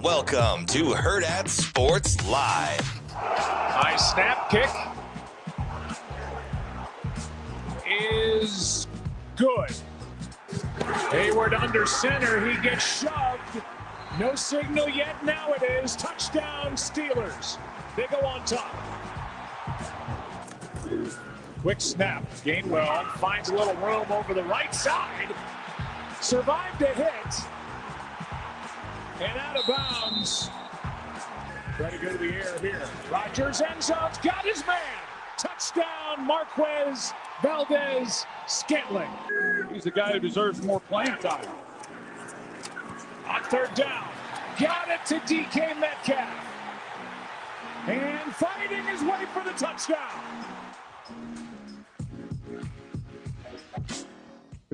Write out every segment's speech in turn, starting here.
Welcome to Hurrdat Sports Live. Nice snap, kick is good. Hayward under center, he gets shoved. No signal yet, now it is. Touchdown Steelers. They go on top. Quick snap, Gainwell finds a little room over the right side. Survived a hit. And out of bounds. Try to go to the air here. Rodgers ends up, got his man. Touchdown, Marquez Valdez Scantling. He's the guy who deserves more playing time. On third down, got it to DK Metcalf. And fighting his way for the touchdown.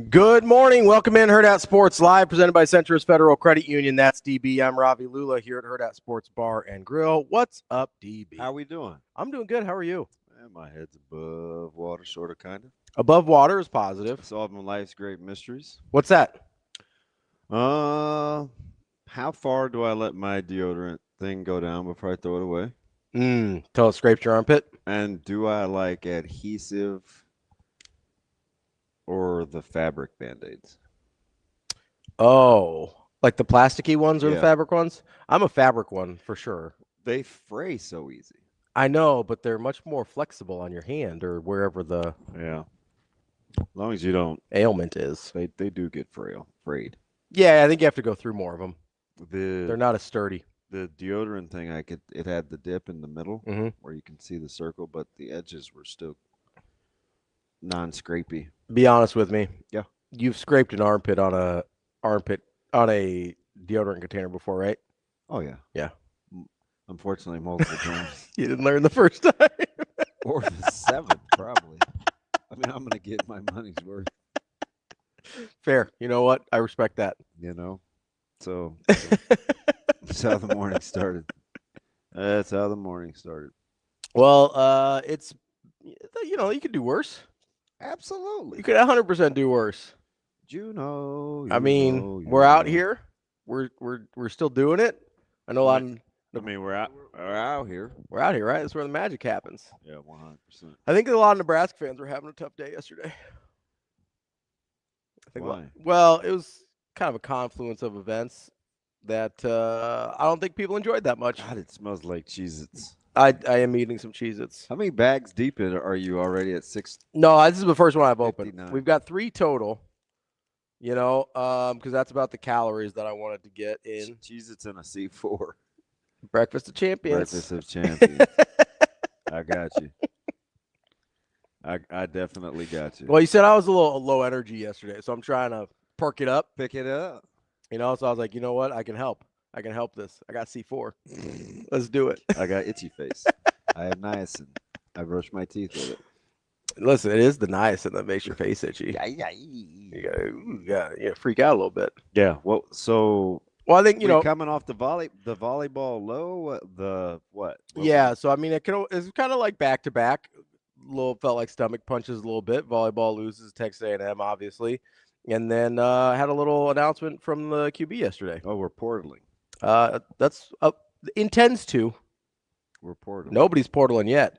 Good morning. Welcome in Hurrdat Sports Live, presented by Centris Federal Credit Union. That's DB. I'm Ravi Lulla here at Hurrdat Sports Bar and Grill. What's up, DB? How we doing? I'm doing good. How are you? My head's above water, sort of, kind of. Above water is positive. Solving life's great mysteries. What's that? How far do I let my deodorant thing go down before I throw it away? Till it scrapes your armpit? And do I like adhesive or the fabric Band-Aids? Oh, like the plasticky ones or the Yeah. fabric ones? I'm a fabric one for sure. They fray so easy. I know, but they're much more flexible on your hand or wherever the Yeah. As long as you don't, ailment is. they do get frayed. Yeah, I think you have to go through more of them. They're The not as sturdy. deodorant thing, it had the dip in the middle Mhm. where you can see the circle, but the edges were still non-scrapey. Be honest with me. Yeah. You've scraped an armpit on a deodorant container before, right? Oh yeah. Yeah. Unfortunately, multiple times. You didn't learn the first time. Or the seventh, probably. I mean, I'm gonna get my money's worth, Fair. You know what? I respect that. you know. So that's how the morning started. That's how the morning started. Well, it's you could do worse. Absolutely. You could 100% do worse. Juno. I mean, we're out here. We're still doing it. I know a lot. I mean, we're out here. We're out here, right? That's where the magic happens. Yeah, 100%. I think a lot of Nebraska fans were having a tough day yesterday. I think. Why? Well, it was kind of a confluence of events that I don't think people enjoyed that much. God, it smells like Cheez-Its. I am eating some Cheez-Its. How many bags deep are you already at 6? No, this is the first one I've opened. 59. We've got 3 total. Because that's about the calories that I wanted to get in. Cheez-Its in a C4. Breakfast of Champions. Breakfast of Champions. I got you. I definitely got you. Well, you said I was a little low energy yesterday, so I'm trying to perk it up. Pick it up. So I was like, you know what? I can help. I can help this. I got C4. Let's do it. I got itchy face. I have niacin. I brush my teeth with it. Listen, it is the niacin that makes your face itchy. You gotta freak out a little bit. Yeah. Well, so Well, I think coming off the volleyball low. The what? Yeah. So I mean, it's kind of like back to back. Felt like stomach punches a little bit. Volleyball loses Texas A&M, obviously, and then had a little announcement from the QB yesterday. Oh, we're portaling. That's intends to. We're portaling. Nobody's portaling yet.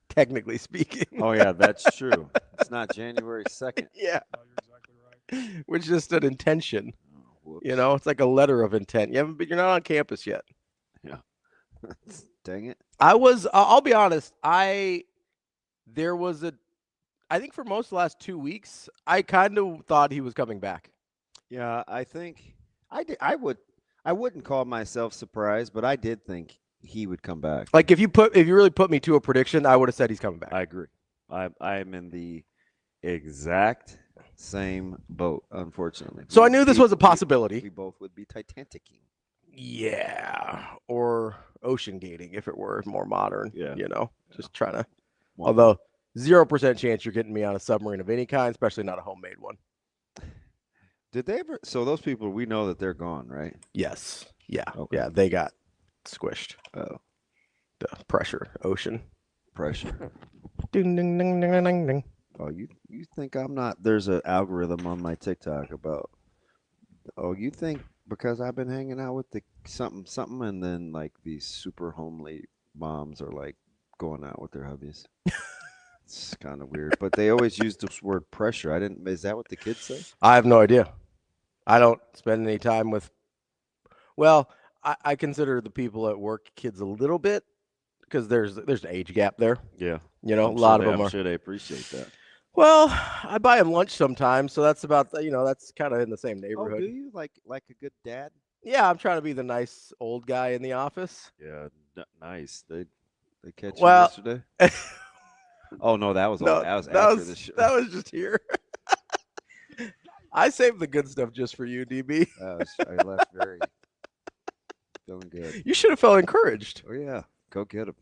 Technically speaking. Oh yeah, that's true. It's not January 2nd. Yeah. Oh, you're exactly right. Which is just an intention. Oh, whoops. It's like a letter of intent. But you're not on campus yet. Yeah. Dang it. I'll be honest. I think for most of the last 2 weeks, I kind of thought he was coming back. Yeah, I think I wouldn't call myself surprised, but I did think he would come back. Like if you really put me to a prediction, I would have said he's coming back. I agree. I am in the exact same boat, unfortunately. So I knew this was a possibility. We both would be Titanicing. Yeah, or ocean gating if it were more modern. Yeah. Just trying to. Although 0% chance you're getting me on a submarine of any kind, especially not a homemade one. Did they ever? So those people, we know that they're gone, right? Yes. Yeah. Okay. Yeah. They got squished. Oh, The pressure ocean. pressure. Ding ding ding ding ding ding. Oh, you think I'm not? There's an algorithm on my TikTok about. Oh, you think because I've been hanging out with the something, and then like these super homely moms are like going out with their hubbies. It's kind of weird, but they always use this word pressure. I didn't. Is that what the kids say? I have no idea. I don't spend any time with. Well, I consider the people at work kids a little bit because there's an age gap there. Yeah, a lot of them I'm are. sure they appreciate that. Well, I buy them lunch sometimes, so that's about that's kind of in the same neighborhood. Oh, do you like a good dad? Yeah, I'm trying to be the nice old guy in the office. Yeah, nice. They catch Well, you yesterday. Oh no, that was no, that was that after was the show. that was just here. I saved the good stuff just for you, DB. I left very feeling good. You should have felt encouraged. Oh yeah, go get him.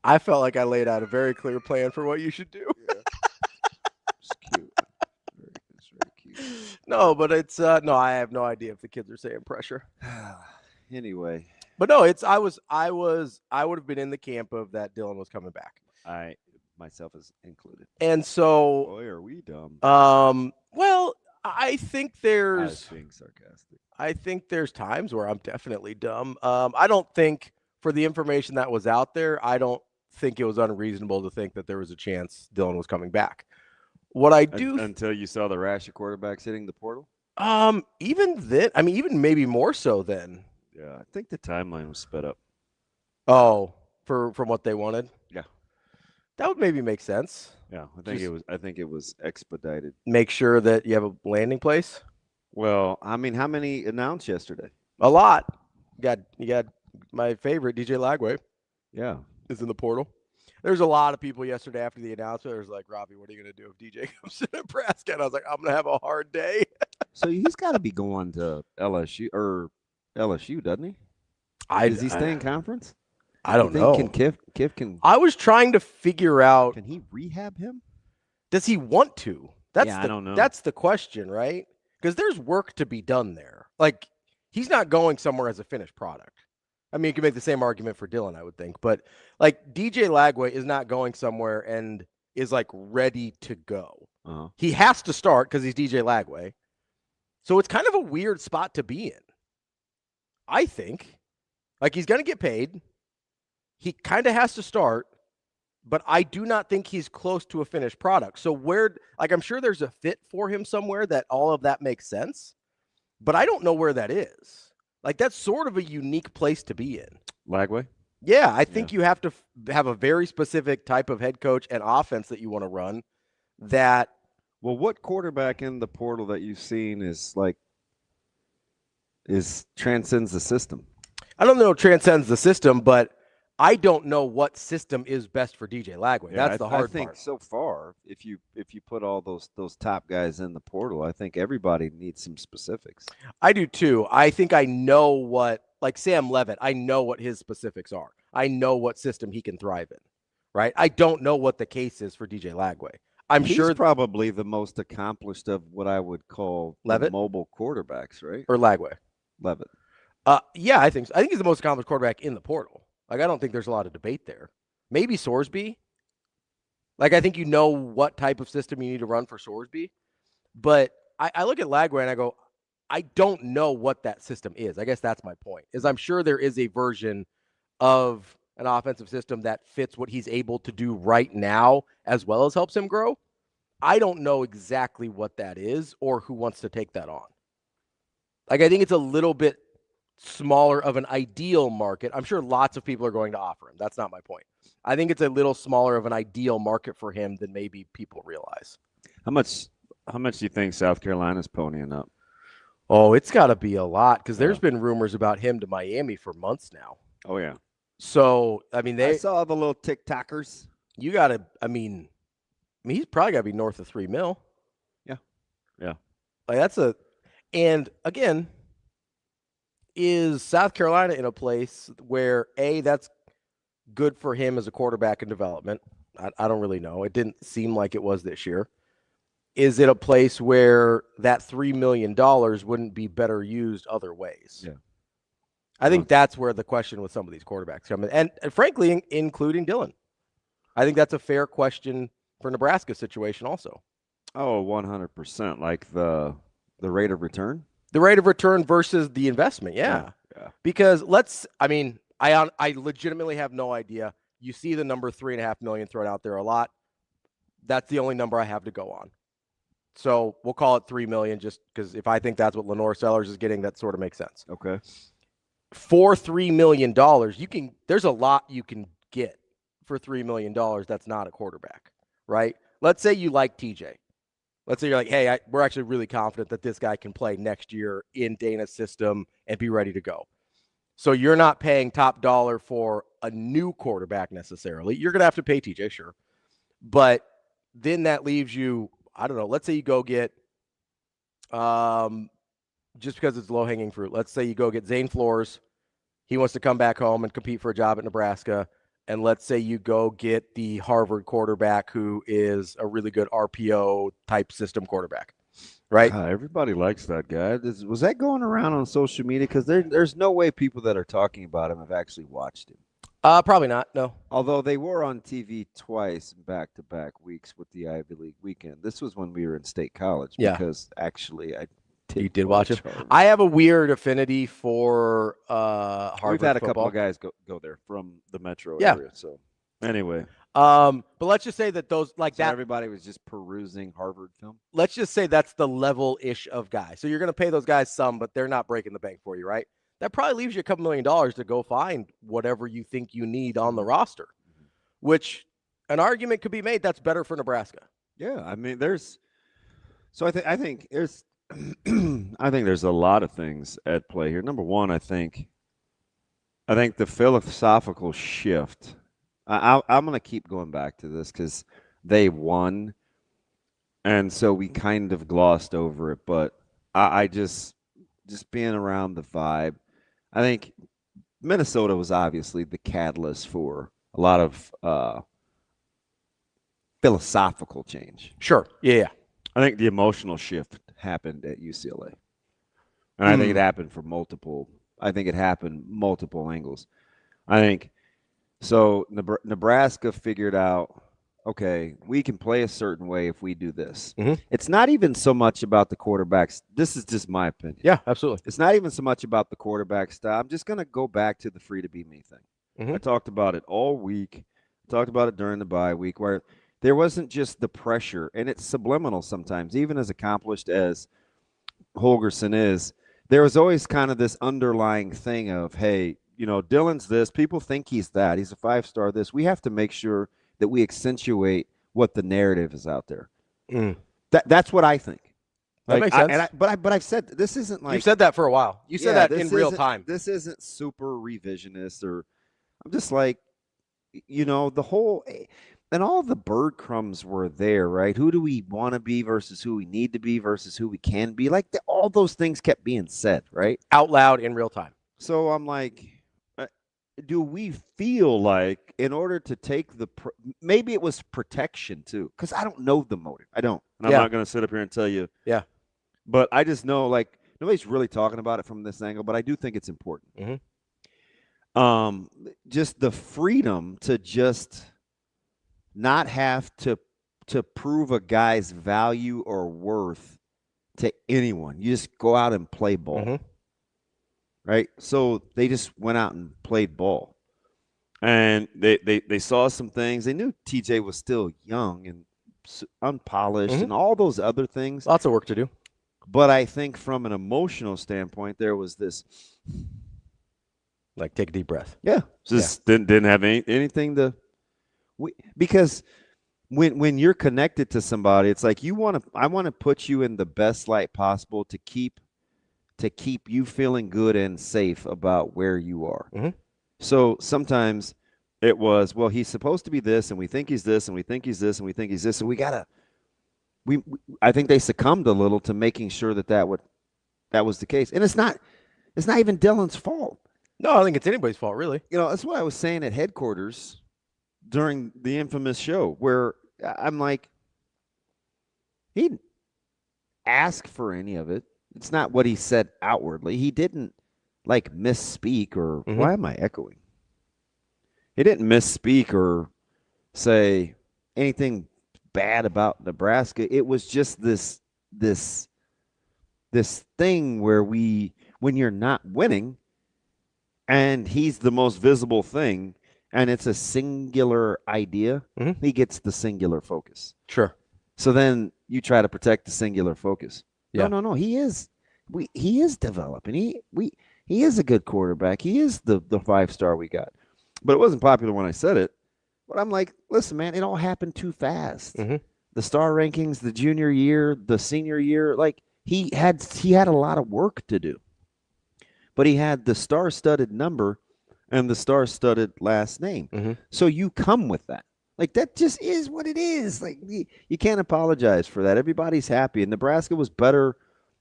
I felt like I laid out a very clear plan for what you should do. Yeah. It's cute. It's very cute. No, but it's no. I have no idea if the kids are saying pressure. Anyway, But no, I would have been in the camp of that Dylan was coming back. I myself is included. And so, boy, are we dumb. Well, I think I was there's being sarcastic. I think there's times where I'm definitely dumb. I don't think for the information that was out there, I don't think it was unreasonable to think that there was a chance Dylan was coming back. What I do Until you saw the rash of quarterbacks hitting the portal? even then, I mean, even maybe more so then. Yeah, I think the timeline was sped up. Oh, from what they wanted? Yeah. That would maybe make sense. Yeah, I think it was expedited. Make sure that you have a landing place. Well, I mean, how many announced yesterday? A lot. You got my favorite, DJ Lagway, Yeah. is in the portal. There's a lot of people yesterday after the announcement. There's like, Ravi, what are you going to do if DJ comes to Nebraska? And I was like, I'm going to have a hard day. So he's got to be going to LSU, doesn't he? Does he stay in conference? I don't know. Can Kiff can? I was trying to figure out. Can he rehab him? Does he want to? I don't know. That's the question, right? Because there's work to be done there. Like, he's not going somewhere as a finished product. I mean, you can make the same argument for Dylan, I would think. But, like, DJ Lagway is not going somewhere and is, like, ready to go. Uh-huh. He has to start because he's DJ Lagway. So it's kind of a weird spot to be in, I think. Like, he's going to get paid. He kind of has to start. But I do not think he's close to a finished product. So I'm sure there's a fit for him somewhere that all of that makes sense. But I don't know where that is. Like, that's sort of a unique place to be in. Lagway? Yeah, I think you have to have a very specific type of head coach and offense that you want to run that. Well, what quarterback in the portal that you've seen transcends the system? I don't know transcends the system, but I don't know what system is best for DJ Lagway. Yeah, That's the hard part. I think part. so far, if you put all those top guys in the portal, I think everybody needs some specifics. I do too. I think I know what, like Sam Levitt, I know what his specifics are. I know what system he can thrive in, right? I don't know what the case is for DJ Lagway. He's sure probably the most accomplished of what I would call Levitt? Mobile quarterbacks, right? Or Lagway. Levitt. Yeah, I think so. I think he's the most accomplished quarterback in the portal. Like, I don't think there's a lot of debate there. Maybe Sorsby. Like, I think you know what type of system you need to run for Sorsby. But I look at Lagway and I go, I don't know what that system is. I guess that's my point, is I'm sure there is a version of an offensive system that fits what he's able to do right now as well as helps him grow. I don't know exactly what that is or who wants to take that on. Like, I think it's a little bit smaller of an ideal market. I'm sure lots of people are going to offer him. That's not my point. I think it's a little smaller of an ideal market for him than maybe people realize. How much do you think South Carolina's ponying up? Oh, it's got to be a lot because there's been rumors about him to Miami for months now. Oh, yeah. So, I mean, I saw the little TikTokers. You got to, I mean, he's probably got to be north of $3 million. Yeah. Yeah. Like, and again, is South Carolina in a place where, that's good for him as a quarterback in development? I don't really know. It didn't seem like it was this year. Is it a place where that $3 million wouldn't be better used other ways? Yeah. I think that's where the question with some of these quarterbacks come in. And frankly, including Dylan. I think that's a fair question for Nebraska's situation also. Oh, 100%. Like the rate of return? The rate of return versus the investment. Yeah. Because I legitimately have no idea. You see the number $3.5 million thrown out there a lot. That's the only number I have to go on. So we'll call it $3 million, just because if I think that's what Lenore Sellers is getting, that sort of makes sense. Okay. For $3 million, there's a lot you can get for $3 million. That's not a quarterback, right? Let's say you like TJ. Let's say you're like, hey, we're actually really confident that this guy can play next year in Dana's system and be ready to go. So you're not paying top dollar for a new quarterback necessarily. You're going to have to pay TJ, sure. But then that leaves you, I don't know, let's say you go get, just because it's low-hanging fruit, let's say you go get Zane Flores. He wants to come back home and compete for a job at Nebraska. And let's say you go get the Harvard quarterback who is a really good RPO type system quarterback, right? Everybody likes that guy. Was that going around on social media? Because there's no way people that are talking about him have actually watched him. Probably not, no. Although they were on TV twice back-to-back weeks with the Ivy League weekend. This was when we were in State College. Yeah. Because actually you did watch it? I have a weird affinity for Harvard We've had a football. couple of guys go there from the metro area. So anyway. But let's just say that everybody was just perusing Harvard film. Let's just say that's the level-ish of guy. So you're going to pay those guys some, but they're not breaking the bank for you, right? That probably leaves you a couple $1 million to go find whatever you think you need on the roster, which an argument could be made that's better for Nebraska. Yeah, I mean, I think there's I think there's a lot of things at play here. Number one, I think the philosophical shift. I'm going to keep going back to this because they won, and so we kind of glossed over it. But I just being around the vibe, I think Minnesota was obviously the catalyst for a lot of philosophical change. Sure. Yeah. I think the emotional shift happened at UCLA. And I think it happened for multiple angles. I think so Nebraska figured out, okay, we can play a certain way if we do this. Mm-hmm. It's not even so much about the quarterbacks. This is just my opinion. Yeah, absolutely. It's not even so much about the quarterback style. I'm just going to go back to the free to be me thing. Mm-hmm. I talked about it all week. I talked about it during the bye week where there wasn't just the pressure, and it's subliminal sometimes, even as accomplished as Holgorsen is. There was always kind of this underlying thing of, hey, Dylan's this. People think he's that. He's a 5-star this. We have to make sure that we accentuate what the narrative is out there. That's what I think. That makes sense. But I've said this isn't like you've said that for a while. You said that in real time. This isn't super revisionist, or I'm just like, the whole. And all the breadcrumbs were there, right? Who do we want to be versus who we need to be versus who we can be? Like all those things kept being said, right? Out loud in real time. So I'm like, do we feel like in order to take maybe it was protection too? Because I don't know the motive. I don't. And I'm not going to sit up here and tell you. Yeah. But I just know, like, nobody's really talking about it from this angle, but I do think it's important. Mm-hmm. Just the freedom to just not have to prove a guy's value or worth to anyone. You just go out and play ball. Mm-hmm. Right? So they just went out and played ball. And they saw some things. They knew TJ was still young and unpolished and all those other things. Lots of work to do. But I think from an emotional standpoint, there was this. Like, take a deep breath. Yeah. Just didn't have anything to. Because when you're connected to somebody, it's like I want to put you in the best light possible to keep you feeling good and safe about where you are. Mm-hmm. So sometimes it was, well, he's supposed to be this, and we think he's this, and we think he's this, and we think he's this, and I think they succumbed a little to making sure that was the case, and it's not even Dylan's fault. No, I don't think it's anybody's fault, really. That's what I was saying at headquarters during the infamous show, where I'm like, he didn't ask for any of it. It's not what he said outwardly. He didn't like misspeak or why am I echoing? He didn't misspeak or say anything bad about Nebraska. It was just this this thing where when you're not winning and he's the most visible thing and it's a singular idea, he gets the singular focus. Sure. So then you try to protect the singular focus. Yeah. No. He is developing. He is a good quarterback. He is the 5-star we got. But it wasn't popular when I said it. But I'm like, listen, man, it all happened too fast. The star rankings, the junior year, the senior year, like he had a lot of work to do. But he had the star-studded number and the star-studded last name. So you come with that. Like, that just is what it is. Like, you can't apologize for that. Everybody's happy. And Nebraska was better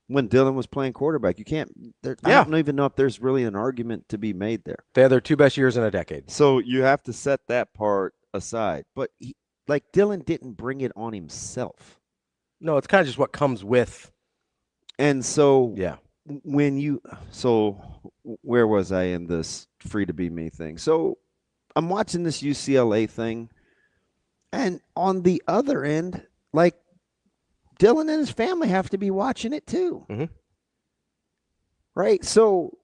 when Dylan was playing quarterback. You can't I don't even know if there's really an argument to be made there. They had their 2 best years in a decade. So you have to set that part aside. But, Dylan didn't bring it on himself. No, it's kind of just what comes with. And so yeah. Where was I in this free to be me thing? So I'm watching this UCLA thing. And on the other end, like, Dylan and his family have to be watching it too. Right? So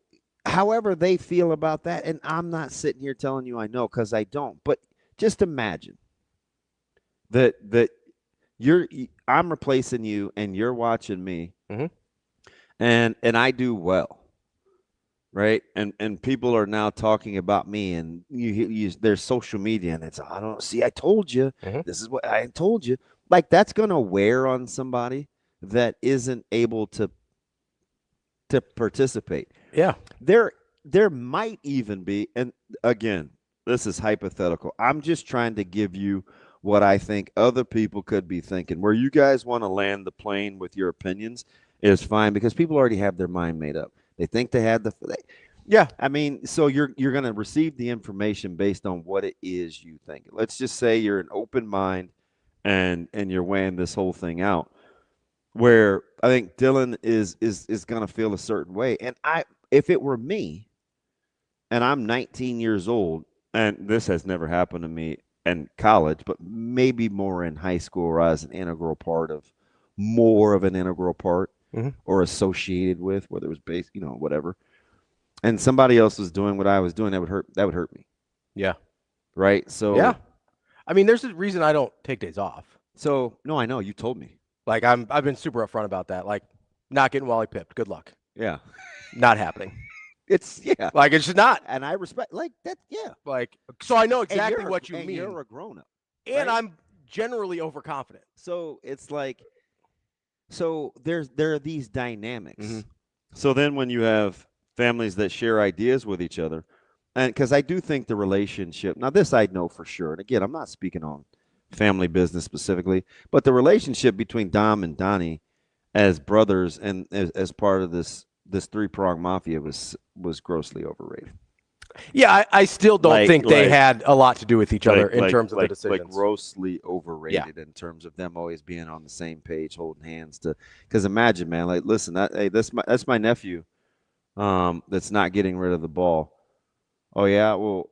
however they feel about that, and I'm not sitting here telling you I know because I don't, but just imagine that I'm replacing you and you're watching me and I do well. Right. And people are now talking about me, and there's social media, and it's, I told you, this is what I told you. Like, that's going to wear on somebody that isn't able to participate. Yeah. There might even be, and again, this is hypothetical. I'm just trying to give you what I think other people could be thinking. Where you guys want to land the plane with your opinions is fine, because people already have their mind made up. They think they had yeah. I mean, so you're going to receive the information based on what it is you think. Let's just say you're an open mind and you're weighing this whole thing out. Where I think Dylan is going to feel a certain way, and if it were me, and I'm 19 years old, and this has never happened to me in college, but maybe more in high school, where I was more of an integral part. Or associated with, whether it was based, whatever. And somebody else was doing what I was doing, that would hurt me. Yeah. Right. So yeah. I mean, there's a reason I don't take days off. So no, I know you told me. Like, I've been super upfront about that. Like, not getting Wally pipped. Good luck. Yeah. Not happening. It's like, it's just not. And I respect like that. Yeah. Like, so I know exactly what you mean. You're a grown up. And right? I'm generally overconfident. So it's like, so there are these dynamics. So then when you have families that share ideas with each other, and because I do think the relationship, now this I know for sure, and again, I'm not speaking on family business specifically, but the relationship between Dom and Donnie as brothers and as part of this 3-prong mafia was grossly overrated. Yeah, I still don't think they had a lot to do with each other in terms of the decisions. Like grossly overrated in terms of them always being on the same page, holding hands. Because imagine, man, like, listen, that's my nephew that's not getting rid of the ball. Oh, yeah, well.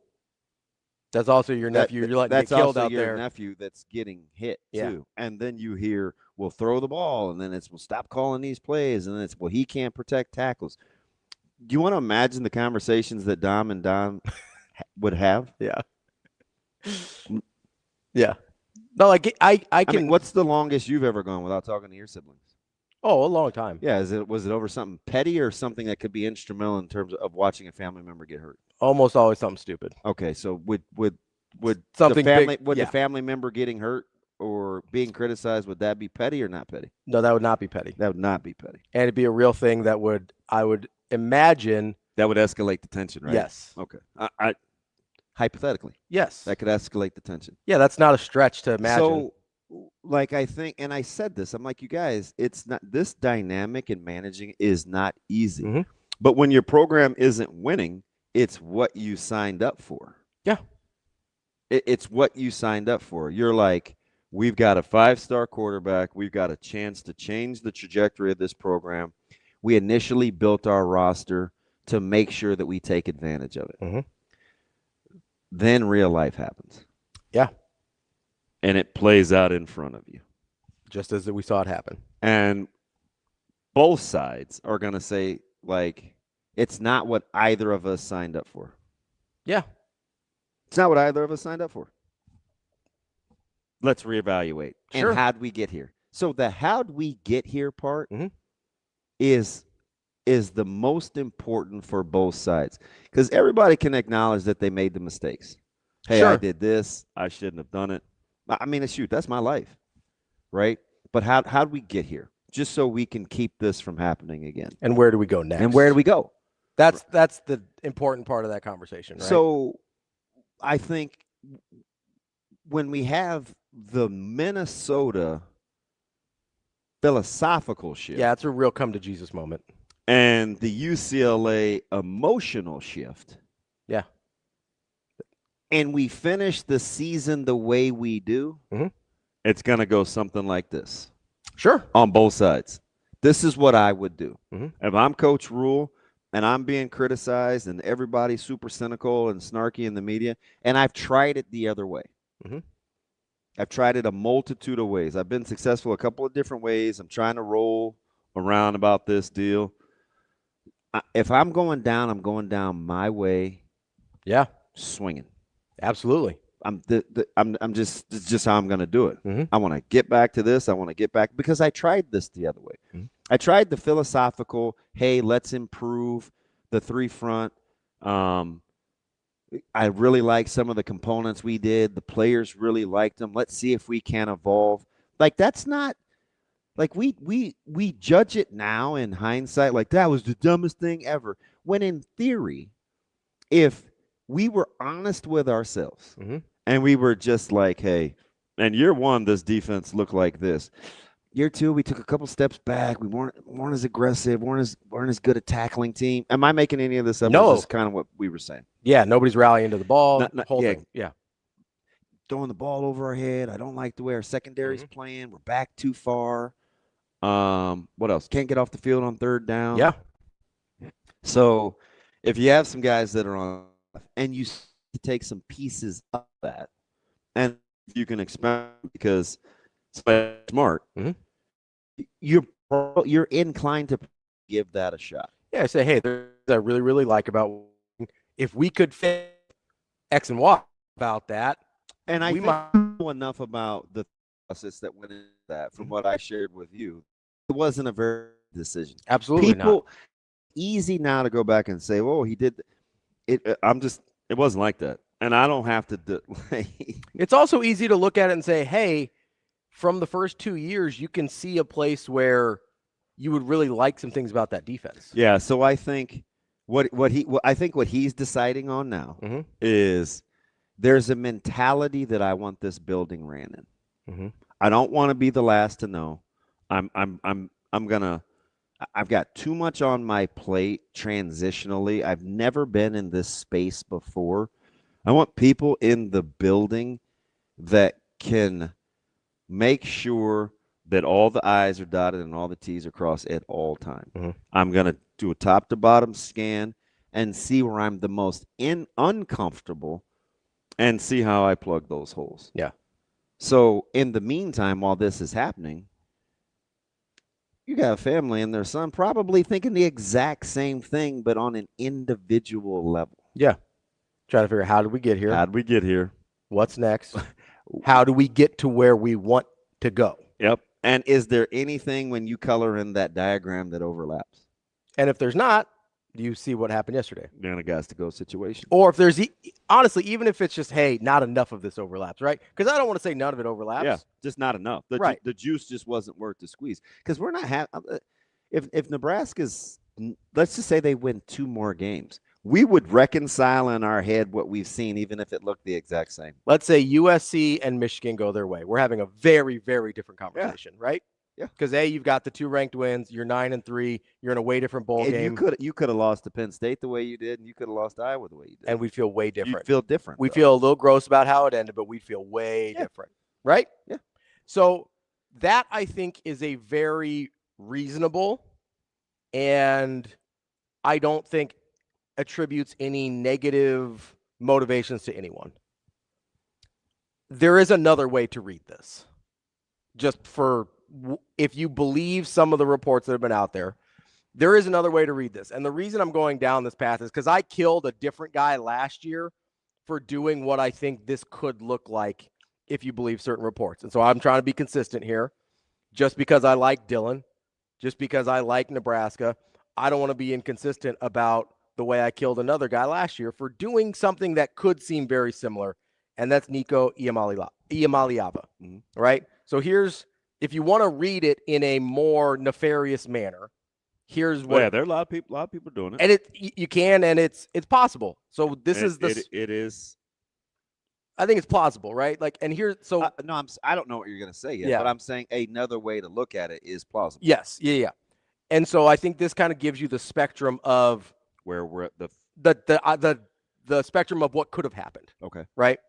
That's also your nephew. You're letting get killed out there. That's also your nephew that's getting hit, too. And then you hear, we'll throw the ball, and then we'll stop calling these plays, and then it's, well, he can't protect tackles. Do you want to imagine the conversations that Dom and Don would have? Yeah. Yeah. No, like I can. I mean, what's the longest you've ever gone without talking to your siblings? Oh, a long time. Yeah. Was it over something petty or something that could be instrumental in terms of watching a family member get hurt? Almost always something stupid. Okay, so would something the family big, the family member getting hurt or being criticized, would that be petty or not petty? No, that would not be petty. That would not be petty. And it'd be a real thing that I would imagine that would escalate the tension, right? Yes. Okay. I hypothetically. Yes. That could escalate the tension. Yeah, that's not a stretch to imagine. So, like, I think, and I said this, I'm like, you guys, it's not, this dynamic in managing is not easy. But when your program isn't winning, it's what you signed up for. Yeah. It's what you signed up for. You're like, we've got a 5-star quarterback. We've got a chance to change the trajectory of this program. We initially built our roster to make sure that we take advantage of it. Then real life happens. Yeah. And it plays out in front of you. Just as we saw it happen. And both sides are going to say, like, it's not what either of us signed up for. Yeah. It's not what either of us signed up for. Let's reevaluate. Sure. And how'd we get here? So the how'd we get here part Mhm. is the most important for both sides, because everybody can acknowledge that they made the mistakes. Hey, Sure. I did this. I shouldn't have done it. I mean, shoot, that's my life, right? But how'd we get here? Just so we can keep this from happening again. And where do we go next? And where do we go? That's the important part of that conversation, right? So I think when we have the Minnesota philosophical shift, yeah, it's a real come to Jesus moment. and the UCLA emotional shift, Yeah. and we finish the season the way we do, Mhm. it's going to go something like this. Sure. On both sides. This is what I would do. Mhm. If I'm Coach Rule and I'm being criticized and everybody's super cynical and snarky in the media, and I've tried it the other way. Mhm. I've tried it a multitude of ways. I've been successful a couple of different ways. I'm trying to roll around about this deal. If I'm going down, I'm going down my way. Yeah. Swinging. Absolutely. I'm just it's just how I'm going to do it. Mhm. I want to get back to this. I want to get back because I tried this the other way. Mhm. I tried the philosophical, hey, let's improve the three front. I really like some of the components we did. The players really liked them. Let's see if we can evolve. Like, that's not like we judge it now in hindsight like that was the dumbest thing ever. When in theory, if we were honest with ourselves, Mhm. and we were just like, hey, and year one, this defense looked like this. Year two, we took a couple steps back. We weren't as aggressive, weren't as good a tackling team. Am I making any of this up? No. This is kind of what we were saying. Yeah, nobody's rallying to the ball. Whole yeah. thing. Yeah. Throwing the ball over our head. I don't like the way our secondary's Mhm. playing. We're back too far. What else? Can't get off the field on third down. Yeah. So if you have some guys that are on and you take some pieces of that, and you can expand because it's smart, Mhm. you're inclined to give that a shot. Yeah, I say, hey, there's I really, really like about if we could fit X and Y about that. And I we think know enough about the process that went into that from what I shared with you. It wasn't a very decision. Absolutely not. Easy now to go back and say, "Oh, he did it." It wasn't like that, and I don't have to. It's also easy to look at it and say, "Hey, from the first 2 years, you can see a place where you would really like some things about that defense." Yeah. So I think what he's deciding on now Mhm. is there's a mentality that I want this building ran in. Mhm. I don't want to be the last to know. I've got too much on my plate transitionally. I've never been in this space before. I want people in the building that can make sure that all the I's are dotted and all the T's are crossed at all times. Mhm. I'm going to do a top to bottom scan and see where I'm the most uncomfortable and see how I plug those holes. Yeah. So in the meantime, while this is happening, you got a family and their son probably thinking the exact same thing, but on an individual level. Yeah. Try to figure out how did we get here? How'd we get here? What's next? How do we get to where we want to go? Yep. And is there anything when you color in that diagram that overlaps? And if there's not, you see what happened yesterday. Then a guys to go situation. Or if there's honestly, even if it's just, hey, not enough of this overlaps, right? Because I don't want to say none of it overlaps. Yeah, just not enough. The juice just wasn't worth the squeeze. Because we're not having if Nebraska's, let's just say they win 2 more games, we would reconcile in our head what we've seen, even if it looked the exact same. Let's say USC and Michigan go their way. We're having a very, very different conversation, right? Yeah. Because you've got the 2 ranked wins. You're 9-3. You're in a way different bowl and game. You could have lost to Penn State the way you did, and you could have lost to Iowa the way you did. And we feel way different. You feel different. We feel a little gross about how it ended, but we feel way different, right? Yeah. So that, I think, is a very reasonable, and I don't think attributes any negative motivations to anyone. There is another way to read this, just for if you believe some of the reports that have been out there, there is another way to read this. And the reason I'm going down this path is because I killed a different guy last year for doing what I think this could look like if you believe certain reports. And so I'm trying to be consistent here. Just because I like Dylan, just because I like Nebraska, I don't want to be inconsistent about the way I killed another guy last year for doing something that could seem very similar, and that's Nico Iamaleava, right? So here's, if you want to read it in a more nefarious manner, here's what. Yeah, there are a lot of people doing it, and you can, and it's possible. So this is the. It is. I think it's plausible, right? Like, and here, so no, I don't know what you're going to say yet, Yeah. but I'm saying another way to look at it is plausible. yes, yeah. And so I think this kind of gives you the spectrum of where we're at the spectrum of what could have happened. Okay. Right.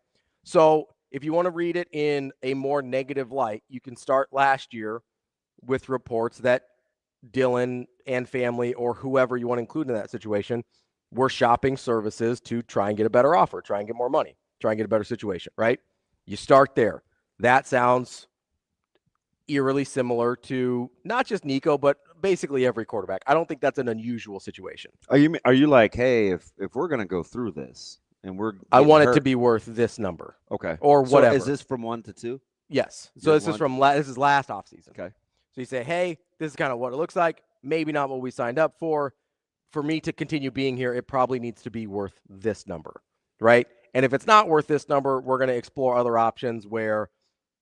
So if you want to read it in a more negative light, you can start last year with reports that Dylan and family, or whoever you want to include in that situation, were shopping services to try and get a better offer, try and get more money, try and get a better situation, right? You start there. That sounds eerily similar to not just Nico, but basically every quarterback. I don't think that's an unusual situation. Are you like, hey, if we're going to go through this and I want it to be worth this number. Okay. Or so whatever. Is this from 1 to 2? Yes. So this is this is last offseason. Okay. So you say, hey, this is kind of what it looks like. Maybe not what we signed up for. For me to continue being here, it probably needs to be worth this number, right? And if it's not worth this number, we're going to explore other options where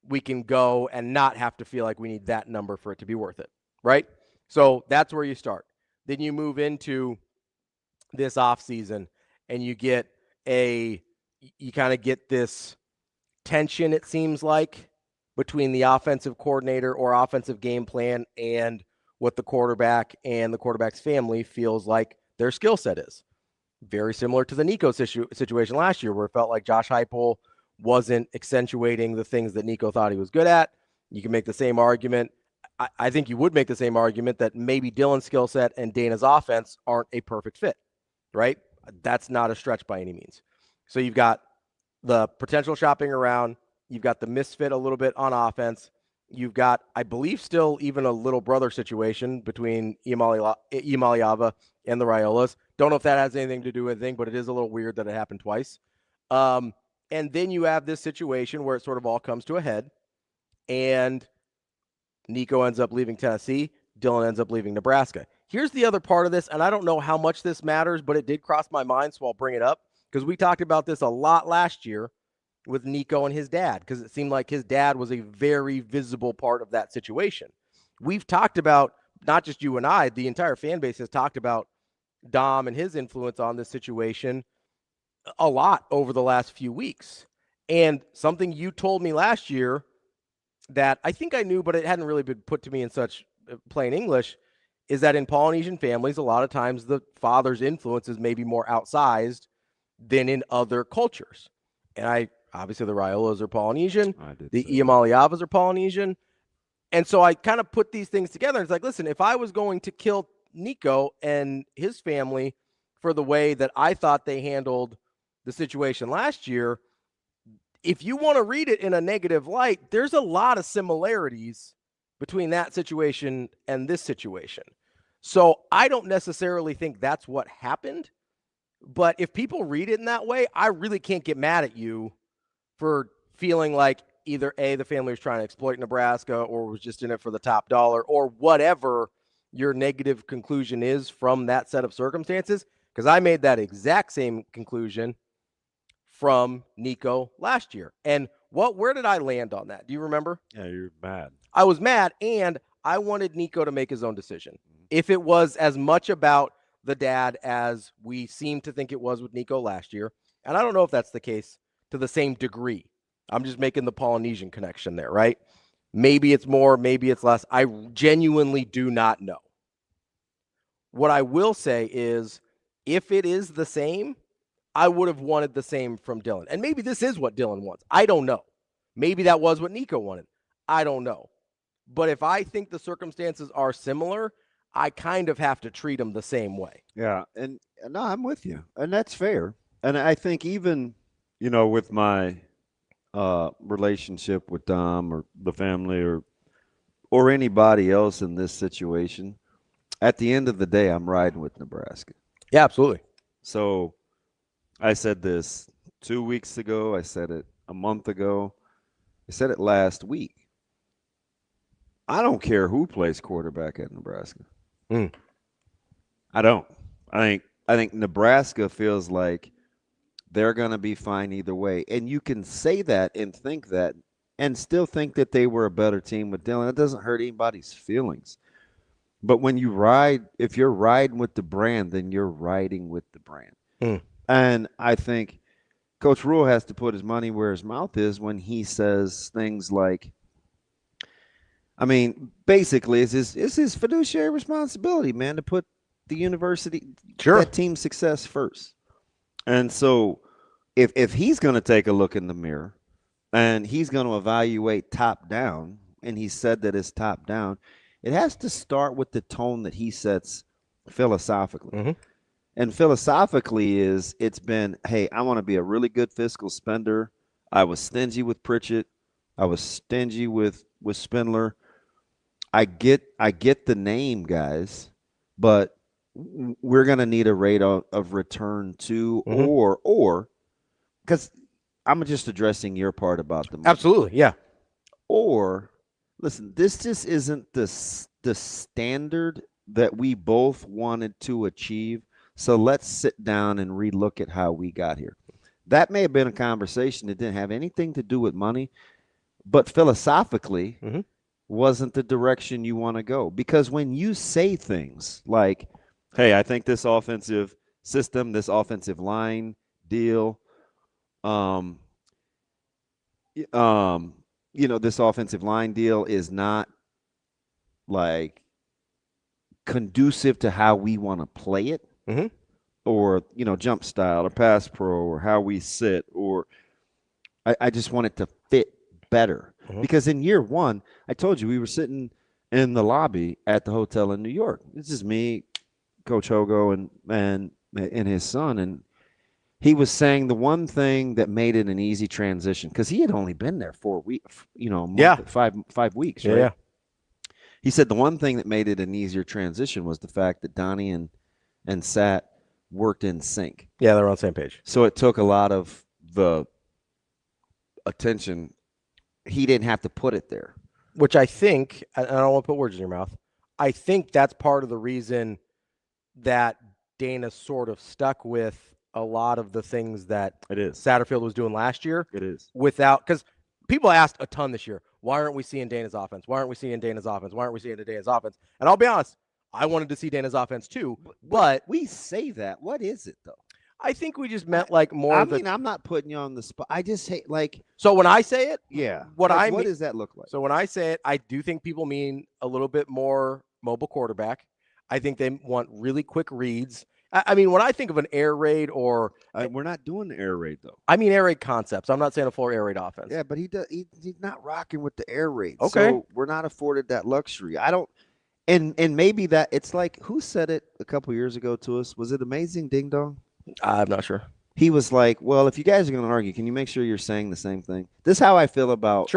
we can go and not have to feel like we need that number for it to be worth it, right? So that's where you start. Then you move into this offseason and you kind of get this tension, it seems like, between the offensive coordinator or offensive game plan and what the quarterback and the quarterback's family feels like their skill set is. Very similar to the Nico situation last year, where it felt like Josh Heupel wasn't accentuating the things that Nico thought he was good at. You can make the same argument. I think you would make the same argument that maybe Dylan's skill set and Dana's offense aren't a perfect fit, right? That's not a stretch by any means. So you've got the potential shopping around. You've got the misfit a little bit on offense. You've got, I believe, still even a little brother situation between Iamaleava and the Raiolas. Don't know if that has anything to do with anything, but it is a little weird that it happened twice. And then you have this situation where it sort of all comes to a head, and Nico ends up leaving Tennessee. Dylan ends up leaving Nebraska. Here's the other part of this, and I don't know how much this matters, but it did cross my mind, so I'll bring it up, because we talked about this a lot last year with Nico and his dad, because it seemed like his dad was a very visible part of that situation. We've talked about, not just you and I, the entire fan base has talked about Dom and his influence on this situation a lot over the last few weeks. And something you told me last year that I think I knew, but it hadn't really been put to me in such plain English, is that in Polynesian families, a lot of times the father's influence is maybe more outsized than in other cultures. And obviously the Raiolas are Polynesian, the Iamaleavas are Polynesian. And so I kind of put these things together. It's like, listen, if I was going to kill Nico and his family for the way that I thought they handled the situation last year, if you want to read it in a negative light, there's a lot of similarities between that situation and this situation. So I don't necessarily think that's what happened. But if people read it in that way, I really can't get mad at you for feeling like either A, the family was trying to exploit Nebraska, or was just in it for the top dollar, or whatever your negative conclusion is from that set of circumstances. Because I made that exact same conclusion from Nico last year. And where did I land on that? Do you remember? Yeah, you're mad. I was mad, and I wanted Nico to make his own decision. If it was as much about the dad as we seem to think it was with Nico last year, and I don't know if that's the case to the same degree. I'm just making the Polynesian connection there, right? Maybe it's more, maybe it's less. I genuinely do not know. What I will say is, if it is the same, I would have wanted the same from Dylan. And maybe this is what Dylan wants. I don't know. Maybe that was what Nico wanted. I don't know. But if I think the circumstances are similar, I kind of have to treat them the same way. Yeah, and no, I'm with you, and that's fair. And I think even, with my relationship with Dom or the family or or anybody else in this situation, at the end of the day, I'm riding with Nebraska. Yeah, absolutely. So I said this 2 weeks ago. I said it a month ago. I said it last week. I don't care who plays quarterback at Nebraska. I don't. I think Nebraska feels like they're going to be fine either way. And you can say that and think that and still think that they were a better team with Dylan. It doesn't hurt anybody's feelings. But when you ride, if you're riding with the brand, then you're riding with the brand. And I think Coach Rule has to put his money where his mouth is when he says things like, I mean, basically, it's his fiduciary responsibility, man, to put the university, that team's success first. And so if he's going to take a look in the mirror and he's going to evaluate top down, and he said that it's top down, it has to start with the tone that he sets philosophically. And philosophically it's been, hey, I want to be a really good fiscal spender. I was stingy with Pritchett. I was stingy with Spindler. I get the name, guys, but we're going to need a rate of return to or because I'm just addressing your part about the money. Absolutely, yeah. Or, listen, this just isn't the standard that we both wanted to achieve. So let's sit down and relook at how we got here. That may have been a conversation that didn't have anything to do with money, but philosophically wasn't the direction you want to go. Because when you say things like, hey, I think this offensive system, this offensive line deal, this offensive line deal is not like conducive to how we want to play it, or jump style or pass pro or how we sit, or I just want it to fit better. Because in year one, I told you we were sitting in the lobby at the hotel in New York. This is me, Coach Hogo, and his son, and he was saying the one thing that made it an easy transition, because he had only been there 4 weeks, a month, 5 weeks, right? Yeah. He said the one thing that made it an easier transition was the fact that Donnie and Sat worked in sync. Yeah, they're on the same page. So it took a lot of the attention. He didn't have to put it there. Which I think, and I don't want to put words in your mouth, I think that's part of the reason that Dana sort of stuck with a lot of the things that Satterfield was doing last year. It is. Because people asked a ton this year, why aren't we seeing Dana's offense? Why aren't we seeing Dana's offense? Why aren't we seeing Dana's offense? And I'll be honest, I wanted to see Dana's offense too, but we say that. What is it, though? I think we just meant like more. I mean, I'm not putting you on the spot. I just hate like. So when I say it, what does that look like? So when I say it, I do think people mean a little bit more mobile quarterback. I think they want really quick reads. I mean, when I think of an air raid or we're not doing the air raid though. I mean air raid concepts. I'm not saying a full air raid offense. Yeah, but he's not rocking with the air raid. Okay, so we're not afforded that luxury. I don't. And maybe that it's like, who said it a couple years ago to us? Was it Amazing Ding Dong? I'm not sure. He was like, well, if you guys are going to argue, can you make sure you're saying the same thing? This is how I feel about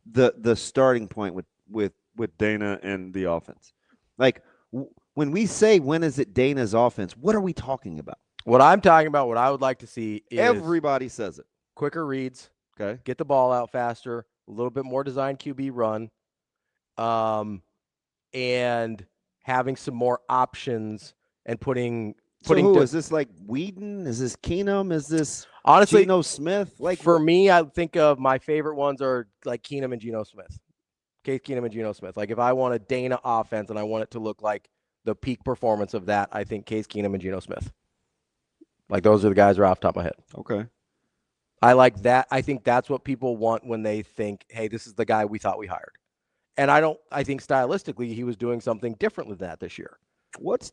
the starting point with Dana and the offense. Like, when we say, when is it Dana's offense, what are we talking about? What I'm talking about, what I would like to see is everybody says it. Quicker reads. Okay. Get the ball out faster. A little bit more design QB run. And having some more options and putting is this like Whedon? Is this Keenum? Is this honestly Geno Smith? Like, for me, I think of my favorite ones are like Keenum and Geno Smith. Case Keenum and Geno Smith. Like if I want a Dana offense and I want it to look like the peak performance of that, I think Case Keenum and Geno Smith. Like those are the guys that are off the top of my head. Okay. I like that. I think that's what people want when they think, hey, this is the guy we thought we hired. And I think stylistically he was doing something different with that this year. What's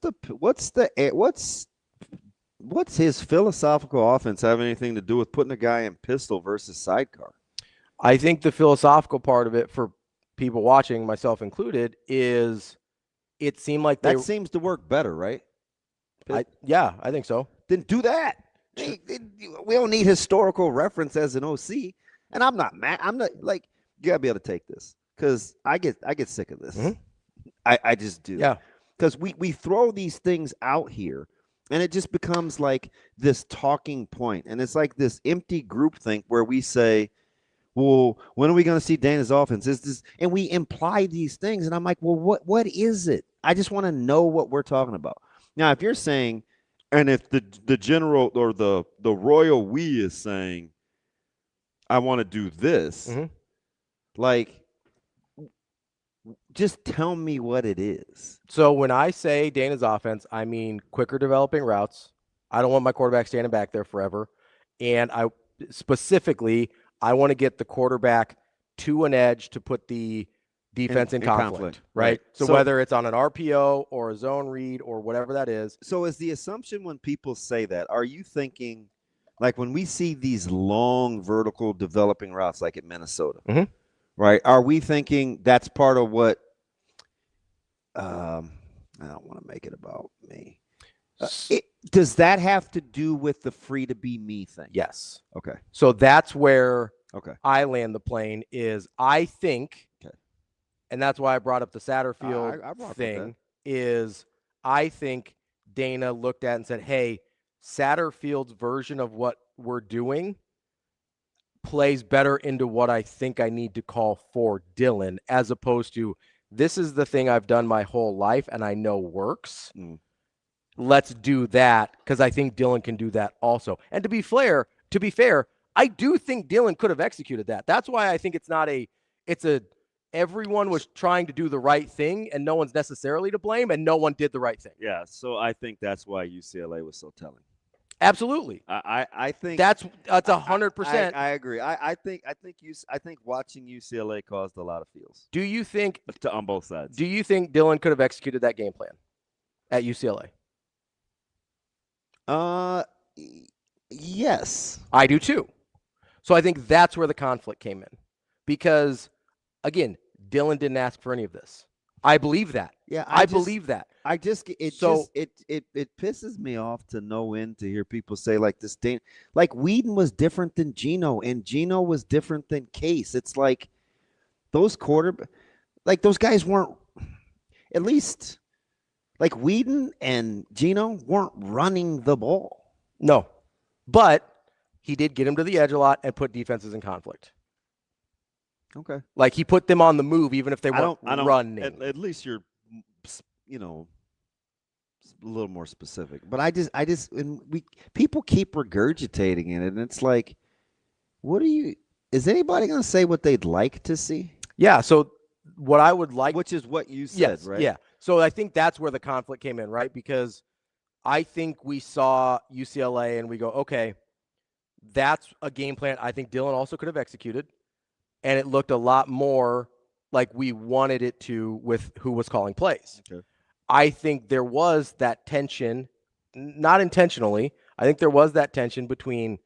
his philosophical offense have anything to do with putting a guy in pistol versus sidecar? I think the philosophical part of it for people watching, myself included, is it seemed like that seems to work better, right? I think so. Then do that. We don't need historical reference as an OC. And I'm not mad. I'm not like, you got to be able to take this. because I get sick of this. Mhm. I just do. Yeah. Because we throw these things out here, and it just becomes like this talking point, and it's like this empty groupthink where we say, well, when are we going to see Dana's offense? Is this, and we imply these things, and I'm like, well, what is it? I just want to know what we're talking about. Now, if you're saying, and if the general or the royal we is saying, I want to do this, like, just tell me what it is. So when I say Dana's offense, I mean quicker developing routes. I don't want my quarterback standing back there forever. And I specifically, I want to get the quarterback to an edge to put the defense in conflict, right? So whether it's on an RPO or a zone read or whatever that is. So is the assumption when people say that, are you thinking, like when we see these long vertical developing routes like at Minnesota, right? Are we thinking that's part of what I don't want to make it about me. Does that have to do with the free to be me thing? Yes. Okay. So that's where I land the plane is I think, and that's why I brought up the Satterfield thing, is I think Dana looked at and said, hey, Satterfield's version of what we're doing plays better into what I think I need to call for Dylan, as opposed to this is the thing I've done my whole life and I know works. Let's do that because I think Dylan can do that also. And to be fair, I do think Dylan could have executed that. That's why I think everyone was trying to do the right thing and no one's necessarily to blame and no one did the right thing. Yeah, so I think that's why UCLA was so telling. Absolutely. I think that's 100%. I agree. I think watching UCLA caused a lot of feels. Do you think on both sides? Do you think Dylan could have executed that game plan at UCLA? Yes. I do too. So I think that's where the conflict came in. Because again, Dylan didn't ask for any of this. I believe that. Yeah, I believe that. It pisses me off to no end to hear people say like this. Like Whedon was different than Geno, and Geno was different than Case. It's like those those guys weren't, at least like Whedon and Geno weren't running the ball. No, but he did get him to the edge a lot and put defenses in conflict. Okay. Like he put them on the move, even if they weren't running. At least you're, a little more specific. But people keep regurgitating it, and it's like, is anybody going to say what they'd like to see? Yeah. So what I would like, which is what you said, yes, right? Yeah. So I think that's where the conflict came in, right? Because I think we saw UCLA and we go, okay, that's a game plan I think Dylan also could have executed. And it looked a lot more like we wanted it to with who was calling plays. Okay. I think there was that tension, not intentionally. I think there was that tension between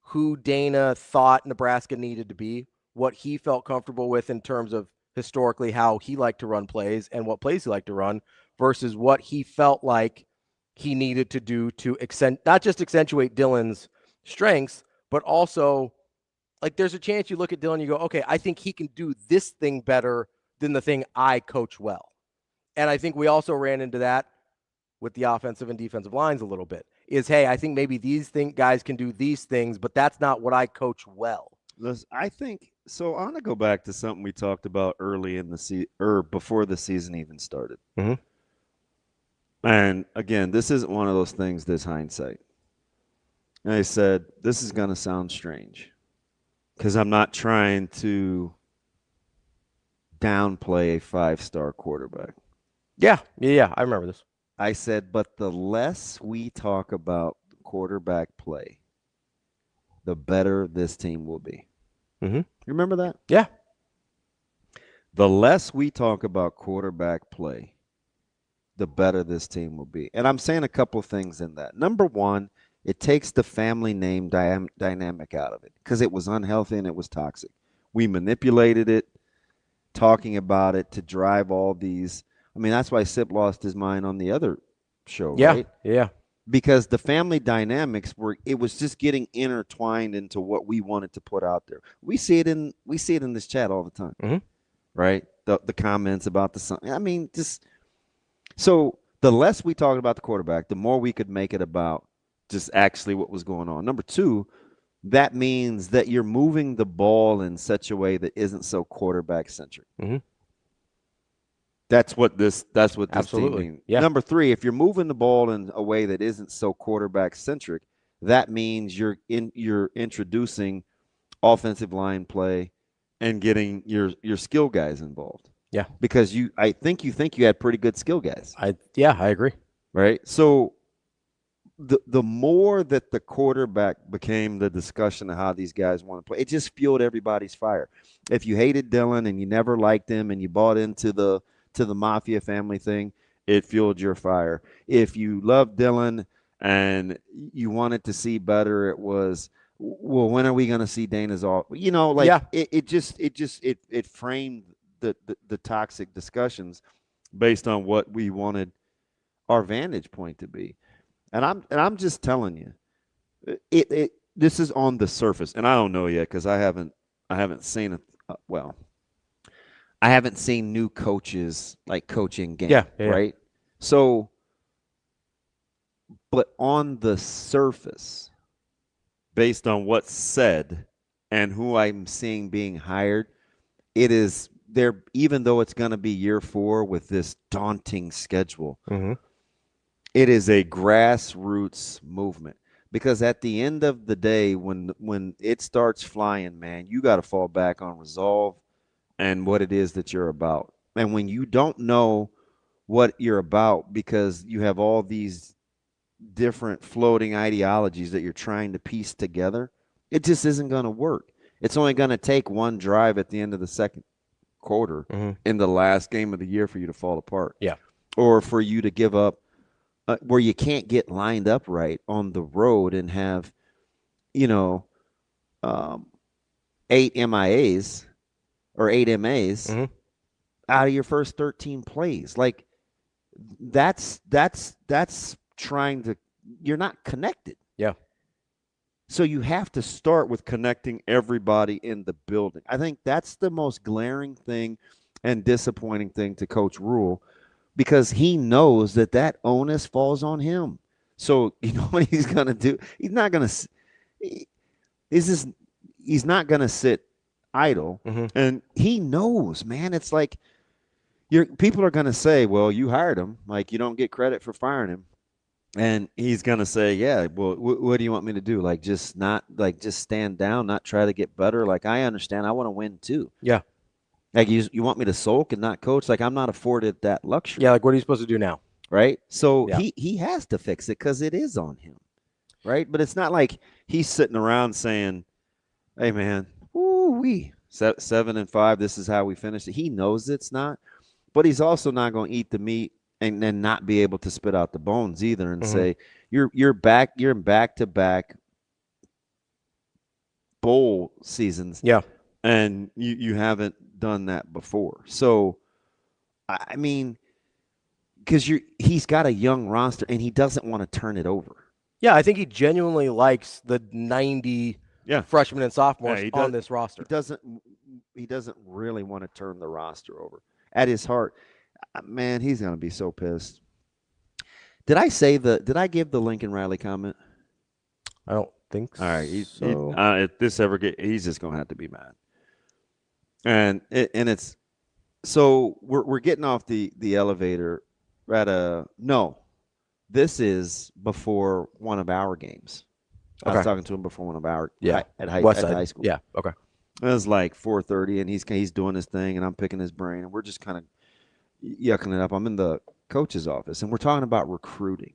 who Dana thought Nebraska needed to be, what he felt comfortable with in terms of historically how he liked to run plays and what plays he liked to run versus what he felt like he needed to do to not just accentuate Dylan's strengths, but also like there's a chance you look at Dylan and you go, okay, I think he can do this thing better than the thing I coach well. And I think we also ran into that with the offensive and defensive lines a little bit is, hey, I think maybe these guys can do these things, but that's not what I coach well. Listen, I think so. I want to go back to something we talked about early in the season or before the season even started. And again, this isn't one of those things, this hindsight. And I said, this is going to sound strange because I'm not trying to downplay a 5-star quarterback. Yeah, I remember this. I said, but the less we talk about quarterback play, the better this team will be. You remember that? Yeah. The less we talk about quarterback play, the better this team will be. And I'm saying a couple of things in that. Number one, it takes the family name dynamic out of it because it was unhealthy and it was toxic. We manipulated it, talking about it to drive all these. I mean, that's why Sip lost his mind on the other show, right? Yeah. Because the family dynamics it was just getting intertwined into what we wanted to put out there. We see it in this chat all the time. right? The comments about the son. I mean, just so the less we talk about the quarterback, the more we could make it about just actually what was going on. Number two, that means that you're moving the ball in such a way that isn't so quarterback centric. Mm-hmm. That's what this Absolutely. team means. Yeah. Number three, if you're moving the ball in a way that isn't so quarterback centric, that means you're introducing offensive line play and getting your skill guys involved. Yeah. Because I think you had pretty good skill guys. I agree. Right? So the more that the quarterback became the discussion of how these guys want to play, it just fueled everybody's fire. If you hated Dylan and you never liked him and you bought into the Mafia family thing, it fueled your fire. If you loved Dylan and you wanted to see better, it was, well, when are we going to see Dana's off? You know, like it framed the toxic discussions based on what we wanted our vantage point to be. And I'm just telling you, this is on the surface, and I don't know yet because I haven't seen it. I haven't seen new coaches like coaching game, right? So, but on the surface, based on what's said and who I'm seeing being hired, it is there. Even though it's going to be year 4 with this daunting schedule. Mm-hmm. It is a grassroots movement because at the end of the day, when it starts flying, man, you got to fall back on resolve and what it is that you're about. And when you don't know what you're about because you have all these different floating ideologies that you're trying to piece together, it just isn't going to work. It's only going to take one drive at the end of the second quarter in the last game of the year for you to fall apart. Yeah. Or for you to give up. Where you can't get lined up right on the road and have, 8 MIAs or 8 MAs out of your first 13 plays. Like that's trying to, you're not connected. Yeah. So you have to start with connecting everybody in the building. I think that's the most glaring thing and disappointing thing to Coach Rule. Because he knows that onus falls on him. So you know what he's going to do? He's not going to he's not going to sit idle. And he knows, man. It's like people are going to say, well, you hired him. Like, you don't get credit for firing him. And he's going to say, yeah, well, what do you want me to do? Like, just stand down, not try to get better. Like, I understand. I want to win too. Yeah. Like, you want me to sulk and not coach? Like, I'm not afforded that luxury. Yeah, like, what are you supposed to do now? Right? So he has to fix it because it is on him. Right? But it's not like he's sitting around saying, hey, man, 7-5, this is how we finished it. He knows it's not. But he's also not going to eat the meat and then not be able to spit out the bones either and say, you're in back-to-back bowl seasons. Yeah. And you haven't done that before. So, I mean, because he's got a young roster and he doesn't want to turn it over. Yeah, I think he genuinely likes the 90 freshmen and sophomores on this roster. He doesn't really want to turn the roster over. At his heart, man, he's going to be so pissed. Did I give the Lincoln Riley comment? I don't think so. All right. If this ever he's just going to have to be mad. And it's so we're getting off the elevator this is before one of our games. I was talking to him before one of our at high school. Yeah, okay. It was like 4:30 and he's doing his thing and I'm picking his brain and we're just kind of yucking it up. I'm in the coach's office and we're talking about recruiting.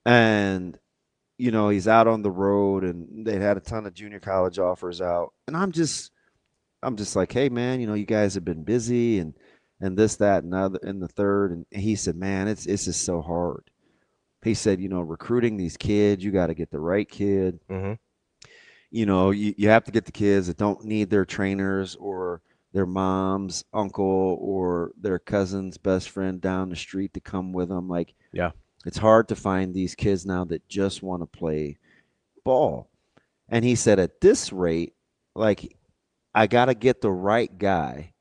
And he's out on the road and they had a ton of junior college offers out. And I'm just like, hey, man, you guys have been busy and this, that, and other, and the third. And he said, man, it's just so hard. He said, recruiting these kids, you got to get the right kid. You have to get the kids that don't need their trainers or their mom's uncle or their cousin's best friend down the street to come with them. Like, it's hard to find these kids now that just want to play ball. And he said, at this rate, like, I got to get the right guy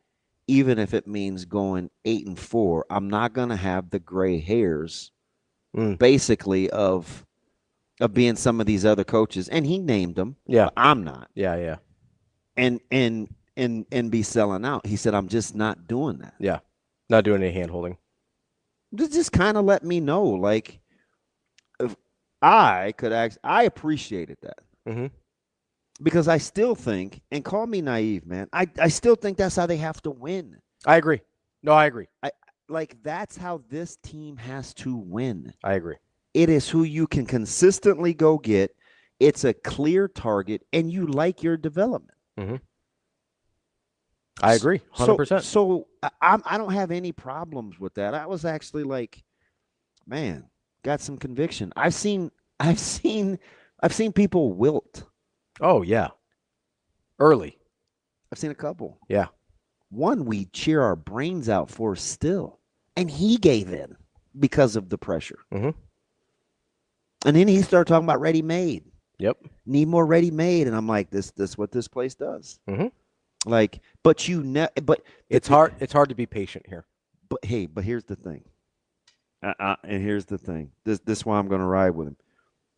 even if it means going 8-4, I'm not going to have the gray hairs basically of being some of these other coaches. And he named them. Yeah. But I'm not. Yeah. And be selling out. He said, I'm just not doing that. Yeah. Not doing any hand holding. Just kind of let me know, like, if I appreciated that. Mm-hmm. Because I still think, and call me naive, man, I still think that's how they have to win. I agree. No, I agree. That's how this team has to win. I agree. It is who you can consistently go get. It's a clear target, and you like your development. Mm-hmm. I agree, 100%. So I don't have any problems with that. I was actually like, man, got some conviction. I've seen people wilt. Oh yeah, early. I've seen a couple. Yeah. One we cheer our brains out for still, and he gave in because of the pressure. Mm-hmm. And then he started talking about ready-made. Yep. Need more ready-made, and I'm like, this what this place does. Mm-hmm. Like, but it's hard. It's hard to be patient here. But here's the thing. And here's the thing. This is why I'm going to ride with him.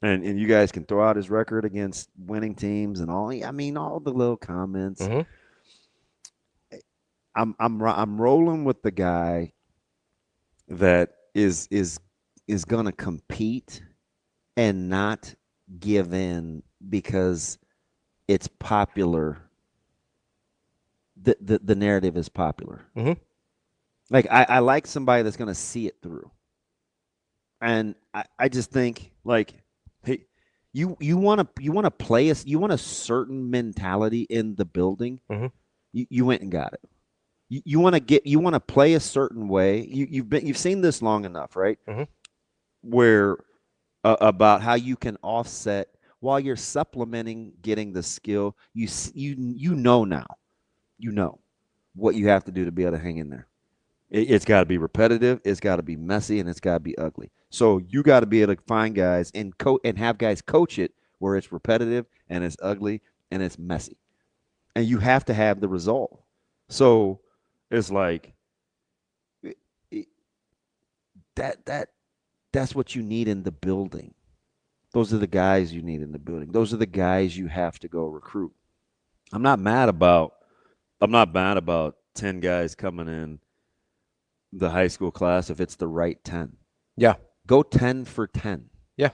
And you guys can throw out his record against winning teams and all. I mean, all the little comments. Mm-hmm. I'm rolling with the guy that is going to compete and not give in because it's popular. The narrative is popular. Mm-hmm. Like I like somebody that's going to see it through. And I just think, like, hey, you want to play us. You want a certain mentality in the building. Mm-hmm. You went and got it. You want to play a certain way. You've seen this long enough, right? Mm-hmm. Where about how you can offset while you're supplementing getting the skill. You know now. You know what you have to do to be able to hang in there. It's got to be repetitive. It's got to be messy, and it's got to be ugly. So you got to be able to find guys and have guys coach it where it's repetitive and it's ugly and it's messy, and you have to have the result. So it's like that's what you need in the building. Those are the guys you need in the building. Those are the guys you have to go recruit. I'm not mad about 10 guys coming in the high school class if it's the right 10. Yeah. Go 10 for 10. Yeah.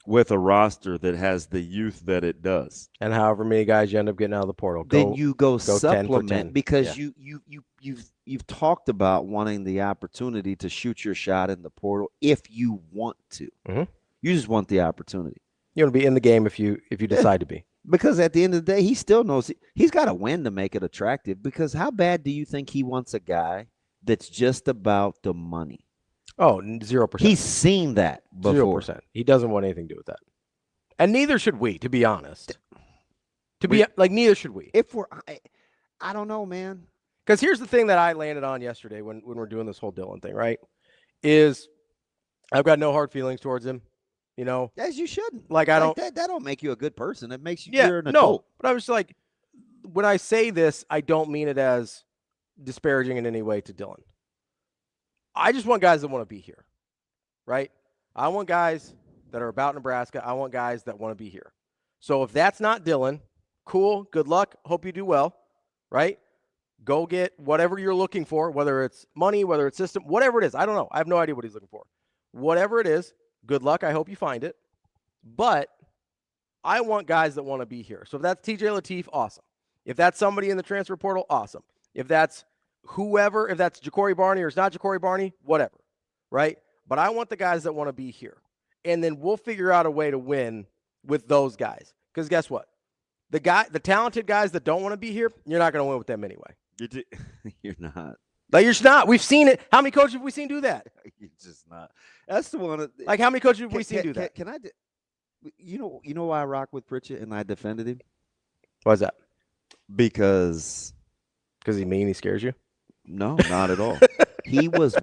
With a roster that has the youth that it does. And however many guys you end up getting out of the portal. Then you go 10 supplement because you've talked about wanting the opportunity to shoot your shot in the portal if you want to. Mm-hmm. You just want the opportunity. You want to be in the game if you decide to be. Because at the end of the day, he still knows he's got to win to make it attractive. Because how bad do you think he wants a guy that's just about the money? Oh, 0%. He's seen that before. 0%. He doesn't want anything to do with that. And neither should we, to be honest. Neither should we. If I don't know, man. Because here's the thing that I landed on yesterday when we're doing this whole Dylan thing, right? Is I've got no hard feelings towards him. You know, as you shouldn't. Like I don't. That don't make you a good person. It makes you. Yeah, you're an adult. But I was like, when I say this, I don't mean it as disparaging in any way to Dylan. I just want guys that want to be here, right? I want guys that are about Nebraska. I want guys that want to be here. So if that's not Dylan, cool. Good luck. Hope you do well, right? Go get whatever you're looking for, whether it's money, whether it's system, whatever it is. I don't know. I have no idea what he's looking for. Whatever it is. Good luck. I hope you find it. But I want guys that want to be here. So if that's TJ Lateef, awesome. If that's somebody in the transfer portal, awesome. If that's whoever, if that's Ja'Cory Barney or it's not Ja'Cory Barney, whatever, right? But I want the guys that want to be here. And then we'll figure out a way to win with those guys. Because guess what? The talented guys that don't want to be here, you're not going to win with them anyway. You're not. Like, you're just not. We've seen it. How many coaches have we seen do that? You're just not. That's the one. Like, how many coaches have we seen do that? Can I? You know why I rock with Pritchett and I defended him? Why is that? Because he's mean. He scares you. No, not at all. He was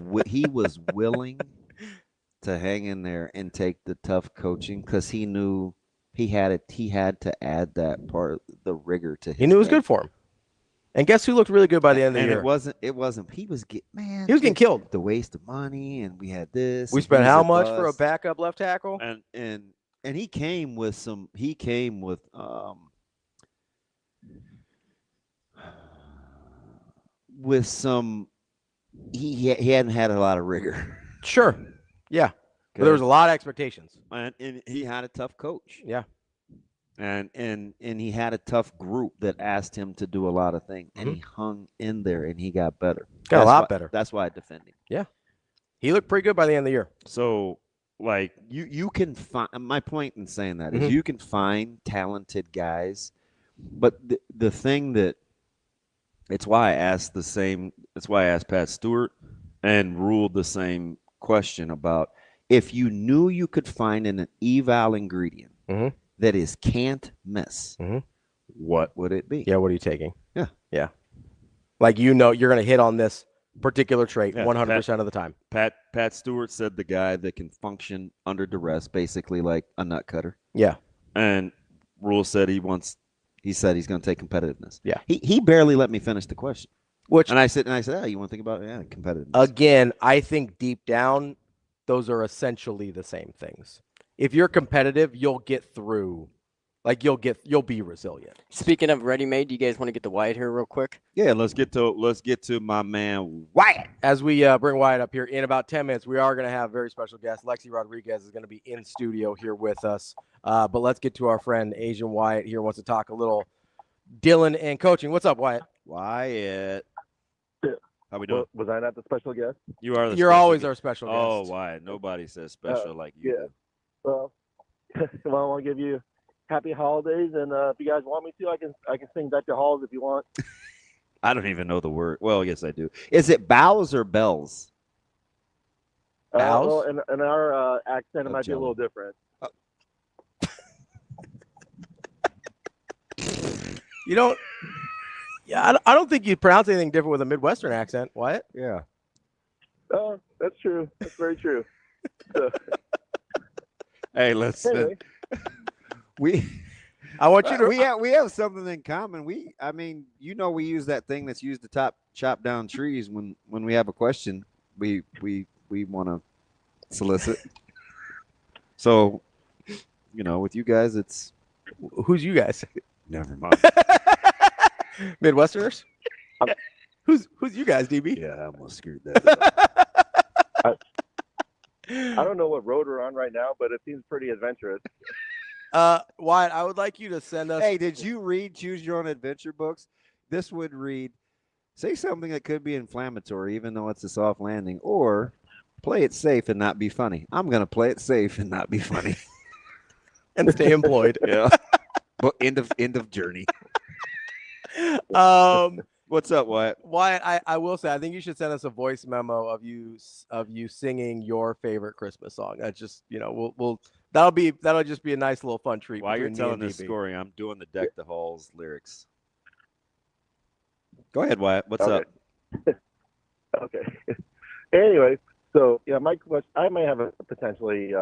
willing to hang in there and take the tough coaching because he knew he had it. He had to add that part, the rigor to his. He knew it was good for him. And guess who looked really good by the end of the And year? it wasn't. He was getting killed. The waste of money, and we had this. We and spent he's how a much for a bust. backup left tackle? And he came with some. He came with some. He hadn't had a lot of rigor. Sure. Yeah. But there was a lot of expectations. And he had a tough coach. Yeah. And he had a tough group that asked him to do a lot of things, and he hung in there, and he got better. Got a lot better. That's why I defend him. Yeah, he looked pretty good by the end of the year. So, like, you can find. My point in saying that is you can find talented guys, but the thing that it's why I asked the same. It's why I asked Pat Stewart and ruled the same question about if you knew you could find an eval ingredient. That is can't miss. What would it be? Yeah, what are you taking? Yeah. Like, you're going to hit on this particular trait 100% of the time. Pat Stewart said the guy that can function under duress, basically like a nut cutter. Yeah. And Rule said he said he's going to take competitiveness. Yeah. He barely let me finish the question. And I said, oh, you want to think about competitiveness? Again, I think deep down, those are essentially the same things. If you're competitive, you'll get through. Like, you'll be resilient. Speaking of ready-made, do you guys want to get to Wyatt here real quick? Yeah, let's get to my man Wyatt. As we bring Wyatt up here in about 10 minutes, we are going to have a very special guest. Lexi Rodriguez is going to be in studio here with us. But let's get to our friend Asian Wyatt here. Wants to talk a little Dylan and coaching. What's up, Wyatt? Wyatt. How we doing? Was I not the special guest? You are. You're always our special guest. Oh, Wyatt. Nobody says special like you. Yeah. Well, I want to give you happy holidays, and if you guys want me to, I can sing Dr. Halls if you want. I don't even know the word. Well, yes, I do. Is it bows or bells? Bows? Well, in our accent, it might be a little different. You don't. Yeah, I don't think you pronounce anything different with a Midwestern accent. Wyatt? Yeah. Oh, that's true. That's very true. So, Hey, let's. anyway. I want you to. We have something in common. We use that thing that's used to chop down trees when we have a question. We want to solicit. So, with you guys, it's Who's you guys? never mind. Midwesterners? Who's you guys, DB? Yeah, I almost screwed that up. I don't know what road we're on right now, but it seems pretty adventurous. Wyatt, I would like you to send us. Hey, did you read Choose Your Own Adventure books? This would read, say something that could be inflammatory, even though it's a soft landing, or play it safe and not be funny. I'm going to play it safe and not be funny. And stay employed. Yeah. But end of journey. What's up, Wyatt? Wyatt, I will say, I think you should send us a voice memo of you singing your favorite Christmas song. That's just, that'll just be a nice little fun treat. While you're between me telling and this DB. story, I'm doing the Deck the Halls lyrics. Go ahead, Wyatt. What's Okay. up? Okay. Anyway, so yeah, my question. I might have a potentially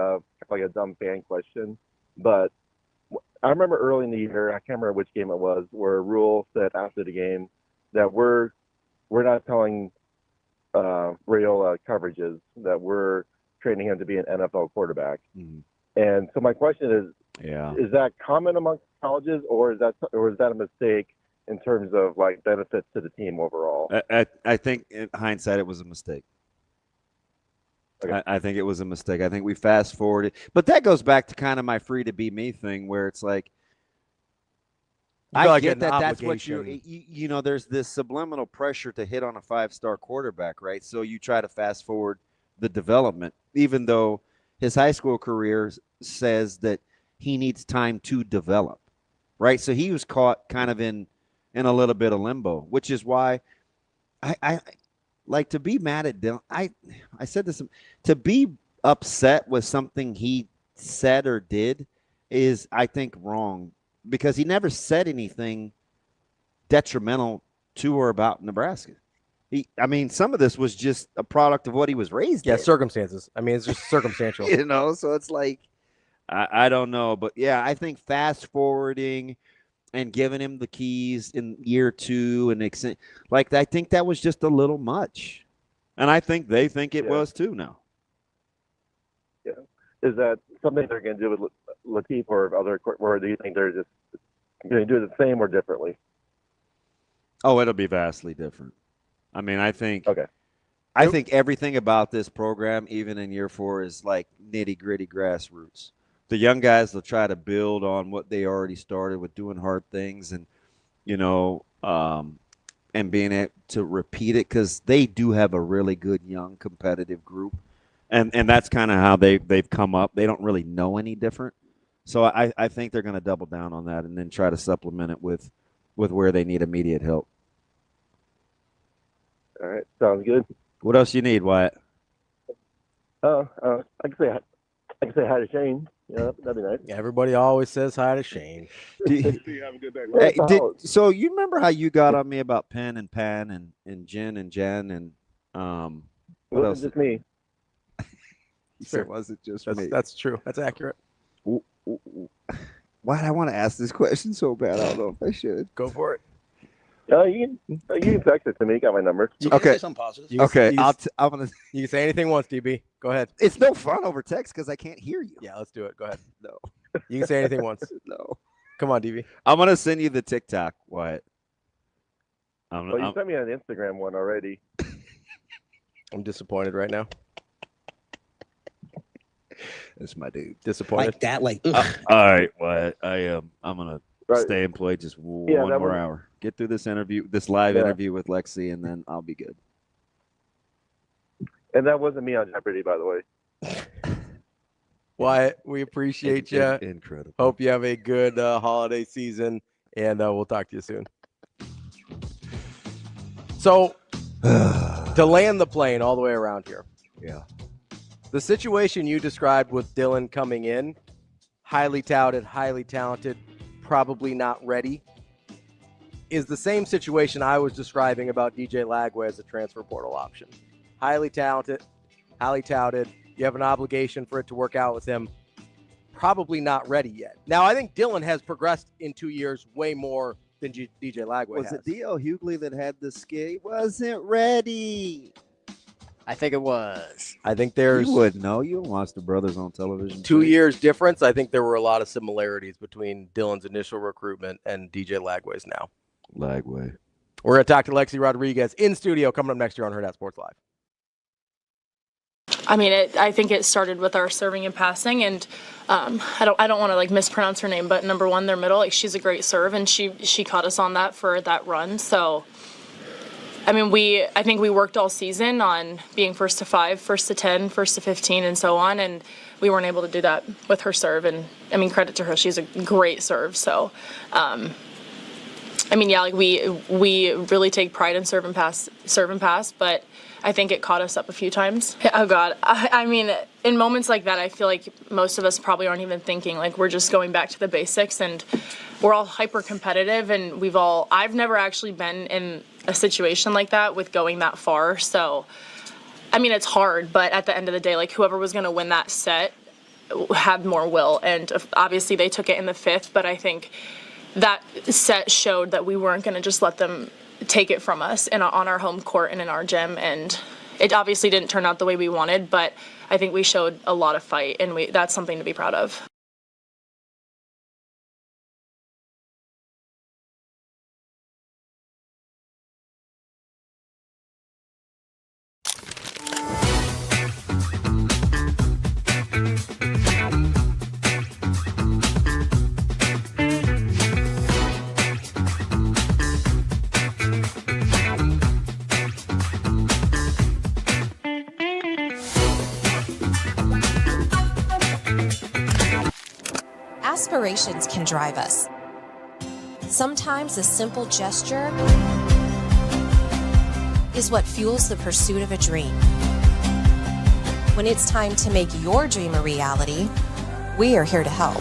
like a dumb fan question, but I remember early in the year, I can't remember which game it was, where Rule said after the game that we're not telling Raiola coverages, that we're training him to be an NFL quarterback. Mhm. And so my question is that common amongst colleges, or is that a mistake in terms of like benefits to the team overall? I think in hindsight it was a mistake. Okay. I think it was a mistake. I think we fast forwarded, but that goes back to kind of my free to be me thing, where it's like, You feel I like get an that that's what obligation. there's this subliminal pressure to hit on a 5-star quarterback, right? So you try to fast forward the development, even though his high school career says that he needs time to develop, right? So he was caught kind of in a little bit of limbo, which is why I like to be mad at Dylan. I said this, to be upset with something he said or did is, I think, wrong, because he never said anything detrimental to or about Nebraska. Some of this was just a product of what he was raised in. Circumstances. I mean, it's just circumstantial. So it's like, I don't know. But, yeah, I think fast forwarding and giving him the keys in year 2 and I think that was just a little much. And I think they think it was too now. Yeah. Is that something they're going to do with Latif or or do you think they're just going to do it the same or differently? Oh, it'll be vastly different. I mean, I think everything about this program, even in year 4, is like nitty-gritty grassroots. The young guys will try to build on what they already started with, doing hard things and, and being able to repeat it, because they do have a really good young competitive group. And that's kind of how they've come up. They don't really know any different. So I think they're going to double down on that and then try to supplement it with where they need immediate help. All right. Sounds good. What else you need, Wyatt? I can say hi to Shane. Yeah, that'd be nice. Everybody always says hi to Shane. Have a good day. So you remember how you got on me about Penn and Pan and Jen and Jen and what else? Just me. Sure. It wasn't just me. That's true. That's accurate. Why do I want to ask this question so bad? I don't know if I should. Go for it. You can text it to me. You got my number. You can say something positive. I'm gonna. You can say anything once, DB. Go ahead. It's no fun over text because I can't hear you. Yeah, let's do it. Go ahead. No. You can say anything once. No. Come on, DB. I'm gonna send you the TikTok, Wyatt. You sent me an Instagram one already. I'm disappointed right now. That's my dude. Disappointed. Like that, like. All right, Wyatt. I'm gonna stay and play just one more hour. Get through this interview, this live interview with Lexi, and then I'll be good. And that wasn't me on Jeopardy, by the way. Wyatt, we appreciate you. Incredible. Hope you have a good holiday season, and we'll talk to you soon. So, to land the plane all the way around here. Yeah. The situation you described with Dylan coming in, highly touted, highly talented, probably not ready, is the same situation I was describing about DJ Lagway as a transfer portal option. Highly talented, highly touted. You have an obligation for it to work out with him. Probably not ready yet. Now, I think Dylan has progressed in 2 years way more than DJ Lagway has. Was it D.L. Hughley that had the skate? Wasn't ready. I think it was. I think there's... You wouldn't know. You don't watch the brothers on television. 2 years difference. I think there were a lot of similarities between Dylan's initial recruitment and DJ Lagway's now. Lagway. We're going to talk to Lexi Rodriguez in studio coming up next year on Hurrdat Sports Live. I mean, I think it started with our serving and passing, and I don't want to like mispronounce her name, but number one, their middle, like she's a great serve, and she caught us on that for that run. So, I mean, I think we worked all season on being first to 5, first to 10, first to 15, and so on, and we weren't able to do that with her serve. And I mean, credit to her, she's a great serve. So, I mean, yeah, like we really take pride in serve and pass, but I think it caught us up a few times. Oh God, I mean, in moments like that, I feel like most of us probably aren't even thinking, like we're just going back to the basics, and we're all hyper competitive, and I've never actually been in a situation like that with going that far. So, I mean, it's hard, but at the end of the day, like whoever was going to win that set had more will, and obviously they took it in the 5th, but I think that set showed that we weren't going to just let them take it from us on our home court and in our gym. And it obviously didn't turn out the way we wanted, but I think we showed a lot of fight, and that's something to be proud of. Aspirations can drive us. Sometimes a simple gesture is what fuels the pursuit of a dream. When it's time to make your dream a reality, we are here to help.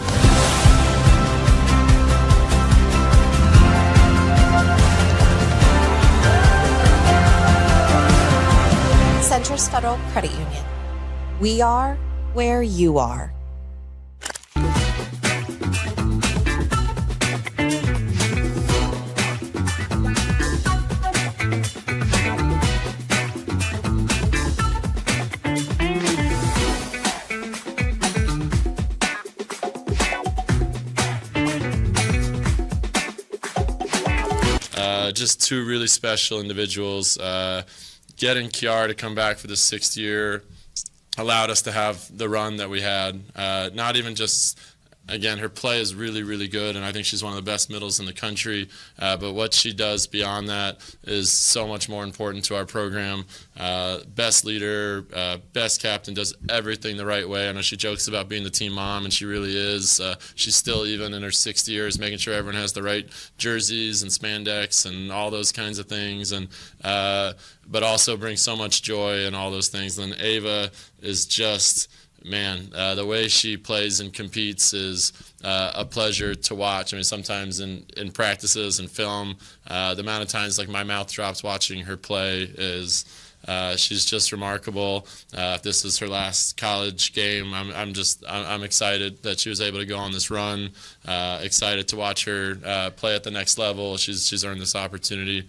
Centris Federal Credit Union. We are where you are. just two really special individuals. Getting Kiara to come back for the 6th year allowed us to have the run that we had. Not even just, again, her play is really, really good, and I think she's one of the best middles in the country. But what she does beyond that is so much more important to our program. Best leader, best captain, does everything the right way. I know she jokes about being the team mom, and she really is. She's still, even in her 6th year, is making sure everyone has the right jerseys and spandex and all those kinds of things. And but also brings so much joy and all those things. And then Ava is just, man, the way she plays and competes is a pleasure to watch. I mean, sometimes in practices and film, the amount of times like my mouth drops watching her play is she's just remarkable. If this is her last college game, I'm excited that she was able to go on this run. Excited to watch her play at the next level. She's earned this opportunity.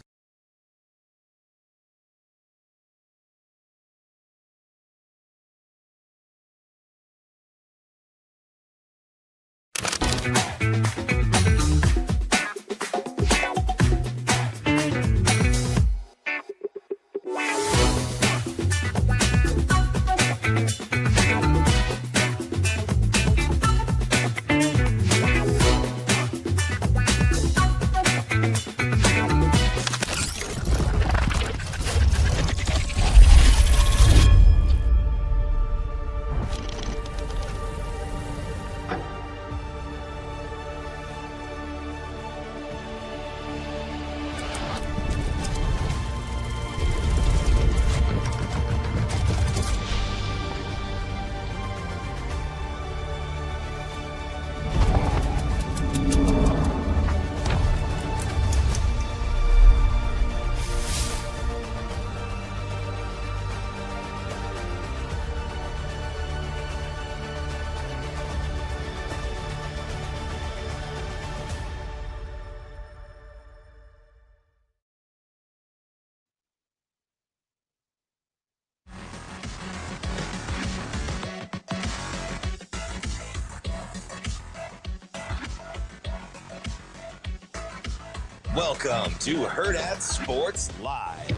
Welcome to Hurrdat Sports Live.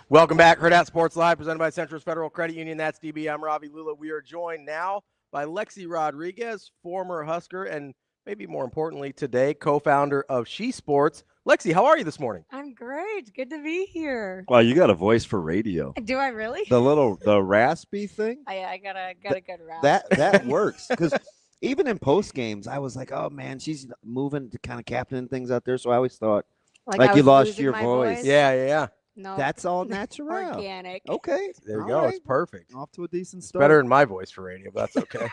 Welcome back, Hurrdat Sports Live, presented by Central Federal Credit Union. That's DB. I'm Ravi, Lulla. We are joined now by Lexi Rodriguez, former Husker, and maybe more importantly today, co-founder of SheSports. Lexi, how are you this morning? I'm great. Good to be here. Wow, you got a voice for radio. Do I really? The raspy thing. I got a good rap. That works, because even in post games, I was like, oh man, she's moving to kind of captaining things out there. So I always thought like you lost your voice. Yeah. No, That's all natural. organic. Okay, There you all go. right. It's perfect. Off to a decent It's start. better than my voice for radio, but that's okay.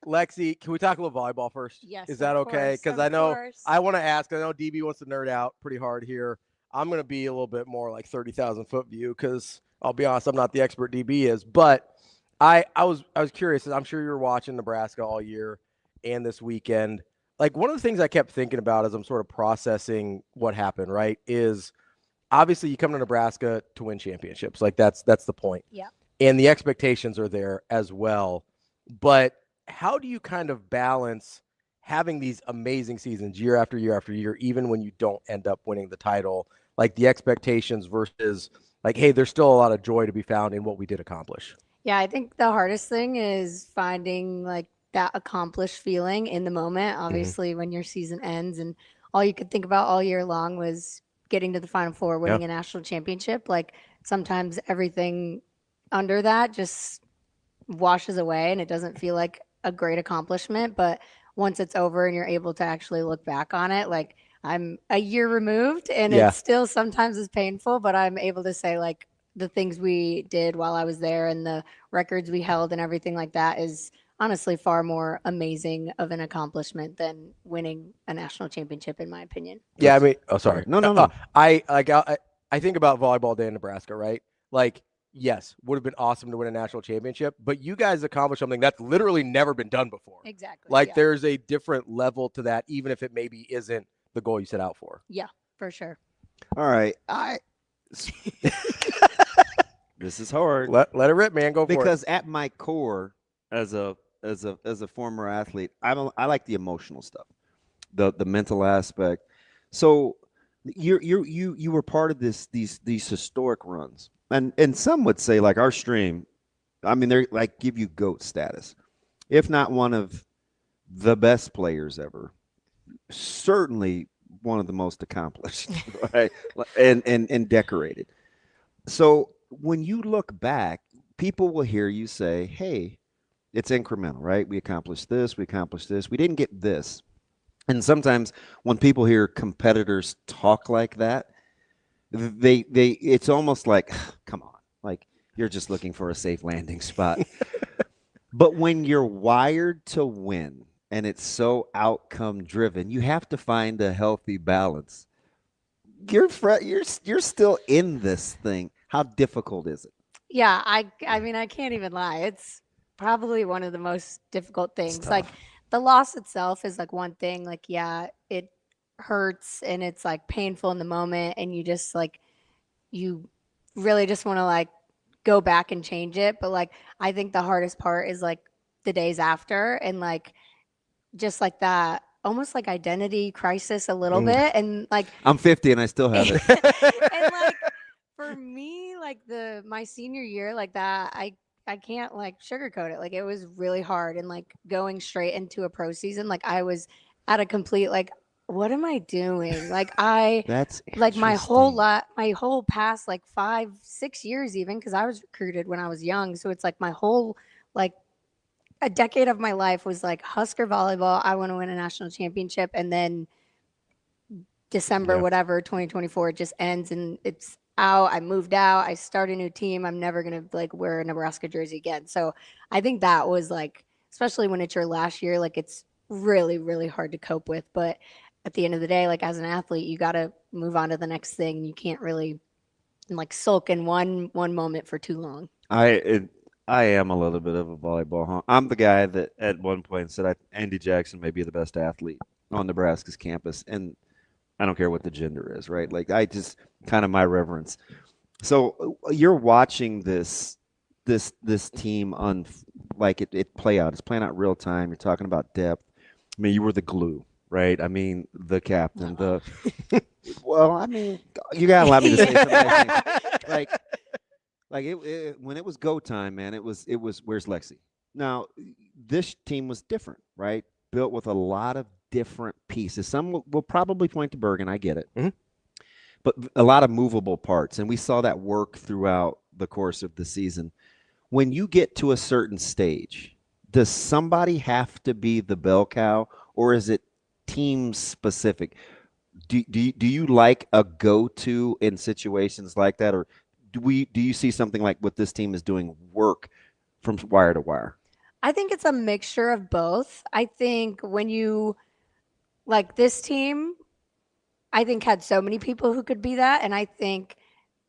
Lexi, can we talk a little volleyball first? Yes. Is that of okay? course, Because of I know course. I want to ask. I know DB wants to nerd out pretty hard here. I'm going to be a little bit more like 30,000 foot view because I'll be honest, I'm not the expert DB is. But I was curious. I'm sure you were watching Nebraska all year and this weekend. Like one of the things I kept thinking about as I'm sort of processing what happened, right, is obviously you come to Nebraska to win championships. Like that's the point. Yeah. And the expectations are there as well. But how do you kind of balance having these amazing seasons year after year after year, even when you don't end up winning the title, like the expectations versus like, hey, there's still a lot of joy to be found in what we did accomplish? Yeah, I think the hardest thing is finding like that accomplished feeling in the moment. Obviously, when your season ends and all you could think about all year long was getting to the Final Four, winning a national championship, like sometimes everything under that just washes away and it doesn't feel like a great accomplishment. But once it's over and you're able to actually look back on it, like I'm a year removed and it still sometimes is painful, but I'm able to say like the things we did while I was there and the records we held and everything like that is honestly far more amazing of an accomplishment than winning a national championship, in my opinion. Yeah, I mean, sorry. No. I think about Volleyball Day in Nebraska, right? Like, yes, would have been awesome to win a national championship, but you guys accomplished something that's literally never been done before. Exactly. Like, there's a different level to that, even if it maybe isn't the goal you set out for. Yeah, for sure. All right, this is hard. Let it rip, man. Go for it. Because at my core, as a as a former athlete, I like the emotional stuff, the mental aspect. So you were part of these historic runs, and some would say like our stream. I mean, they're like give you GOAT status, if not one of the best players ever. Certainly one of the most accomplished, right? And decorated. So when you look back, people will hear you say, "Hey, it's incremental, right? We accomplished this, we accomplished this, we didn't get this." And sometimes when people hear competitors talk like that, they it's almost like, come on, like you're just looking for a safe landing spot. But when you're wired to win and it's so outcome driven, you have to find a healthy balance. You're still in this thing. How difficult is it? Yeah, I mean, I can't even lie. It's probably one of the most difficult things. Like the loss itself is like one thing. Like, yeah, it hurts and it's like painful in the moment, and you just like you really just want to like go back and change it. But like I think the hardest part is like the days after, and like just like that almost like identity crisis a little bit. And like I'm 50 and I still have it. and like for me, like my senior year, like that, I can't like sugarcoat it. Like it was really hard, and like going straight into a pro season, like I was at a complete like, what am I doing? Like That's like my interesting. whole past like 5-6 years, even because I was recruited when I was young, so it's like my whole like a decade of my life was like Husker volleyball. I want to win a national championship, and then December, whatever, 2024 just ends and it's out. I moved out. I start a new team. I'm never going to like wear a Nebraska jersey again. So I think that was like, especially when it's your last year, like it's really, really hard to cope with. But at the end of the day, like as an athlete, you got to move on to the next thing. You can't really like sulk in one moment for too long. I am a little bit of a volleyball honk. I'm the guy that at one point said Andy Jackson may be the best athlete on Nebraska's campus, and I don't care what the gender is, right? Like I just kind of my reverence. So you're watching this team on like it play out. It's playing out real time. You're talking about depth. I mean, you were the glue, right? I mean, the captain. Well, I mean, you gotta allow me to say something. Like when it was go time, man. It was where's Lexi? Now this team was different, right? Built with a lot of different pieces. Some will probably point to Bergen. I get it. Mm-hmm. But a lot of movable parts. And we saw that work throughout the course of the season. When you get to a certain stage, does somebody have to be the bell cow, or is it team specific? Do you like a go-to in situations like that, or do you see something like what this team is doing work from wire to wire? I think it's a mixture of both. I think when you like this team, I think had so many people who could be that. And I think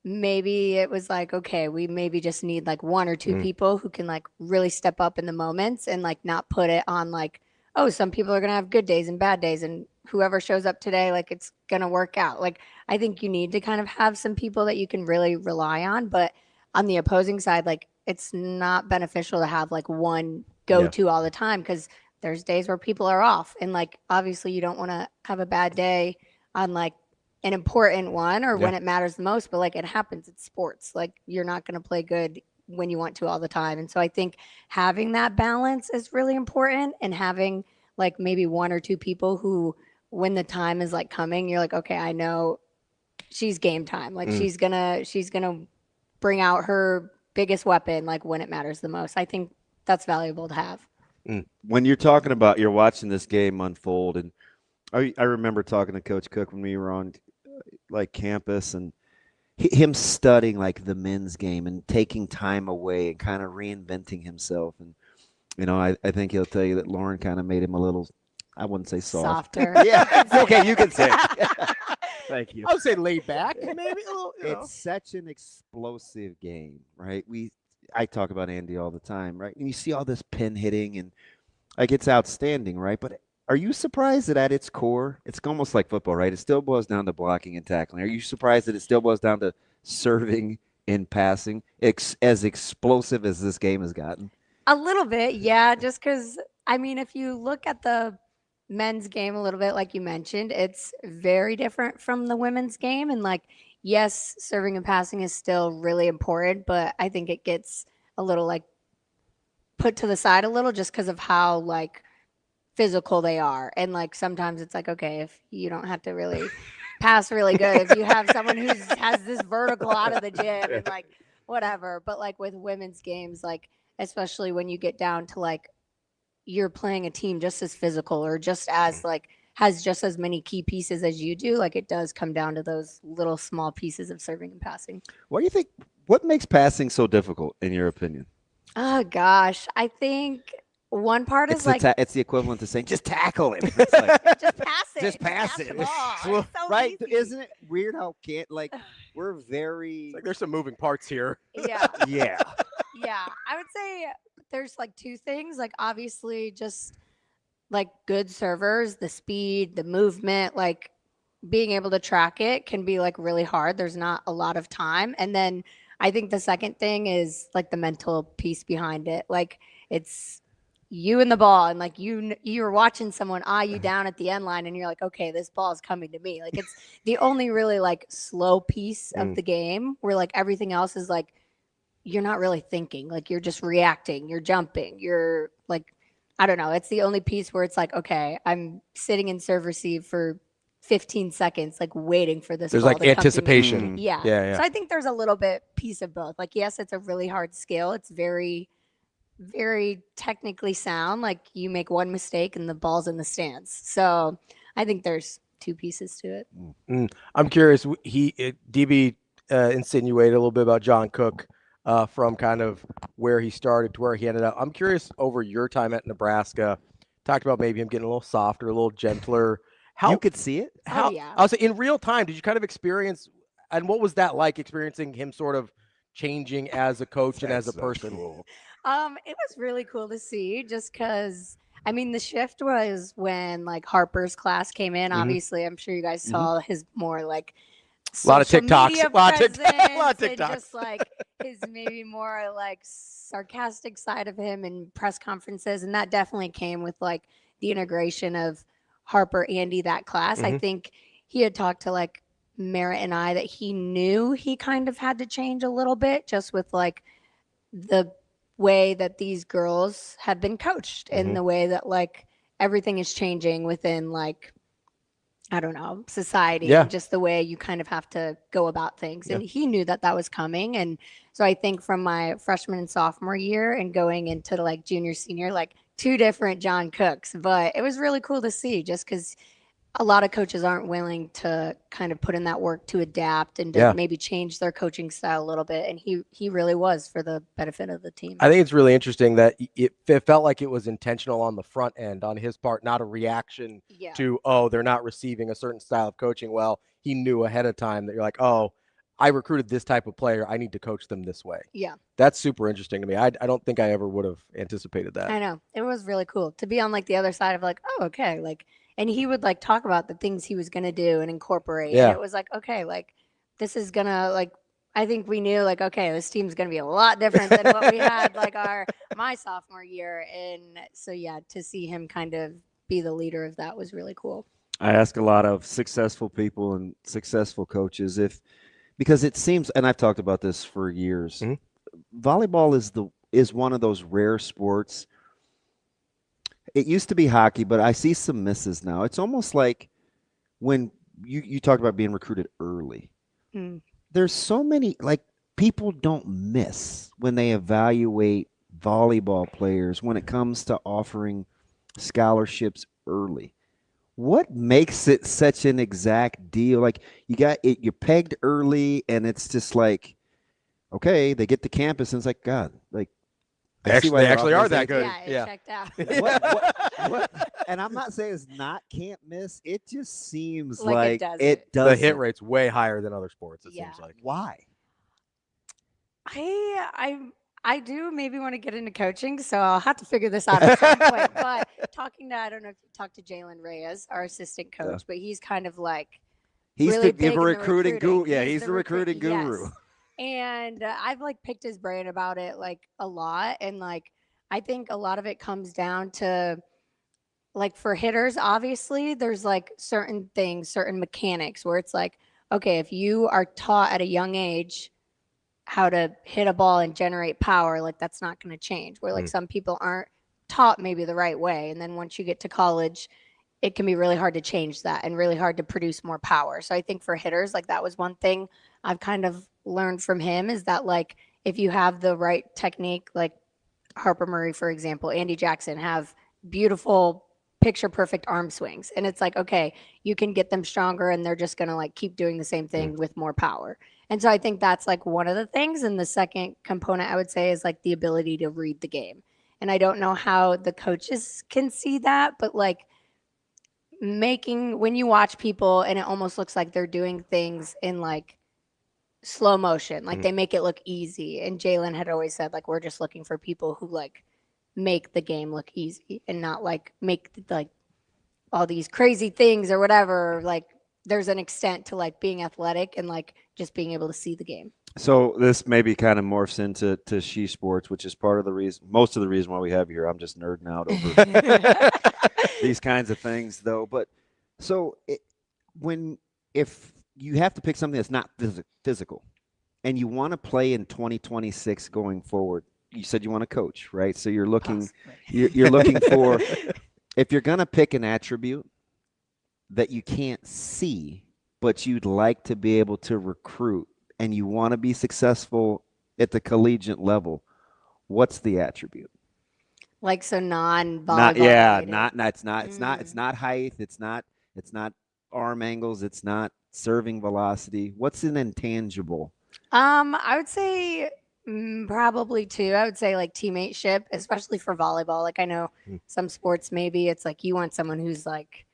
maybe it was like, okay, we maybe just need like one or two people who can like really step up in the moments and like not put it on like, oh, some people are going to have good days and bad days, and whoever shows up today, like it's going to work out. Like I think you need to kind of have some people that you can really rely on. But on the opposing side, like it's not beneficial to have like one go-to all the time, because there's days where people are off, and like obviously you don't want to have a bad day on like an important one or when it matters the most, but like it happens. It's sports. Like you're not going to play good when you want to all the time. And so I think having that balance is really important, and having like maybe one or two people who, when the time is like coming, you're like, okay, I know she's game time. Like she's gonna bring out her biggest weapon like when it matters the most. I think that's valuable to have. When you're talking about you're watching this game unfold, and I remember talking to Coach Cook when we were on like campus, and him studying like the men's game and taking time away and kind of reinventing himself. And you know, I think he'll tell you that Lauren kind of made him a little, I wouldn't say soft. Softer. Yeah, okay, you can say it. Thank you. I would say laid back, maybe a little. It's such an explosive game, right? I talk about Andy all the time, right? And you see all this pin hitting, and like it's outstanding, right? But are you surprised that at its core, it's almost like football, right? It still boils down to blocking and tackling. Are you surprised that it still boils down to serving and passing, as explosive as this game has gotten? A little bit, yeah. Just because, I mean, if you look at the men's game a little bit, like you mentioned, it's very different from the women's game. And, like, yes, serving and passing is still really important, but I think it gets a little, like, put to the side a little just because of how, like, physical they are. And, like, sometimes it's like, okay, if you don't have to really pass really good, if you have someone who has this vertical out of the gym and, like, whatever. But, like, with women's games, like, especially when you get down to, like, you're playing a team just as physical or just as, like, has just as many key pieces as you do, like, it does come down to those little small pieces of serving and passing. What do you think? What makes passing so difficult, in your opinion? Oh gosh, I think one part is like it's the equivalent to saying just tackle him. It's like, just pass it, just pass it. the ball. It's so Right? easy. Isn't it weird how we're very It's like there's some moving parts here. Yeah, yeah. yeah. I would say there's like two things. Like obviously, just like good servers, the speed, the movement, like being able to track it can be like really hard. There's not a lot of time, and then I think the second thing is like the mental piece behind it. Like it's you and the ball, and like you're watching someone eye you down at the end line, and you're like, okay, this ball is coming to me. Like it's the only really like slow piece of the game where like everything else is like you're not really thinking. Like you're just reacting, you're jumping, you're like, I don't know. It's the only piece where it's like, okay, I'm sitting in serve receive for 15 seconds, like waiting for this. There's ball like to come to me. anticipation. Yeah. Yeah. So I think there's a little bit piece of both. Like, yes, it's a really hard skill. It's very, very technically sound. Like you make one mistake and the ball's in the stands. So I think there's two pieces to it. I'm curious. DB insinuated a little bit about John Cook from kind of where he started to where he ended up. I'm curious over your time at Nebraska. Talked about maybe him getting a little softer, a little gentler. How you could see it? How, yeah. I was in real time, did you kind of experience, and what was that like experiencing him sort of changing as a coach and as a person? Cool. It was really cool to see just because, I mean, the shift was when like Harper's class came in. Obviously, I'm sure you guys saw his more like a lot of TikToks, a lot of TikToks, just like his maybe more like sarcastic side of him in press conferences, and that definitely came with like the integration of Harper, Andy, that class. I think he had talked to like Merritt and I that he knew he kind of had to change a little bit just with like the way that these girls have been coached and the way that like everything is changing within like, I don't know, society, and just the way you kind of have to go about things. And he knew that that was coming. And so I think from my freshman and sophomore year and going into like junior, senior, like two different John Cooks, but it was really cool to see just because a lot of coaches aren't willing to kind of put in that work to adapt and to maybe change their coaching style a little bit. And he really was for the benefit of the team. I think it's really interesting that it felt like it was intentional on the front end on his part, not a reaction to, oh, they're not receiving a certain style of coaching. Well, he knew ahead of time that you're like, oh, I recruited this type of player. I need to coach them this way. Yeah. That's super interesting to me. I don't think I ever would have anticipated that. I know. It was really cool to be on like the other side of like, oh, okay. Like, and he would like talk about the things he was going to do and incorporate. Yeah. And it was like, okay, like this is going to like, I think we knew like, okay, this team's going to be a lot different than what we had like my sophomore year. And so, yeah, to see him kind of be the leader of that was really cool. I ask a lot of successful people and successful coaches because it seems, and I've talked about this for years, volleyball is one of those rare sports. It used to be hockey, but I see some misses now. It's almost like when you talked about being recruited early. There's so many, like, people don't miss when they evaluate volleyball players when it comes to offering scholarships early. What makes it such an exact deal? Like, you got it, you're pegged early, and it's just like, okay, they get to campus, and it's like, God, like, They actually are that good. Yeah, it checked out. what? And I'm not saying it's not can't miss. It just seems like it does. The hit rate's way higher than other sports, it seems like. Why? I do maybe want to get into coaching, so I'll have to figure this out at some point. But I don't know if you talked to Jalen Reyes, our assistant coach, but he's kind of like he's really the big in the recruiting guru. Yeah, He's he's the recruiting guru. Yes. And I've like picked his brain about it like a lot, and like I think a lot of it comes down to, like, for hitters, obviously, there's like certain things, certain mechanics where it's like, okay, if you are taught at a young age how to hit a ball and generate power, like that's not going to change. Where like some people aren't taught maybe the right way. And then once you get to college, it can be really hard to change that and really hard to produce more power. So I think for hitters, like that was one thing I've kind of learned from him is that like if you have the right technique, like Harper Murray, for example, Andy Jackson have beautiful picture perfect arm swings. And it's like, okay, you can get them stronger and they're just going to like keep doing the same thing with more power. And so I think that's like one of the things. And the second component I would say is like the ability to read the game. And I don't know how the coaches can see that, but like when you watch people and it almost looks like they're doing things in like slow motion, like they make it look easy. And Jalen had always said, like, we're just looking for people who like make the game look easy and not like make like all these crazy things or whatever. Like there's an extent to like being athletic and like just being able to see the game. So this maybe kind of morphs into SheSports, which is part of the reason, most of the reason why we have you here. I'm just nerding out over these kinds of things, though. But so if you have to pick something that's not physical, and you want to play in 2026 going forward, you said you want to coach, right? So you're looking, you're looking for, if you're gonna pick an attribute that you can't see, but you'd like to be able to recruit, and you want to be successful at the collegiate level, what's the attribute? Like, so non-volleyball. It's not height. It's not arm angles. It's not serving velocity. What's an intangible? I would say probably two. I would say like teammateship, especially for volleyball. Like I know some sports, maybe it's like you want someone who's like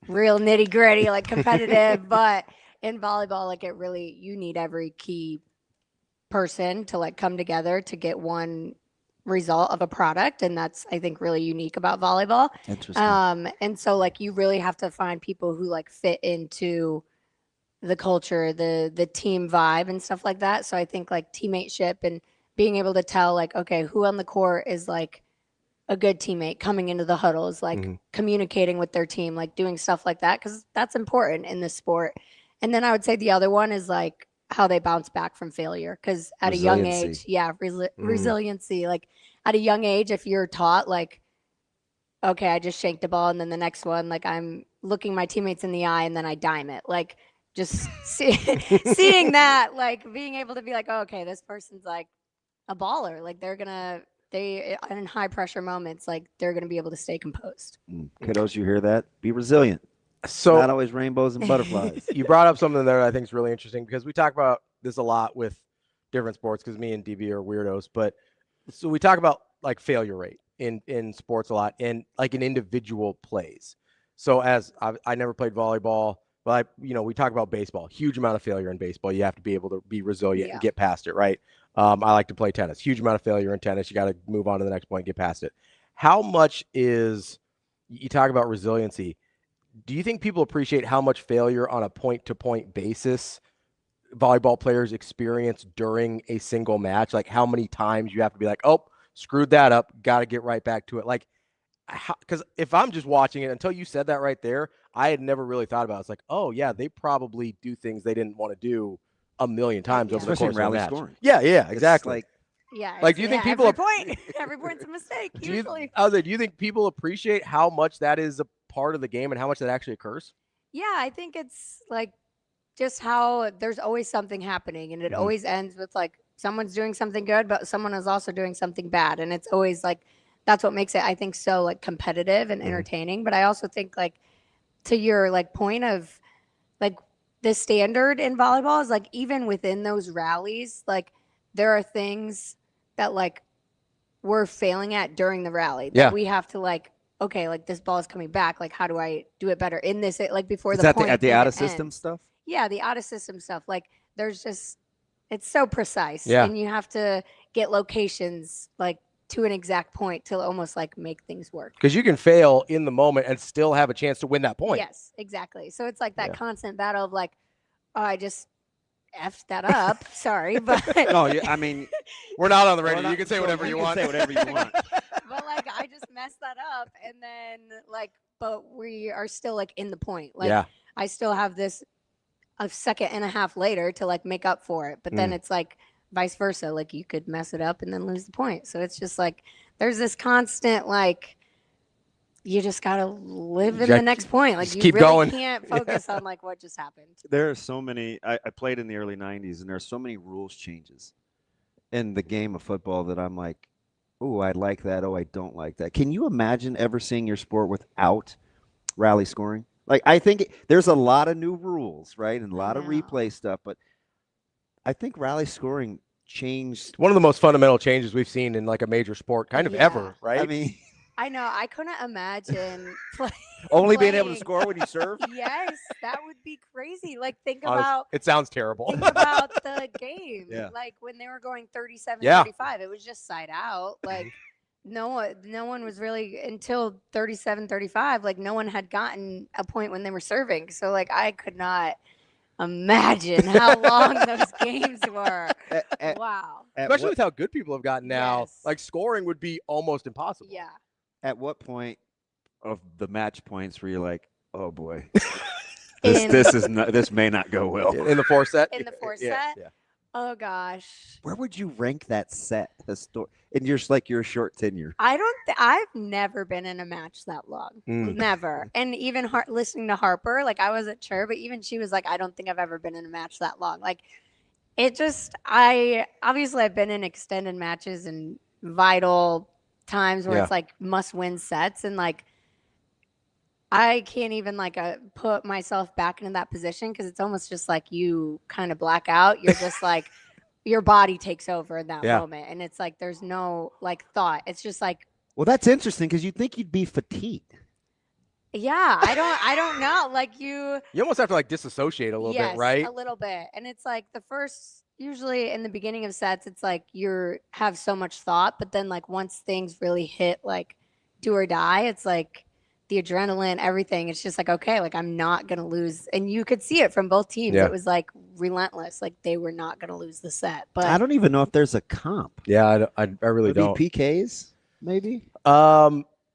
real nitty gritty, like competitive, but in volleyball, like you need every key person to like come together to get one result of a product. And that's, I think, really unique about volleyball. Interesting. And so like you really have to find people who like fit into the culture, the team vibe and stuff like that. So I think like teammateship and being able to tell like, okay, who on the court is like a good teammate coming into the huddles, like communicating with their team, like doing stuff like that, because that's important in this sport. And then I would say the other one is like how they bounce back from failure. Because at a young age, resiliency. Like at a young age, if you're taught like, okay, I just shanked a ball, and then the next one, like I'm looking my teammates in the eye and then I dime it. Like just seeing that, like being able to be like, oh, okay, this person's like a baller. Like they in high pressure moments, like they're going to be able to stay composed. Kiddos, you hear that? Be resilient. So not always rainbows and butterflies. You brought up something there that I think is really interesting, because we talk about this a lot with different sports, because me and DB are weirdos. But so we talk about like failure rate in sports a lot, and like in individual plays. So as I never played volleyball, but we talk about baseball, huge amount of failure in baseball. You have to be able to be resilient and get past it, right? I like to play tennis, huge amount of failure in tennis. You got to move on to the next point, get past it. How much is, you talk about resiliency, do you think people appreciate how much failure on a point-to-point basis volleyball players experience during a single match? Like how many times you have to be like, oh, screwed that up, got to get right back to it. Like, because if I'm just watching it, until you said that right there, I had never really thought about it. It's like, oh yeah, they probably do things they didn't want to do a million times over the course of a match. Scoring. Yeah, exactly. Like, do you think people every point's a mistake usually? Do you think people appreciate how much that is a part of the game and how much that actually occurs? Yeah, I think it's like just how there's always something happening, and it always ends with like someone's doing something good, but someone is also doing something bad, and it's always like that's what makes it, I think, so like competitive and entertaining. But I also think like to your like point of like the standard in volleyball is like even within those rallies, like there are things that like we're failing at during the rally that we have to like, okay, like this ball is coming back. Like, how do I do it better in this? Like before the point at the out of system stuff. Yeah, the out of system stuff. Like there's just, it's so precise, and you have to get locations like to an exact point to almost like make things work. Because you can fail in the moment and still have a chance to win that point. Yes, exactly. So it's like that constant battle of like, oh, I just effed that up. Sorry, but no, I mean, we're not on the radio. You can say whatever you want. Say whatever you want. mess that up, and then like, but we are still like in the point. Like, Yeah. I still have this a second and a half later to like make up for it, but then it's like vice versa. Like, you could mess it up and then lose the point. So it's just like there's this constant like. You just gotta live in the next point. Like, just you keep really going. can't focus on like what just happened. There are so many. I played in the early '90s, and there are so many rules changes in the game of football that I'm like, oh, I like that. Oh, I don't like that. Can you imagine ever seeing your sport without rally scoring? Like, I think there's a lot of new rules, right, and a lot of replay stuff, but I think rally scoring changed. One of the most fundamental changes we've seen in like a major sport, kind of ever, right? I mean. I know. I couldn't imagine Only being able to score when you serve. Yes, that would be crazy. Like, think Honest, about. it sounds terrible. Think about the game. Yeah. Like when they were going 37-35, it was just side out. Like no one was really until 37-35. Like no one had gotten a point when they were serving. So like I could not imagine how long those games were. Wow. Especially with how good people have gotten now. Like scoring would be almost impossible. Yeah. At what point of the match points were you like, oh boy, this may not go well in the fourth set? In the fourth set? Yeah. Oh gosh. Where would you rank that set? In your short tenure. I've never been in a match that long. Never. And even listening to Harper, like I wasn't sure, but even she was like, I don't think I've ever been in a match that long. Like it just, obviously I've been in extended matches and vital times where it's like must win sets. And like, I can't even like put myself back into that position because it's almost just like you kind of black out. You're just like, your body takes over in that moment. And it's like, there's no like thought. It's just like. Well, that's interesting because you'd think you'd be fatigued. Yeah. I don't know. Like you almost have to like disassociate a little bit, right? A little bit. And it's like usually in the beginning of sets, it's like have so much thought, but then like once things really hit like do or die, it's like the adrenaline, everything. It's just like, okay, like I'm not going to lose. And you could see it from both teams. Yeah. It was like relentless. Like they were not going to lose the set. But I don't even know if there's a comp. Yeah, I really don't. PKs, maybe?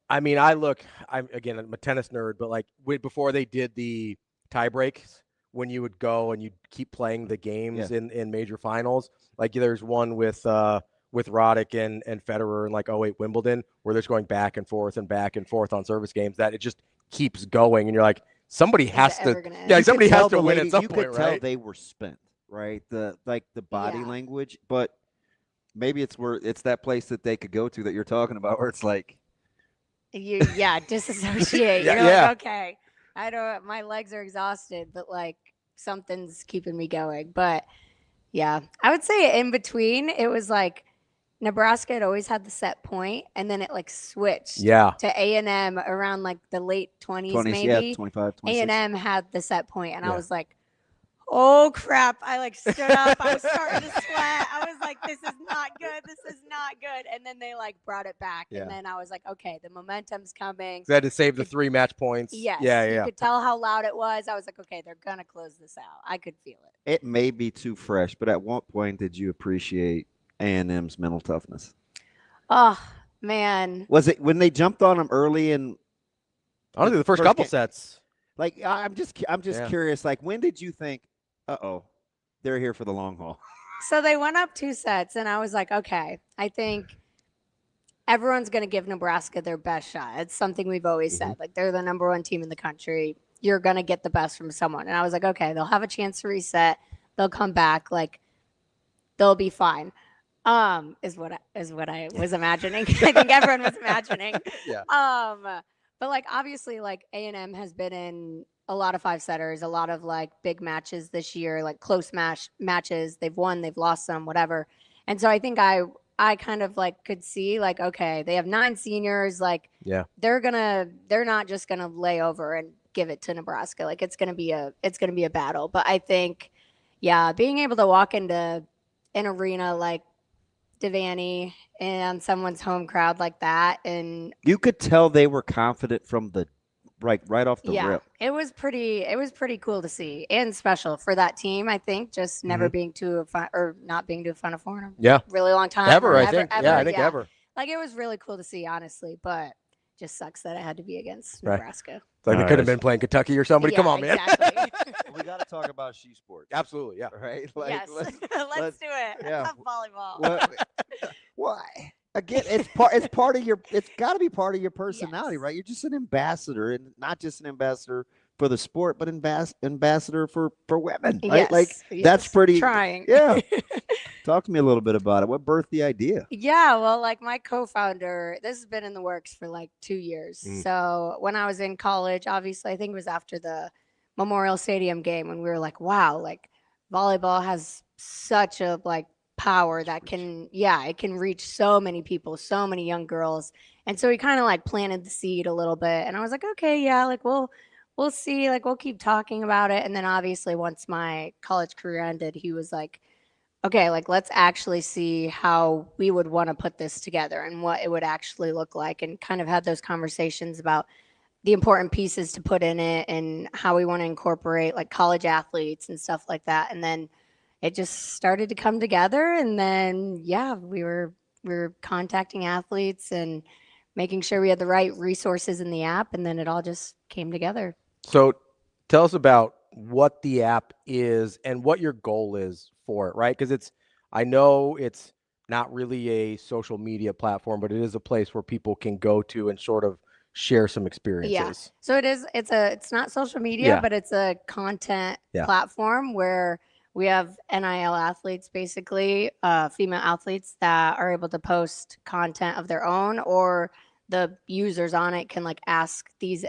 I mean, I'm a tennis nerd, but like before they did the tie breaks, when you would go and you'd keep playing the games in major finals, like there's one with Roddick and Federer and like 08 Wimbledon, where they're just going back and forth on service games, that it just keeps going. And you're like, somebody has to win at some point, You could tell right? they were spent, right? The body language, but maybe it's that place that they could go to that you're talking about where it's like. Disassociate. You're like, okay, my legs are exhausted, but like something's keeping me going. But yeah, I would say in between, it was like Nebraska had always had the set point, and then it like switched to A&M around like the late 20s maybe. 25, 26. A&M had the set point, and I was like, oh crap. I like stood up. I was starting to sweat. I was like, this is not good. This is not good. And then they like brought it back. And then I was like, okay, the momentum's coming. They had to save the 3 match points. Yes. Yeah. You could tell how loud it was. I was like, okay, they're going to close this out. I could feel it. It may be too fresh, but at what point did you appreciate A&M's mental toughness? Oh, man. Was it when they jumped on them early and honestly the first couple sets? Like I'm just curious, like when did you think, uh-oh, they're here for the long haul? So they went up 2 sets, and I was like, okay, I think everyone's going to give Nebraska their best shot. It's something we've always said. Like, they're the number 1 team in the country. You're going to get the best from someone. And I was like, okay, they'll have a chance to reset. They'll come back. Like, they'll be fine, is what I was imagining. I think everyone was imagining. Yeah. But, like, obviously, like, A&M has been in a lot of 5-setters, a lot of like big matches this year, like close matches. They've won, they've lost some, whatever. And so I think I kind of like could see like, okay, they have 9 seniors. Like, they're not just gonna lay over and give it to Nebraska. Like it's gonna be a battle. But I think, being able to walk into an arena like Devaney and someone's home crowd like that, and you could tell they were confident from the right off the rip. It was pretty cool to see and special for that team. I think just never being to not being to a Final Four in a really long time. Ever. I think ever. Like it was really cool to see, honestly. But just sucks that it had to be against Right. Nebraska. It's like they could have been playing Kentucky or somebody. Come on, man. Exactly. We got to talk about SheSports. Absolutely, yeah. Right? Yes. Let's do it. yeah. Volleyball. Why? Again, it's part of your. It's got to be part of your personality, Yes. right? You're just an ambassador, and not just an ambassador for the sport, but ambassador for women, right? Yes, Like yes. that's pretty. Trying. Yeah. Talk to me a little bit about it. What birthed the idea? Yeah, well, like my co-founder, this has been in the works for like 2 years. So when I was in college, obviously, I think it was after the Memorial Stadium game when we were like, wow, like volleyball has such a like power that can, it can reach so many people, so many young girls. And so we kind of like planted the seed a little bit. And I was like, okay, yeah, like we'll see, like we'll keep talking about it. And then obviously once my college career ended, he was like, okay, like let's actually see how we would want to put this together and what it would actually look like, and kind of had those conversations about the important pieces to put in it and how we want to incorporate like college athletes and stuff like that. And then it just started to come together. And then, we were contacting athletes and making sure we had the right resources in the app. And then it all just came together. So tell us about what the app is and what your goal is for it, right? Because I know it's not really a social media platform, but it is a place where people can go to and sort of share some experiences. Yeah. So it's not social media, but it's a content platform where we have NIL athletes, basically female athletes that are able to post content of their own, or the users on it can like ask these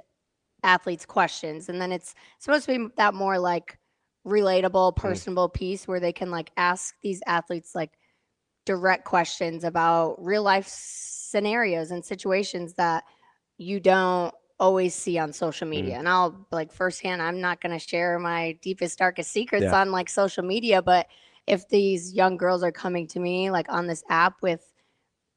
athletes questions. And then it's supposed to be that more like relatable, personable piece where they can like ask these athletes like direct questions about real life scenarios and situations that you don't always see on social media. And I'll like firsthand, I'm not going to share my deepest, darkest secrets on like social media, but if these young girls are coming to me like on this app with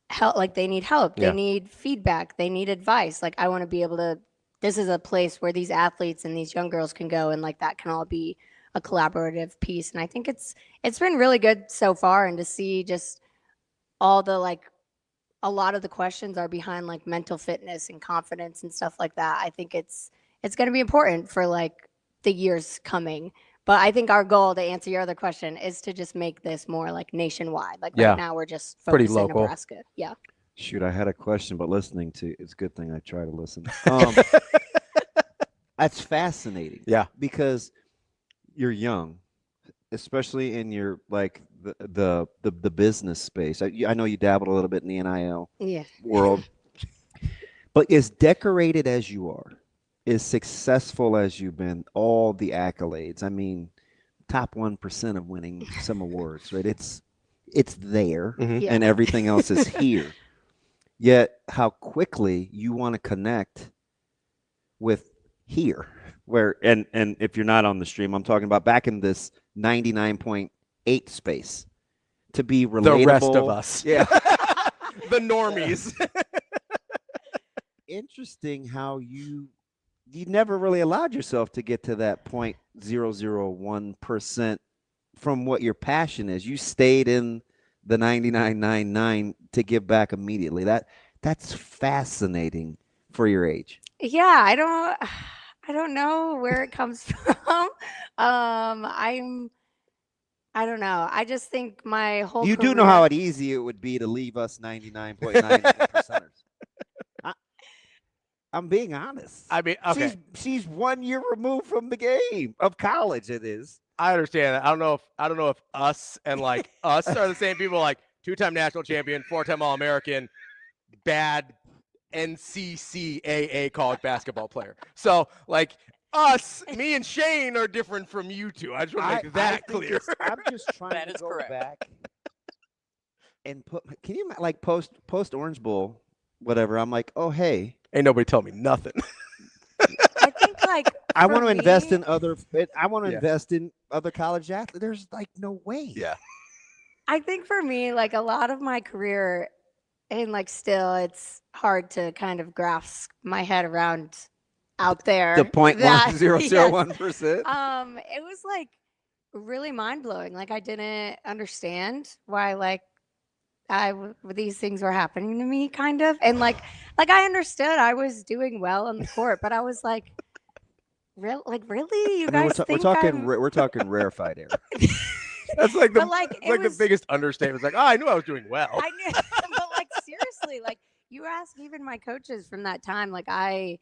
help, like they need help, they need feedback, they need advice, like I want to be able to, this is a place where these athletes and these young girls can go, and like that can all be a collaborative piece. And I think it's been really good so far, and to see just all the like, a lot of the questions are behind like mental fitness and confidence and stuff like that. I think it's going to be important for like the years coming. But I think our goal, to answer your other question, is to just make this more like nationwide. Like right now we're just pretty focused in local. Nebraska. Yeah. Shoot, I had a question, but listening to it's a good thing I try to listen. That's fascinating. Yeah. Because you're young, especially in your like the business space. I know you dabbled a little bit in the NIL world, but as decorated as you are, as successful as you've been, all the accolades. I mean, top 1% of winning some awards, right? It's there, and everything else is here. Yet, how quickly you want to connect with here, where and if you're not on the stream, I'm talking about back in this 99.8 space, to be relatable. The rest of us, yeah, the normies. Interesting how you never really allowed yourself to get to that 0.001% from what your passion is. You stayed in the 99.99 to give back immediately. That's fascinating for your age. Yeah, I don't know where it comes from. I don't know. I just think my whole You do know how easy it would be to leave us 99.9%ers. I'm being honest. I mean, okay. She's 1 year removed from the game of college. It is. I understand that. I don't know if us and like us are the same people. Like 2-time national champion, 4-time All-American, bad NCCAA college basketball player. So like us, me and Shane are different from you two. I just want to make that clear. I'm just trying to go back and put. Can you like post Orange Bowl, whatever? I'm like, oh hey, ain't nobody tell me nothing. I think like I want to invest in other. I want to invest in other college athletes. There's like no way. Yeah. I think for me, like a lot of my career, and like still, it's hard to kind of grasp my head around out there. The 0.1001%. It was like really mind blowing. Like I didn't understand why like these things were happening to me, kind of, and like I understood I was doing well on the court, but I was like, really, you I mean, guys think I'm? we're talking rarefied air. That's like the But, like, it like was- the biggest understatement. It's like, oh, I knew I was doing well. I knew, but like seriously, like you ask even my coaches from that time, like I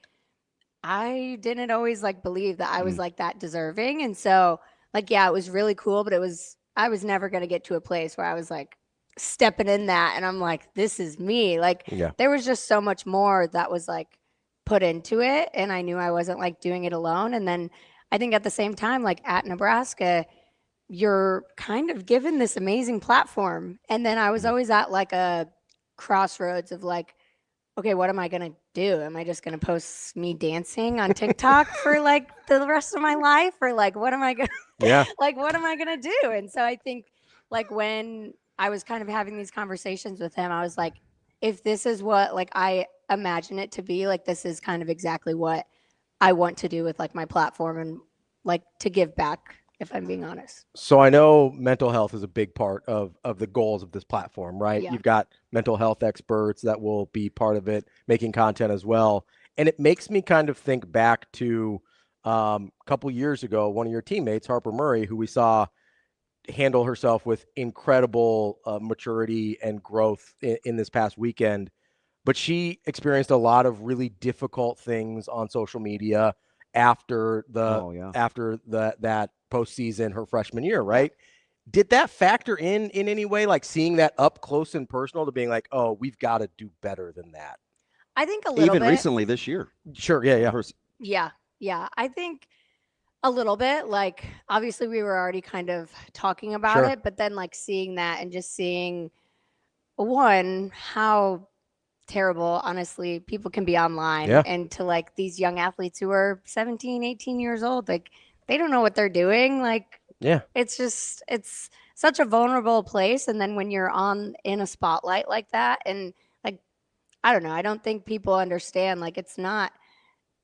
didn't always like believe that I was like that deserving, and so like yeah, it was really cool, but I was never gonna get to a place where I was like stepping in that, and I'm like, this is me. Like there was just so much more that was like put into it, and I knew I wasn't like doing it alone. And then I think at the same time, like at Nebraska, you're kind of given this amazing platform. And then I was always at like a crossroads of like, okay, what am I going to do? Am I just going to post me dancing on TikTok for like the rest of my life? Or like, what am I going to, like, what am I going to do? And so I think like when I was kind of having these conversations with him, I was like, if this is what like I imagine it to be, like, this is kind of exactly what I want to do with like my platform and like to give back, if I'm being honest. So I know mental health is a big part of the goals of this platform, right? Yeah. You've got mental health experts that will be part of it, making content as well. And it makes me kind of think back to a couple years ago, one of your teammates, Harper Murray, who we saw handle herself with incredible maturity and growth in this past weekend. But she experienced a lot of really difficult things on social media after that postseason her freshman year, right? Did that factor in any way, like seeing that up close and personal, to being like, oh, we've got to do better than that? I think a little bit. Even recently this year. Sure, yeah. Yeah. I think a little bit. Like obviously we were already kind of talking about it, but then like seeing that and just seeing one, how terrible honestly people can be online, and to like these young athletes who are 17, 18 years old, like they don't know what they're doing. Like it's such a vulnerable place. And then when you're in a spotlight like that, and like I don't know, I don't think people understand, like it's not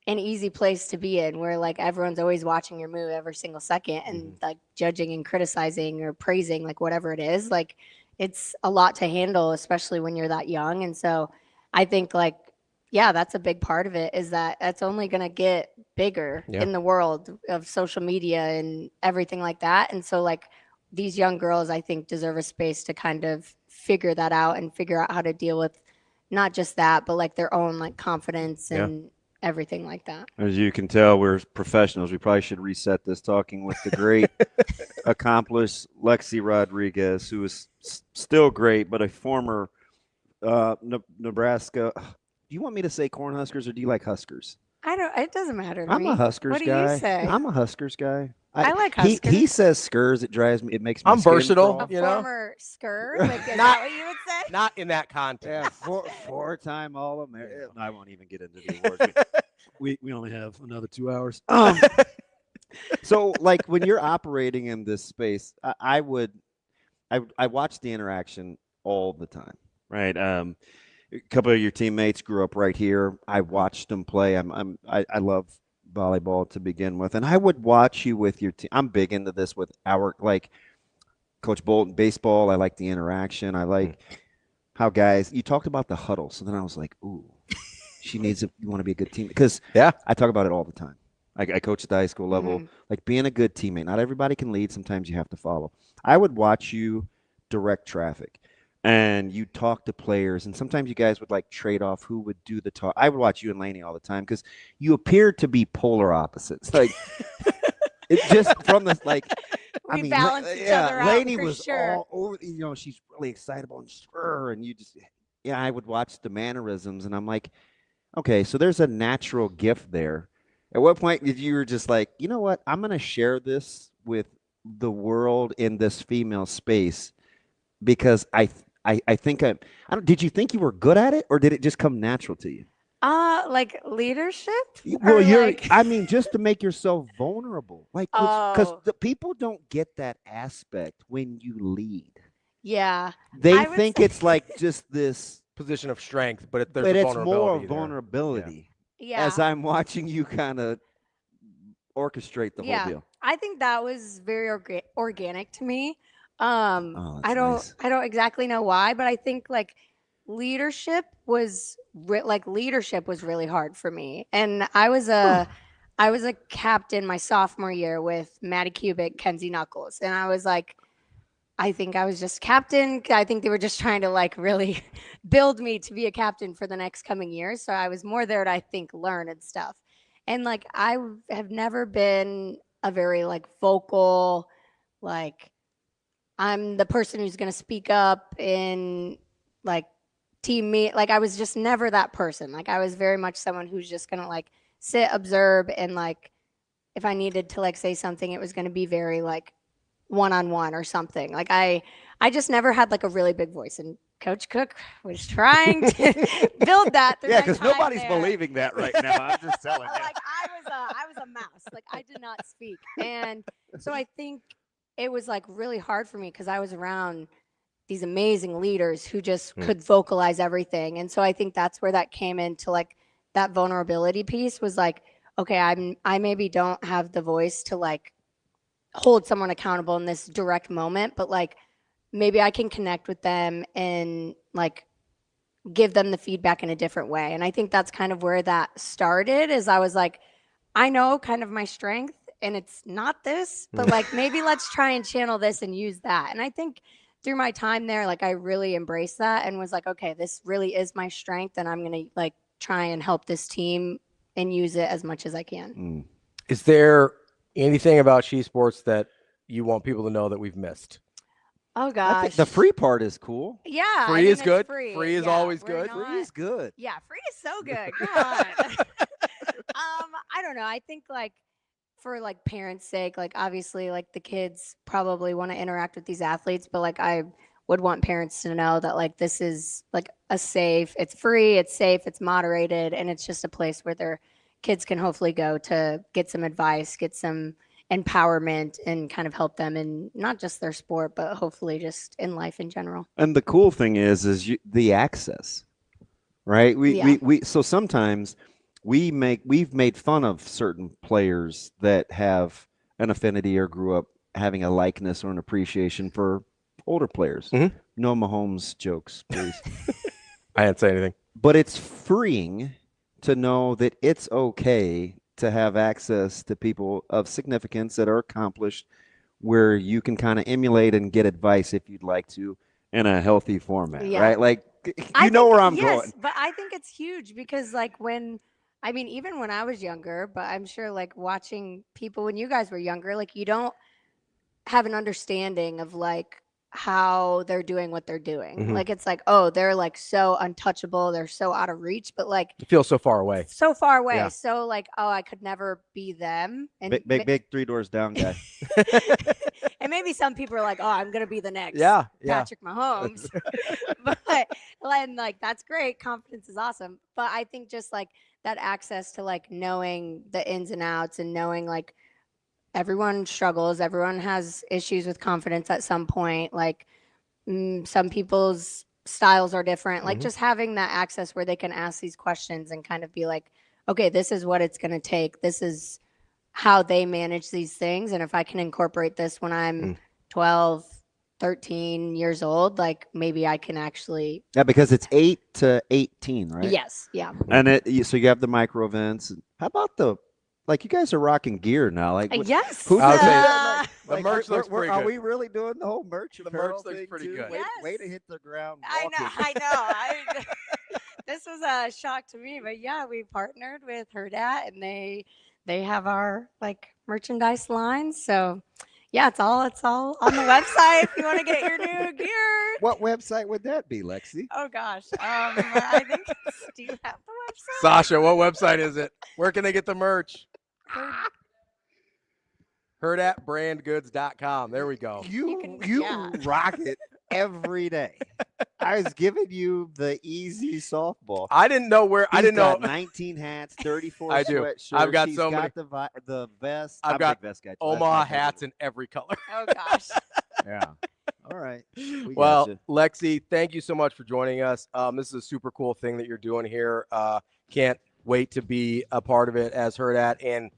an easy place to be in, where like everyone's always watching your move every single second and like judging and criticizing or praising, like whatever it is. Like it's a lot to handle, especially when you're that young. And so I think like, yeah, that's a big part of it, is that it's only going to get bigger in the world of social media and everything like that. And so like these young girls, I think, deserve a space to kind of figure that out and figure out how to deal with not just that, but like their own like confidence and everything like that. As you can tell, we're professionals. We probably should reset this talking with the great, accomplished Lexi Rodriguez, who is still great, but a former Nebraska. Do you want me to say Cornhuskers or do you like Huskers? It doesn't matter to I'm me. a Huskers what guy. Do you say? I'm a Huskers guy. I like Huskers. He says Skurs. It drives me. It makes me. I'm versatile. A You know, former Skur. Like, is that what you would say? not in that context. Yeah, four-time All-American. I won't even get into the awards. We only have another 2 hours. So, like, when you're operating in this space, I watch the interaction all the time, right? A couple of your teammates grew up right here. I watched them play. I love volleyball to begin with, and I would watch you with your team. I'm big into this with our, like, Coach Bolton baseball. I like the interaction. I like how guys. You talked about the huddle, so then I was like, ooh, you want to be a good team, because I talk about it all the time. I coach at the high school level, like being a good teammate. Not everybody can lead. Sometimes you have to follow. I would watch you direct traffic, and you talk to players, and sometimes you guys would like trade off who would do the talk. I would watch you and Laney all the time because you appeared to be polar opposites. Like it just from this, like we balance each other out. Laney for was sure. all over. You know, she's really excitable and you just I would watch the mannerisms, and I'm like, okay, so there's a natural gift there. At what point did you were just like, you know what, I'm gonna share this with the world in this female space, because I think did you think you were good at it, or did it just come natural to you? Like leadership? Well, like... I mean, just to make yourself vulnerable, like, because the people don't get that aspect when you lead. Yeah. They think it's like just this position of strength, but it's more vulnerability. Yeah. As I'm watching you kind of orchestrate the whole deal. I think that was very organic to me. Oh, that's nice. I don't exactly know why, but I think like leadership was really hard for me. And I was a captain my sophomore year with Maddie Kubik, Kenzie Knuckles, and I was like, I think I was just captain. I think they were just trying to like really build me to be a captain for the next coming years. So I was more there to, I think, learn and stuff. And like I have never been a very like vocal, like I'm the person who's going to speak up in like team meet. Like I was just never that person. Like I was very much someone who's just going to like sit, observe, and like if I needed to like say something, it was going to be very like one-on-one or something. Like I just never had like a really big voice, and Coach Cook was trying to build that. Yeah, because nobody's believing that right now. I'm just telling you. Like I was a mouse. Like I did not speak, and so I think it was like really hard for me because I was around these amazing leaders who just could vocalize everything, and so I think that's where that came into like that vulnerability piece was like, okay, I maybe don't have the voice to like hold someone accountable in this direct moment, but like maybe I can connect with them and like give them the feedback in a different way. And I think that's kind of where that started is I was like, I know kind of my strength and it's not this, but like maybe let's try and channel this and use that. And I think through my time there, like I really embraced that and was like, okay, this really is my strength and I'm going to like try and help this team and use it as much as I can. Is there anything about SheSports that you want people to know that we've missed? Oh I gosh. think the free part is cool. Yeah. Free is it's good. Free, Free is Yeah, always we're good. not- Free is good. Yeah, free is so good. Come on. I don't know. I think like for like parents' sake, like obviously like the kids probably want to interact with these athletes, but like I would want parents to know that like this is like it's free, it's safe, it's moderated, and it's just a place where their kids can hopefully go to get some advice, get some empowerment, and kind of help them in not just their sport, but hopefully just in life in general. And the cool thing is the access, right? We so sometimes we've made fun of certain players that have an affinity or grew up having a likeness or an appreciation for older players. No Mahomes jokes, please. I didn't say anything. But it's freeing to know that it's okay to have access to people of significance that are accomplished where you can kind of emulate and get advice if you'd like to in a healthy format, right? Like, you know where I'm going. But I think it's huge because like even when I was younger, but I'm sure like watching people when you guys were younger, like you don't have an understanding of like how they're doing what they're doing. Like it's like, oh, they're like so untouchable, they're so out of reach, but like It feels so far away. so far away. Yeah. So like, oh, I could never be them. And Big 3 doors down guy. and maybe some people are like, oh, I'm gonna be the next Patrick Mahomes. But and like that's great. Confidence is awesome. But I think just like that access to like knowing the ins and outs and knowing like everyone struggles, everyone has issues with confidence at some point. Like some people's styles are different. Like just having that access where they can ask these questions and kind of be like, okay, this is what it's going to take. This is how they manage these things. And if I can incorporate this when I'm 12, 13 years old, like maybe I can actually. Yeah, because it's 8 to 18, right? Yes. Yeah. And so you have the micro events. How about like you guys are rocking gear now? Like yes. Who does that? The merch looks pretty Are good. we really doing the whole merch? The merch looks pretty good. Way to hit the ground. I know. This was a shock to me, but yeah, we partnered with Hurrdat, and they have our like merchandise line. So yeah, it's all on the website if you want to get your new gear. What website would that be, Lexi? Oh gosh, I think. Do you have the website? Sasha, what website is it? Where can they get the merch? Hurrdatbrandgoods.com. There we go. You rock it every day. I was giving you the easy softball. I didn't know where. I didn't know. 19 hats, 34 I do. sweatshirts. I've got She's so many. got the vest. I've got vest guy. Omaha hats in every color. Oh gosh. Yeah. All right. Well, gotcha. Lexi, thank you so much for joining us. This is a super cool thing that you're doing here. Can't wait to be a part of it as Hurrdat, and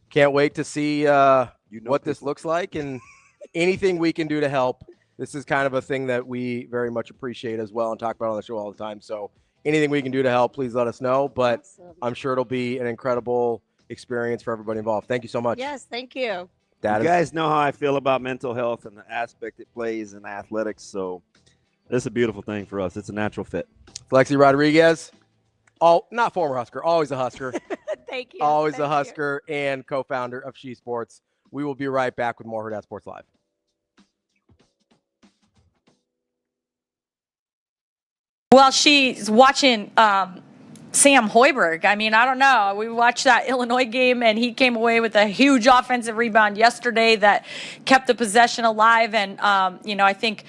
can't wait to see what this looks like and anything we can do to help. This is kind of a thing that we very much appreciate as well and talk about on the show all the time. So anything we can do to help, please let us know. But Awesome. I'm sure it'll be an incredible experience for everybody involved. Thank you so much. Yes, thank you. That You is, guys know how I feel about mental health and the aspect it plays in athletics. So this is a beautiful thing for us. It's a natural fit. Lexi Rodriguez, not former Husker, always a Husker. Thank you. Always Thank a you. Husker and co-founder of SheSports. We will be right back with more Hurrdat Sports Live. Well, she's watching Sam Hoiberg. I mean, I don't know. We watched that Illinois game, and he came away with a huge offensive rebound yesterday that kept the possession alive. And, I think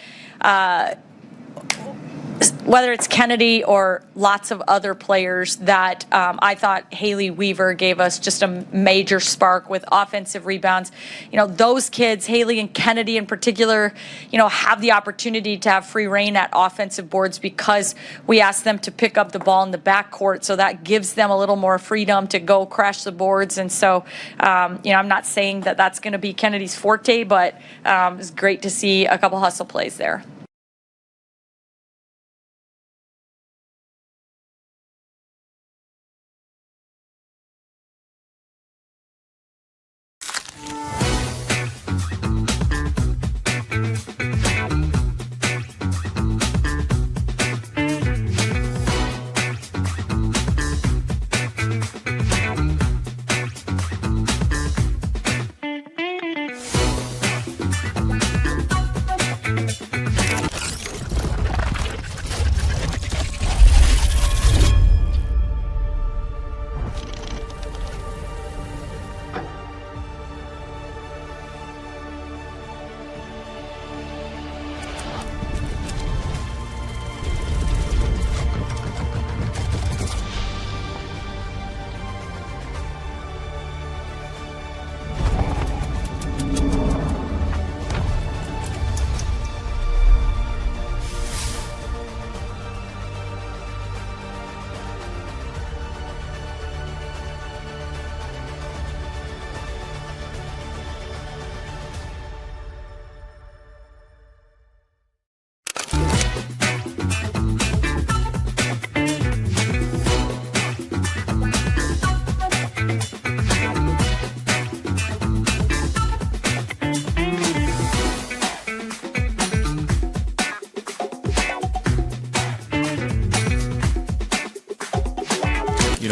whether it's Kennedy or lots of other players that I thought Haley Weaver gave us just a major spark with offensive rebounds. Those kids, Haley and Kennedy in particular, have the opportunity to have free reign at offensive boards because we ask them to pick up the ball in the backcourt. So that gives them a little more freedom to go crash the boards. And so, I'm not saying that that's going to be Kennedy's forte, but it's great to see a couple hustle plays there.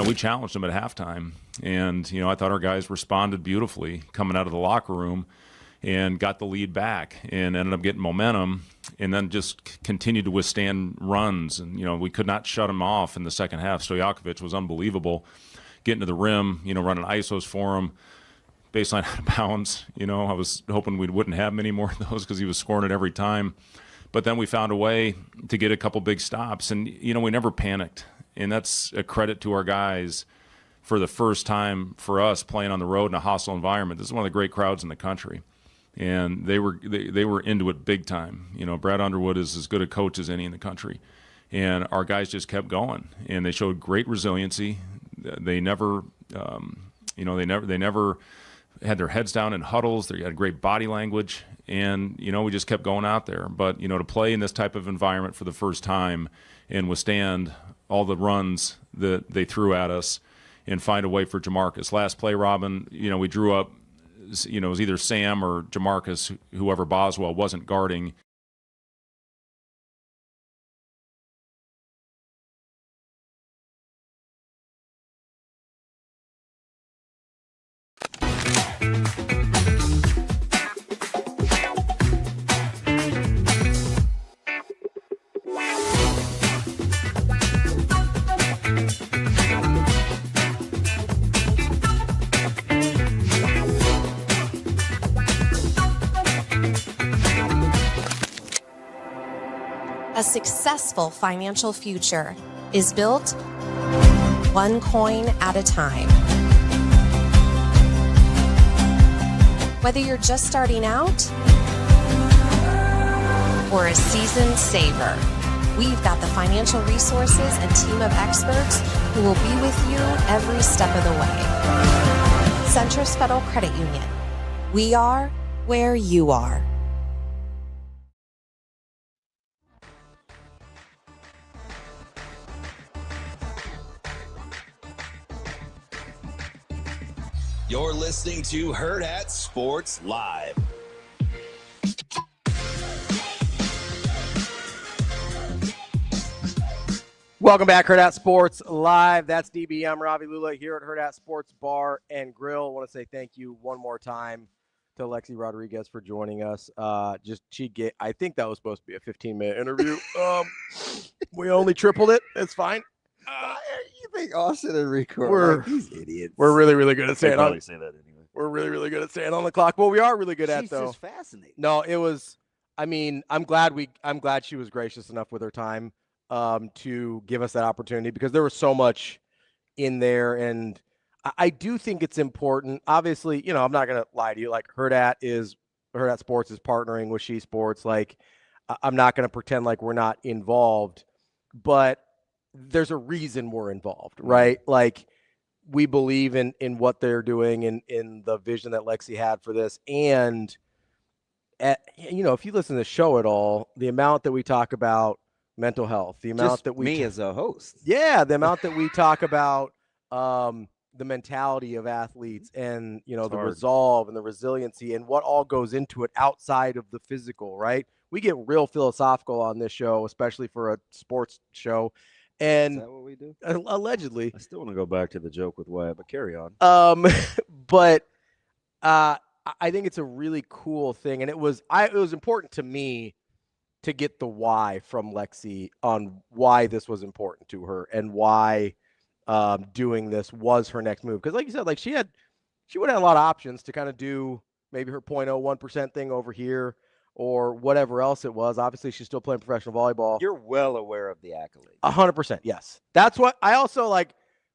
We challenged them at halftime, and I thought our guys responded beautifully coming out of the locker room and got the lead back and ended up getting momentum and then just continued to withstand runs. And we could not shut them off in the second half. Stojakovic was unbelievable, getting to the rim, running isos for him, baseline out of bounds. I was hoping we wouldn't have many more of those because he was scoring it every time. But then we found a way to get a couple big stops, and we never panicked. And that's a credit to our guys for the first time for us playing on the road in a hostile environment. This is one of the great crowds in the country. And they were into it big time. Brad Underwood is as good a coach as any in the country. And our guys just kept going. And they showed great resiliency. They never they never had their heads down in huddles. They had great body language. And, we just kept going out there. But, to play in this type of environment for the first time and withstand all the runs that they threw at us and find a way for Jamarcus. Last play, Robin, we drew up, it was either Sam or Jamarcus, whoever Boswell wasn't guarding. A successful financial future is built one coin at a time. Whether you're just starting out or a seasoned saver, we've got the financial resources and team of experts who will be with you every step of the way. Centris Federal Credit Union. We are where you are. You're listening to Hurrdat Sports Live. Welcome back, Hurrdat Sports Live. That's DB. I'm Ravi Lulla here at Hurrdat Sports Bar and Grill. I want to say thank you one more time to Lexi Rodriguez for joining us. I think that was supposed to be a 15-minute interview. We only tripled it. It's fine. You think Austin and Rico are like these idiots? We're really, really good at They saying probably say that anyway. We're really, really good at staying on the clock. Well, we are really good at She's though. just fascinating. No, it was. I mean, I'm glad she was gracious enough with her time to give us that opportunity because there was so much in there, and I do think it's important. Obviously, I'm not gonna lie to you. Like Hurrdat Sports is partnering with SheSports. Like I'm not gonna pretend like we're not involved, but there's a reason we're involved, right? Like we believe in what they're doing and in the vision that Lexi had for this. And, if you listen to the show at all, the amount that we talk about mental health, the amount Just that we me as a host. Yeah, the amount that we talk about the mentality of athletes and, the hard. resolve and the resiliency and what all goes into it outside of the physical, right? We get real philosophical on this show, especially for a sports show. And Is that what we do? Allegedly. I still want to go back to the joke with Wyatt, but carry on. But I think it's a really cool thing, and it was important to me to get the why from Lexi on why this was important to her and why doing this was her next move. Because like you said, like she would have had a lot of options to kind of do maybe her 0.01% thing over here or whatever else it was. Obviously, she's still playing professional volleyball. You're well aware of the accolades. 100%, yes. That's what I also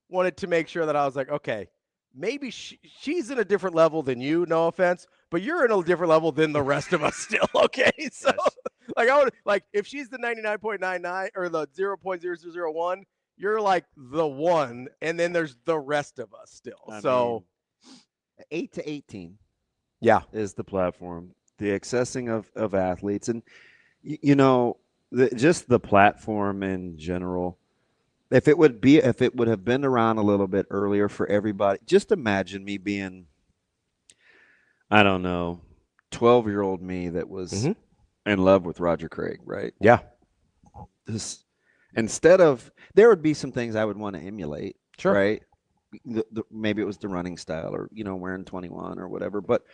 wanted to make sure that I was like, okay, maybe she's in a different level than you, no offense, but you're in a different level than the rest of us still, okay? So, if she's the 99.99 or the 0.0001, you're like the one, and then there's the rest of us still. I mean, 8 to 18 is the platform. The accessing of athletes and, just the platform in general. If it would have been around a little bit earlier for everybody, just imagine me being, I don't know, 12-year-old me that was in love with Roger Craig, right? Yeah. Instead of, there would be some things I would want to emulate, sure, right? Maybe it was the running style or, wearing 21 or whatever, but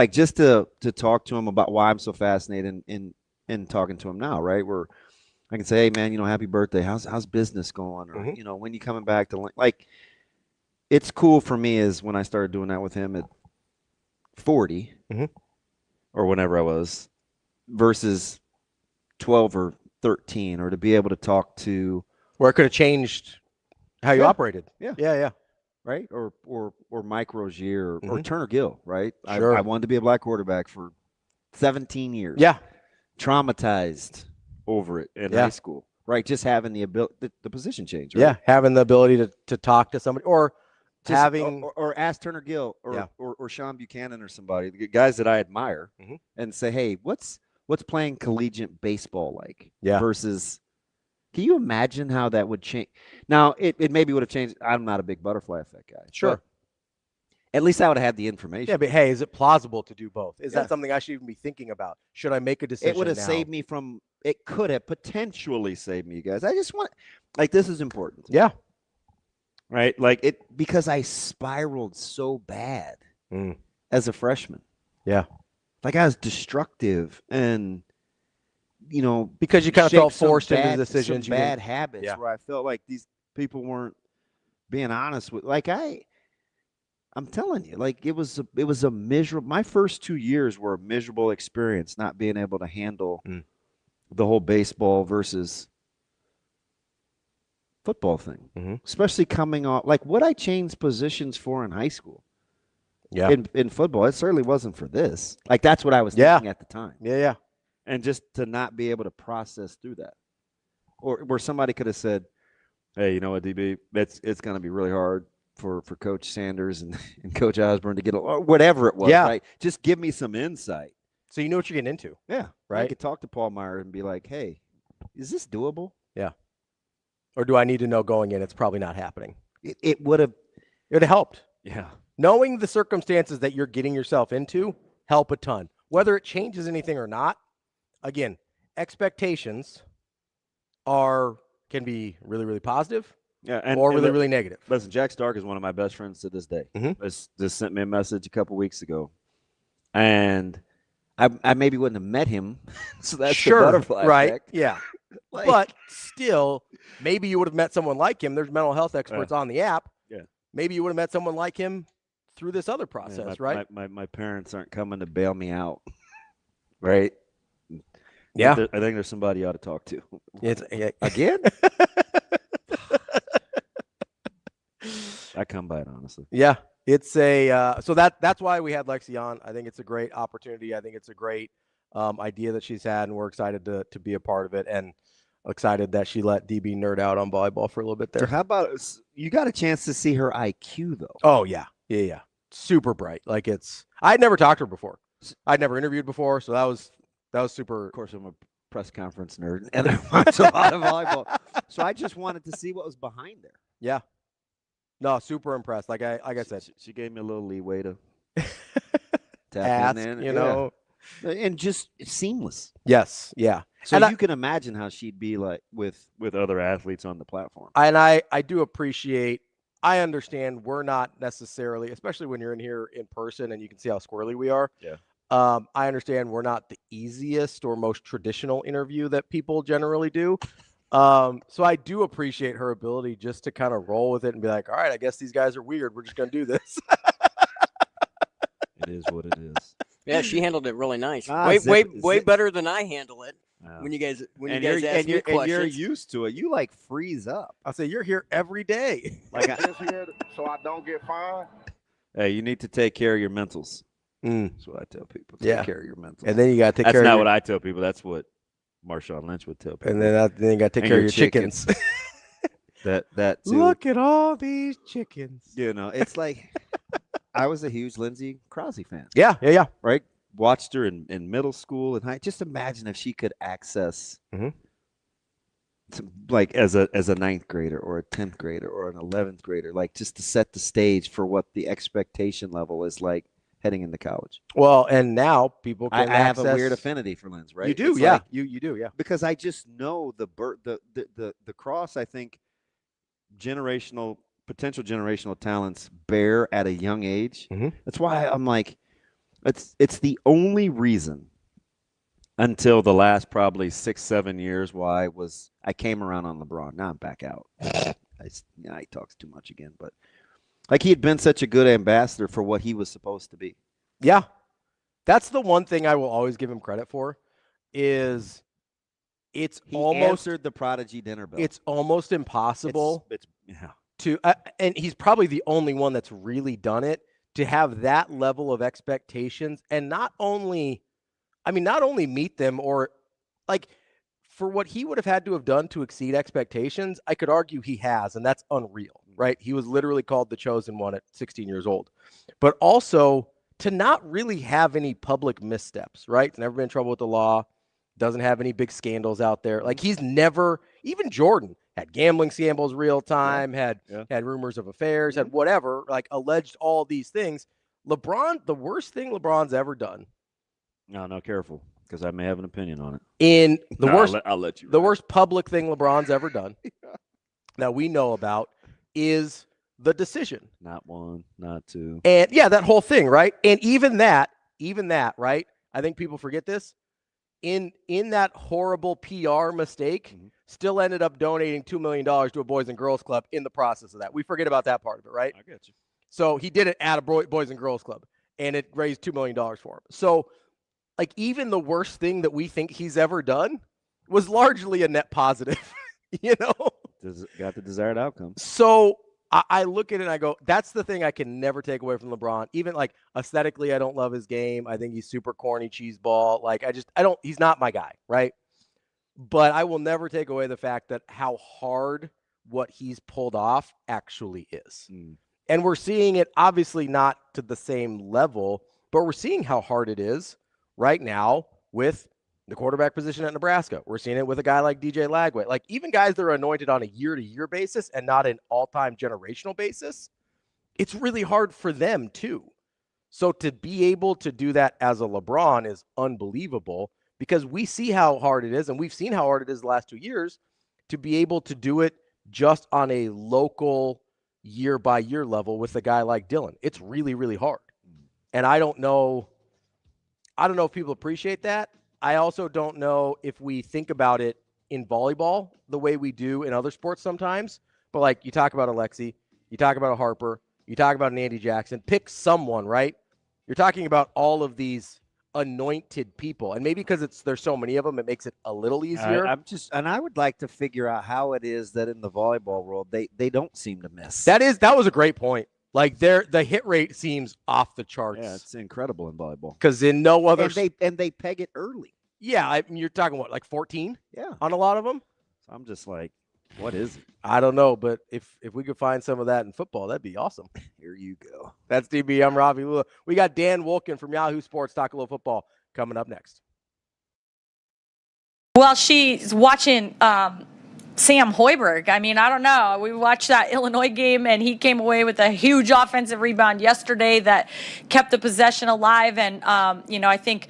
just to talk to him about why I'm so fascinated in talking to him now, right? Where I can say, hey man, happy birthday. How's business going? Or, when you coming back to it's cool for me is when I started doing that with him at 40 or whenever I was versus 12 or 13, or to be able to talk to where it could have changed how you operated. Yeah. Right. Or Mike Rozier or Turner Gill. Right. Sure. I wanted to be a black quarterback for 17 years. Yeah. Traumatized over it in high school. Right. Just having the ability, the position change. Right? Yeah. Having the ability to talk to somebody or just, having or ask Turner Gill or Sean Buchanan or somebody, the guys that I admire, and say, hey, what's playing collegiate baseball like? Yeah. Versus, can you imagine how that would change? Now, it maybe would have changed. I'm not a big butterfly effect guy. Sure. At least I would have had the information. Yeah, but hey, is it plausible to do both? Is that something I should even be thinking about? Should I make a decision? It would have saved me from. It could have potentially saved me, you guys. I just want, this is important. Yeah. Right. Because I spiraled so bad as a freshman. Yeah. I was destructive and, because you kind of felt forced into decisions. Some bad habits where I felt like these people weren't being honest with. I'm telling you, it was a miserable. My first 2 years were a miserable experience, not being able to handle the whole baseball versus football thing, especially coming off what I changed positions for in high school. Yeah, in football, it certainly wasn't for this. That's what I was thinking at the time. Yeah. And just to not be able to process through that, or where somebody could have said, "Hey, you know what, DB? It's going to be really hard for Coach Sanders and Coach Osborne to get or whatever it was. Yeah. Right? Just give me some insight, so you know what you're getting into. Yeah, right. I could talk to Paul Meyer and be like, "Hey, is this doable?" Yeah. Or do I need to know going in? It's probably not happening. It would have helped. Yeah. knowing the circumstances that you're getting yourself into help a ton. Whether it changes anything or not, again, expectations can be really, really positive. Yeah, or really, really negative. Listen, Jack Stark is one of my best friends to this day. Just sent me a message a couple weeks ago, and I maybe wouldn't have met him, so that's the butterfly effect. Yeah. But still, maybe you would have met someone like him. There's mental health experts on the app. Yeah. Maybe you would have met someone like him through this other process, right? My parents aren't coming to bail me out, right? Yeah. I think there's somebody you ought to talk to. Again? I come by it honestly. Yeah, it's so that's why we had Lexi on. I think it's a great opportunity. I think it's a great idea that she's had, and we're excited to be a part of it, and excited that she let DB nerd out on volleyball for a little bit there. So how about you got a chance to see her IQ though? Oh yeah, super bright. Like I'd never talked to her before. I'd never interviewed before, so that was super. Of course, I'm a press conference nerd, and I watch a lot of volleyball, so I just wanted to see what was behind there. Yeah. No, super impressed. Like I said, she gave me a little leeway to ask, in there, you know, and just seamless. Yes, yeah. So you can imagine how she'd be like with other athletes on the platform. And I do appreciate. I understand we're not necessarily, especially when you're in here in person and you can see how squirrely we are. Yeah. I understand we're not the easiest or most traditional interview that people generally do. So I do appreciate her ability just to kind of roll with it and be like, all right, I guess these guys are weird. We're just going to do this. It is what it is. Yeah, she handled it really nice. Way Better than I handle it. When you guys ask me questions. And you're used to it. You like freeze up. I say you're here every day. Like here so I don't get fined. Hey, you need to take care of your mentals. That's what I tell people. Take care of your mentals. And then you got to take care of That's not what I tell people. That's what Marshawn Lynch would tell people. And then you got to take care of your chickens. that too. Look at all these chickens. You know, it's like I was a huge Lindsey Krause fan. Yeah. Right? Watched her in middle school and high. Just imagine if she could access like as a ninth grader or a 10th grader or an 11th grader, like just to set the stage for what the expectation level is like heading into college. Well, and now people can I have a weird affinity for Linz, right? You do, it's yeah. Like, you do, yeah. Because I just know the cross, I think, potential generational talents bear at a young age. That's why I'm like, it's the only reason until the last probably 6-7 years why I came around on LeBron. Now I'm back out. He talks too much again, but like he had been such a good ambassador for what he was supposed to be. Yeah. That's the one thing I will always give him credit for is he almost answered the prodigy dinner bell. It's almost impossible to and he's probably the only one that's really done it, to have that level of expectations and not only meet them, or like for what he would have had to have done to exceed expectations, I could argue he has, and that's unreal, right? He was literally called the chosen one at 16 years old. But also to not really have any public missteps, right? He's never been in trouble with the law, doesn't have any big scandals out there. Like he's never, even Jordan had gambling scandals real time, had rumors of affairs, had whatever, like alleged all these things. LeBron, the worst thing LeBron's ever done. No, careful, because I may have an opinion on it. In the worst, I'll let you. The worst public thing LeBron's ever done that we know about is the decision. Not one, not two. And yeah, that whole thing, right? And even that, right? I think people forget this. In that horrible PR mistake, still ended up donating $2 million to a Boys and Girls Club in the process of that. We forget about that part of it, right? I get you. So he did it at a Boys and Girls Club, and it raised $2 million for him. So, like, even the worst thing that we think he's ever done was largely a net positive, you know? Got the desired outcome. So I look at it and I go, that's the thing I can never take away from LeBron. Even like aesthetically, I don't love his game. I think he's super corny cheese ball. Like he's not my guy, right? But I will never take away the fact that how hard what he's pulled off actually is. And we're seeing it obviously not to the same level, but we're seeing how hard it is right now with the quarterback position at Nebraska. We're seeing it with a guy like DJ Lagway. Like even guys that are anointed on a year-to-year basis and not an all-time generational basis, it's really hard for them too. So to be able to do that as a LeBron is unbelievable, because we see how hard it is, and we've seen how hard it is the last 2 years to be able to do it just on a local year-by-year level with a guy like Dylan. It's really, really hard. And I don't know if people appreciate that. I also don't know if we think about it in volleyball the way we do in other sports sometimes. But like you talk about a Lexi, you talk about a Harper, you talk about an Andy Jackson, pick someone, right? You're talking about all of these anointed people. And maybe because there's so many of them, it makes it a little easier. I would like to figure out how it is that in the volleyball world, they don't seem to miss. That was a great point. Like the hit rate seems off the charts. Yeah, it's incredible in volleyball. Because in no other, and they peg it early. Yeah, I mean, you're talking what, like 14? Yeah, on a lot of them. So I'm just like, what is it? I don't know, but if we could find some of that in football, that'd be awesome. Here you go. That's DB. I'm Ravi. Lulla. We got Dan Wolken from Yahoo Sports talking a little football coming up next. Well, she's watching Sam Hoiberg. I mean, I don't know. We watched that Illinois game, and he came away with a huge offensive rebound yesterday that kept the possession alive. And, I think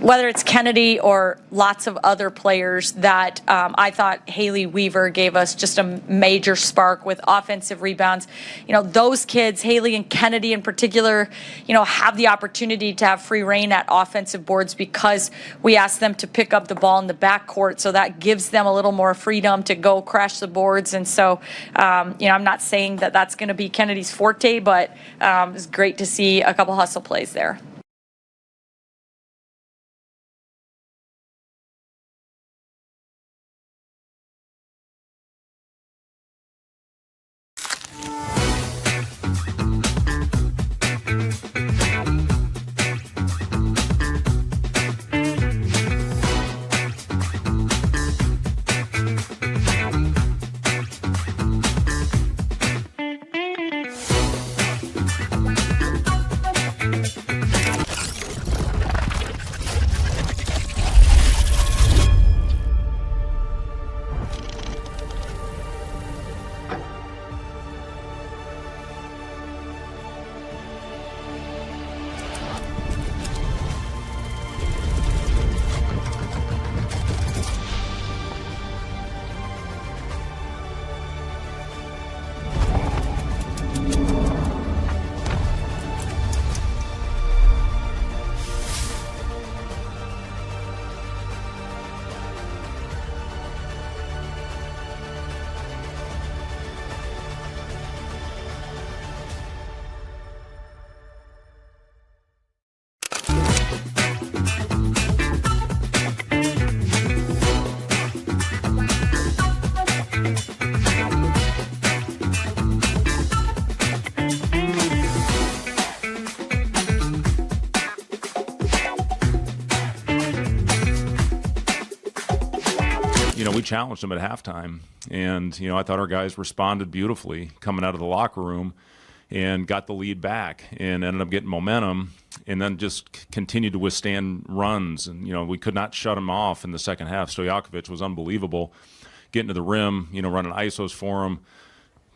whether it's Kennedy or lots of other players that I thought Haley Weaver gave us just a major spark with offensive rebounds. Those kids, Haley and Kennedy in particular, have the opportunity to have free reign at offensive boards because we ask them to pick up the ball in the backcourt. So that gives them a little more freedom to go crash the boards. And so, I'm not saying that that's going to be Kennedy's forte, but it's great to see a couple hustle plays there. We challenged them at halftime, and I thought our guys responded beautifully coming out of the locker room and got the lead back and ended up getting momentum and then just continued to withstand runs. And we could not shut them off in the second half. Stojakovic was unbelievable, getting to the rim, running isos for him,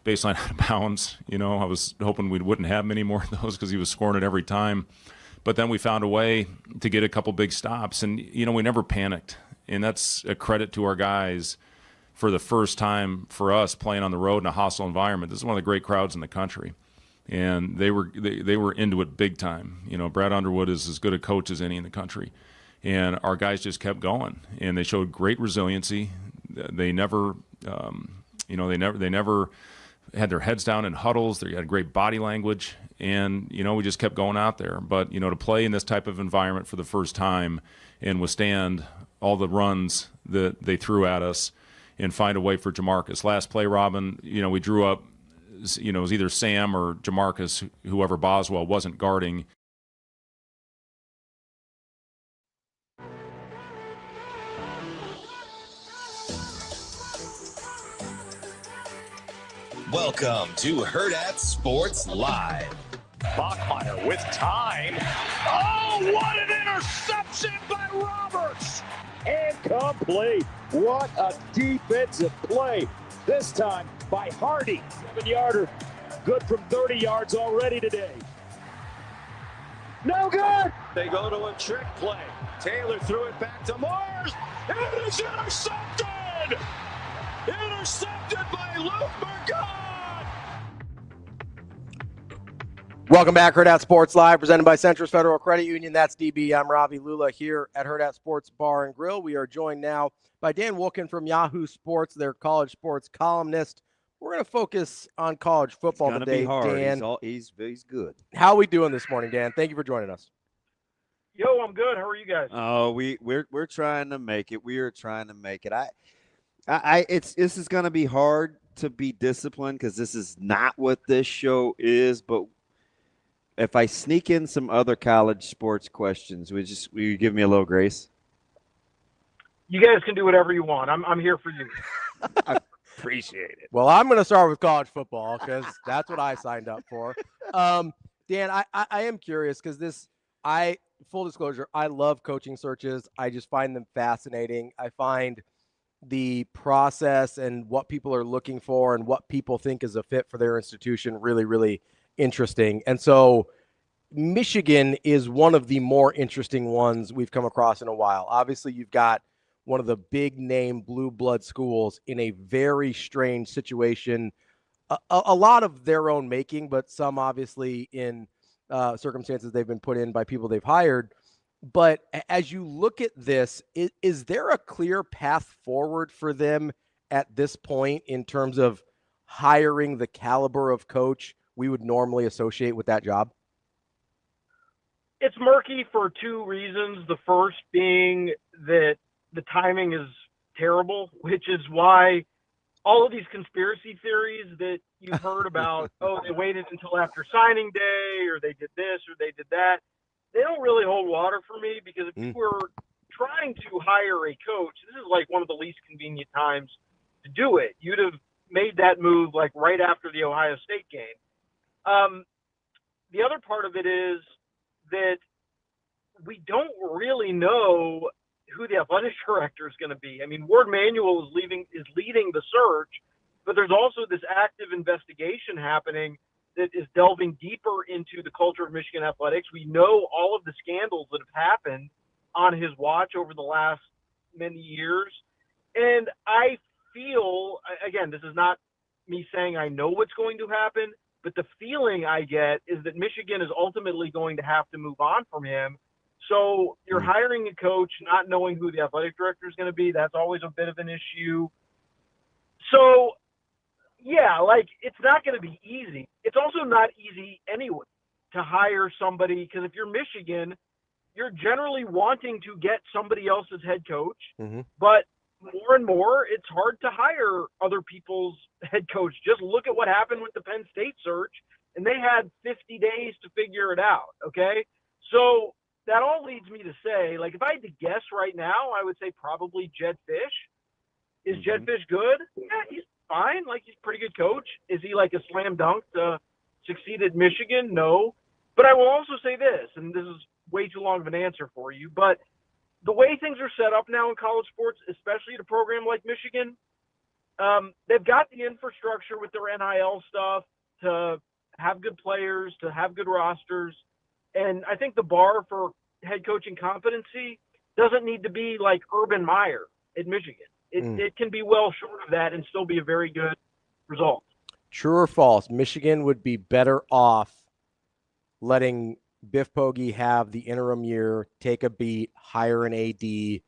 baseline out of bounds. I was hoping we wouldn't have many more of those because he was scoring it every time. But then we found a way to get a couple big stops, and we never panicked. And that's a credit to our guys for the first time for us playing on the road in a hostile environment. This is one of the great crowds in the country, and they were into it big time. Brad Underwood is as good a coach as any in the country, and our guys just kept going, and they showed great resiliency. They never, they never had their heads down in huddles. They had great body language, and we just kept going out there. But to play in this type of environment for the first time and withstand all the runs that they threw at us and find a way for Jamarcus. Last play, Robin, we drew up, it was either Sam or Jamarcus, whoever Boswell wasn't guarding. Welcome to Hurrdat Sports Live. Bachmeyer with time. Oh, what an interception by Roberts! And complete. What a defensive play. This time, by Hardy. 7-yarder. Good from 30 yards already today. No good. They go to a trick play. Taylor threw it back to Mars. It is intercepted. Intercepted by Luke Burgott. Welcome back, Hurrdat Sports Live, presented by Centris Federal Credit Union. That's DB. I'm Ravi. Lulla here at Hurrdat Sports Bar and Grill. We are joined now by Dan Wolken from Yahoo Sports, their college sports columnist. We're going to focus on college football today, be hard. Dan. He's good. How are we doing this morning, Dan? Thank you for joining us. Yo, I'm good. How are you guys? Oh, we're trying to make it. We are trying to make it. This is going to be hard to be disciplined because this is not what this show is. But if I sneak in some other college sports questions, will you give me a little grace? You guys can do whatever you want. I'm here for you. Appreciate it. Well, I'm going to start with college football because that's what I signed up for. Dan, I am curious because full disclosure, I love coaching searches. I just find them fascinating. I find the process and what people are looking for and what people think is a fit for their institution really, really interesting. And so Michigan is one of the more interesting ones we've come across in a while. Obviously, you've got one of the big name blue blood schools in a very strange situation, a lot of their own making, but some obviously in circumstances they've been put in by people they've hired. But as you look at this, is there a clear path forward for them at this point in terms of hiring the caliber of coach we would normally associate with that job? It's murky for two reasons. The first being that the timing is terrible, which is why all of these conspiracy theories that you've heard about, they waited until after signing day, or they did this, or they did that, they don't really hold water for me, because if you were trying to hire a coach, this is like one of the least convenient times to do it. You'd have made that move like right after the Ohio State game. The other part of it is that we don't really know who the athletic director is going to be. I mean, Ward Manuel is leading the search, but there's also this active investigation happening that is delving deeper into the culture of Michigan athletics. We know all of the scandals that have happened on his watch over the last many years. And I feel, again, this is not me saying I know what's going to happen, but the feeling I get is that Michigan is ultimately going to have to move on from him. So you're hiring a coach, not knowing who the athletic director is going to be. That's always a bit of an issue. So, yeah, like, it's not going to be easy. It's also not easy anyway to hire somebody, because if you're Michigan, you're generally wanting to get somebody else's head coach. But more and more, it's hard to hire other people's head coach. Just look at what happened with the Penn State search, and they had 50 days to figure it out, okay? So that all leads me to say, like, if I had to guess right now, I would say probably Jed Fish. Is Jed Fish good? Yeah, he's fine. Like, he's a pretty good coach. Is he like a slam dunk to succeed at Michigan? No. But I will also say this, and this is way too long of an answer for you, but the way things are set up now in college sports, especially at a program like Michigan, they've got the infrastructure with their NIL stuff to have good players, to have good rosters. And I think the bar for head coaching competency doesn't need to be like Urban Meyer at Michigan. It can be well short of that and still be a very good result. True or false? Michigan would be better off letting Biff Poggi have the interim year, take a beat, hire an AD,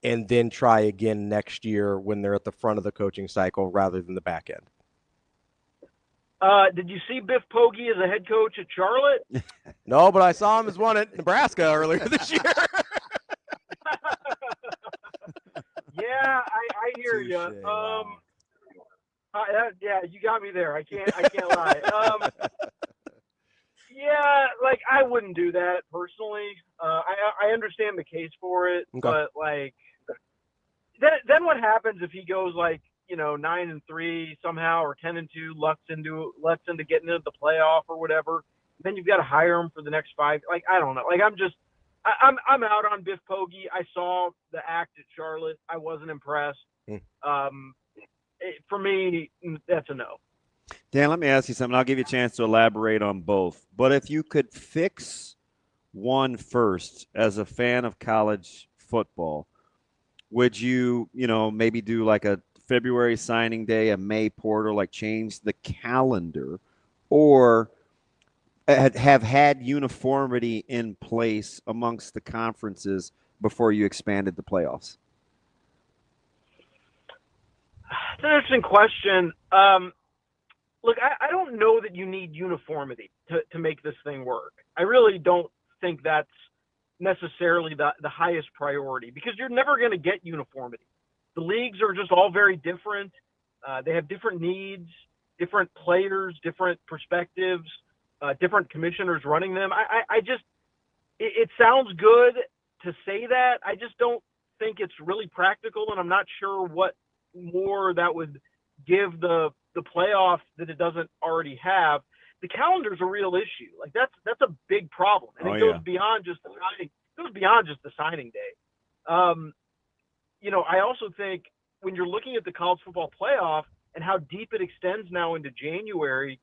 and then try again next year when they're at the front of the coaching cycle rather than the back end. Did you see Biff Poggi as a head coach at Charlotte? No, but I saw him as one at Nebraska earlier this year. Yeah, I hear you. Yeah, you got me there. I can't lie. Yeah, like, I wouldn't do that personally. I understand the case for it, but like, then what happens if he goes like, 9-3 somehow, or 10-2, lucks into getting into the playoff or whatever? Then you've got to hire him for the next 5. Like, I don't know. Like, I'm out on Biff Poggi. I saw the act at Charlotte. I wasn't impressed. for me, that's a no. Dan, let me ask you something. I'll give you a chance to elaborate on both. But if you could fix one first as a fan of college football, would you, maybe do like a February signing day, a May portal, like change the calendar, or have had uniformity in place amongst the conferences before you expanded the playoffs? It's an interesting question. Look, I don't know that you need uniformity to make this thing work. I really don't think that's necessarily the highest priority, because you're never going to get uniformity. The leagues are just all very different. They have different needs, different players, different perspectives, different commissioners running them. It sounds good to say that. I just don't think it's really practical, and I'm not sure what more that would give the playoff that it doesn't already have. The calendar's a real issue. Like that's a big problem, and it goes beyond just the signing. It goes beyond just the signing day. I also think when you're looking at the college football playoff and how deep it extends now into January,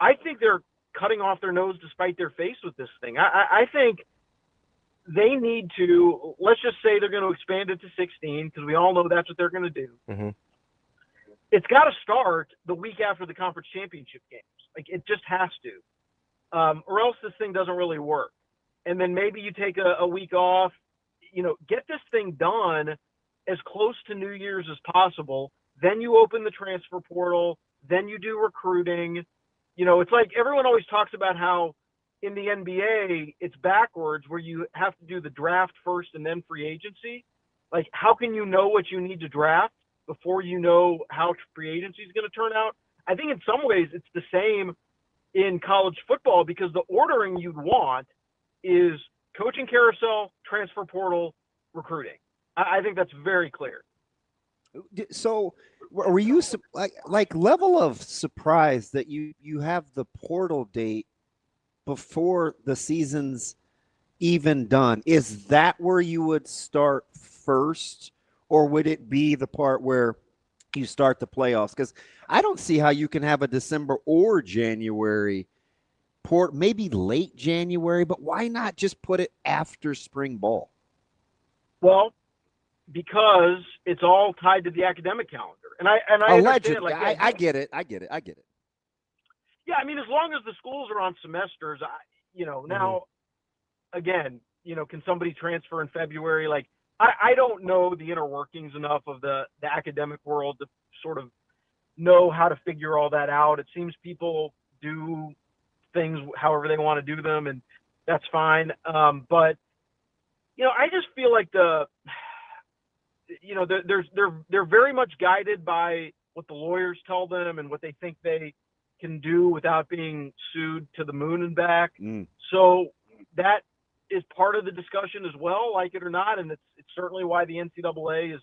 I think they're cutting off their nose to spite their face with this thing. I think they need to, let's just say they're going to expand it to 16, because we all know that's what they're going to do. Mm-hmm. It's got to start the week after the conference championship games. Like, it just has to, or else this thing doesn't really work. And then maybe you take a week off, get this thing done as close to New Year's as possible. Then you open the transfer portal. Then you do recruiting. It's like everyone always talks about how in the NBA, it's backwards, where you have to do the draft first and then free agency. Like, how can you know what you need to draft before you know how free agency is going to turn out? I think in some ways it's the same in college football, because the ordering you'd want is coaching carousel, transfer portal, recruiting. I think that's very clear. So were you like level of surprise that you have the portal date before the season's even done? Is that where you would start first, or would it be the part where you start the playoffs? Because I don't see how you can have a December or January port, maybe late January, but why not just put it after spring ball? Well, because it's all tied to the academic calendar, and I understand. Like, I get it. Yeah, I mean, as long as the schools are on semesters, now, again, can somebody transfer in February? Like, I don't know the inner workings enough of the academic world to sort of know how to figure all that out. It seems people do things however they want to do them, and that's fine. But I just feel like they're very much guided by what the lawyers tell them and what they think they can do without being sued to the moon and back. So that is part of the discussion as well, like it or not. And it's certainly why the NCAA is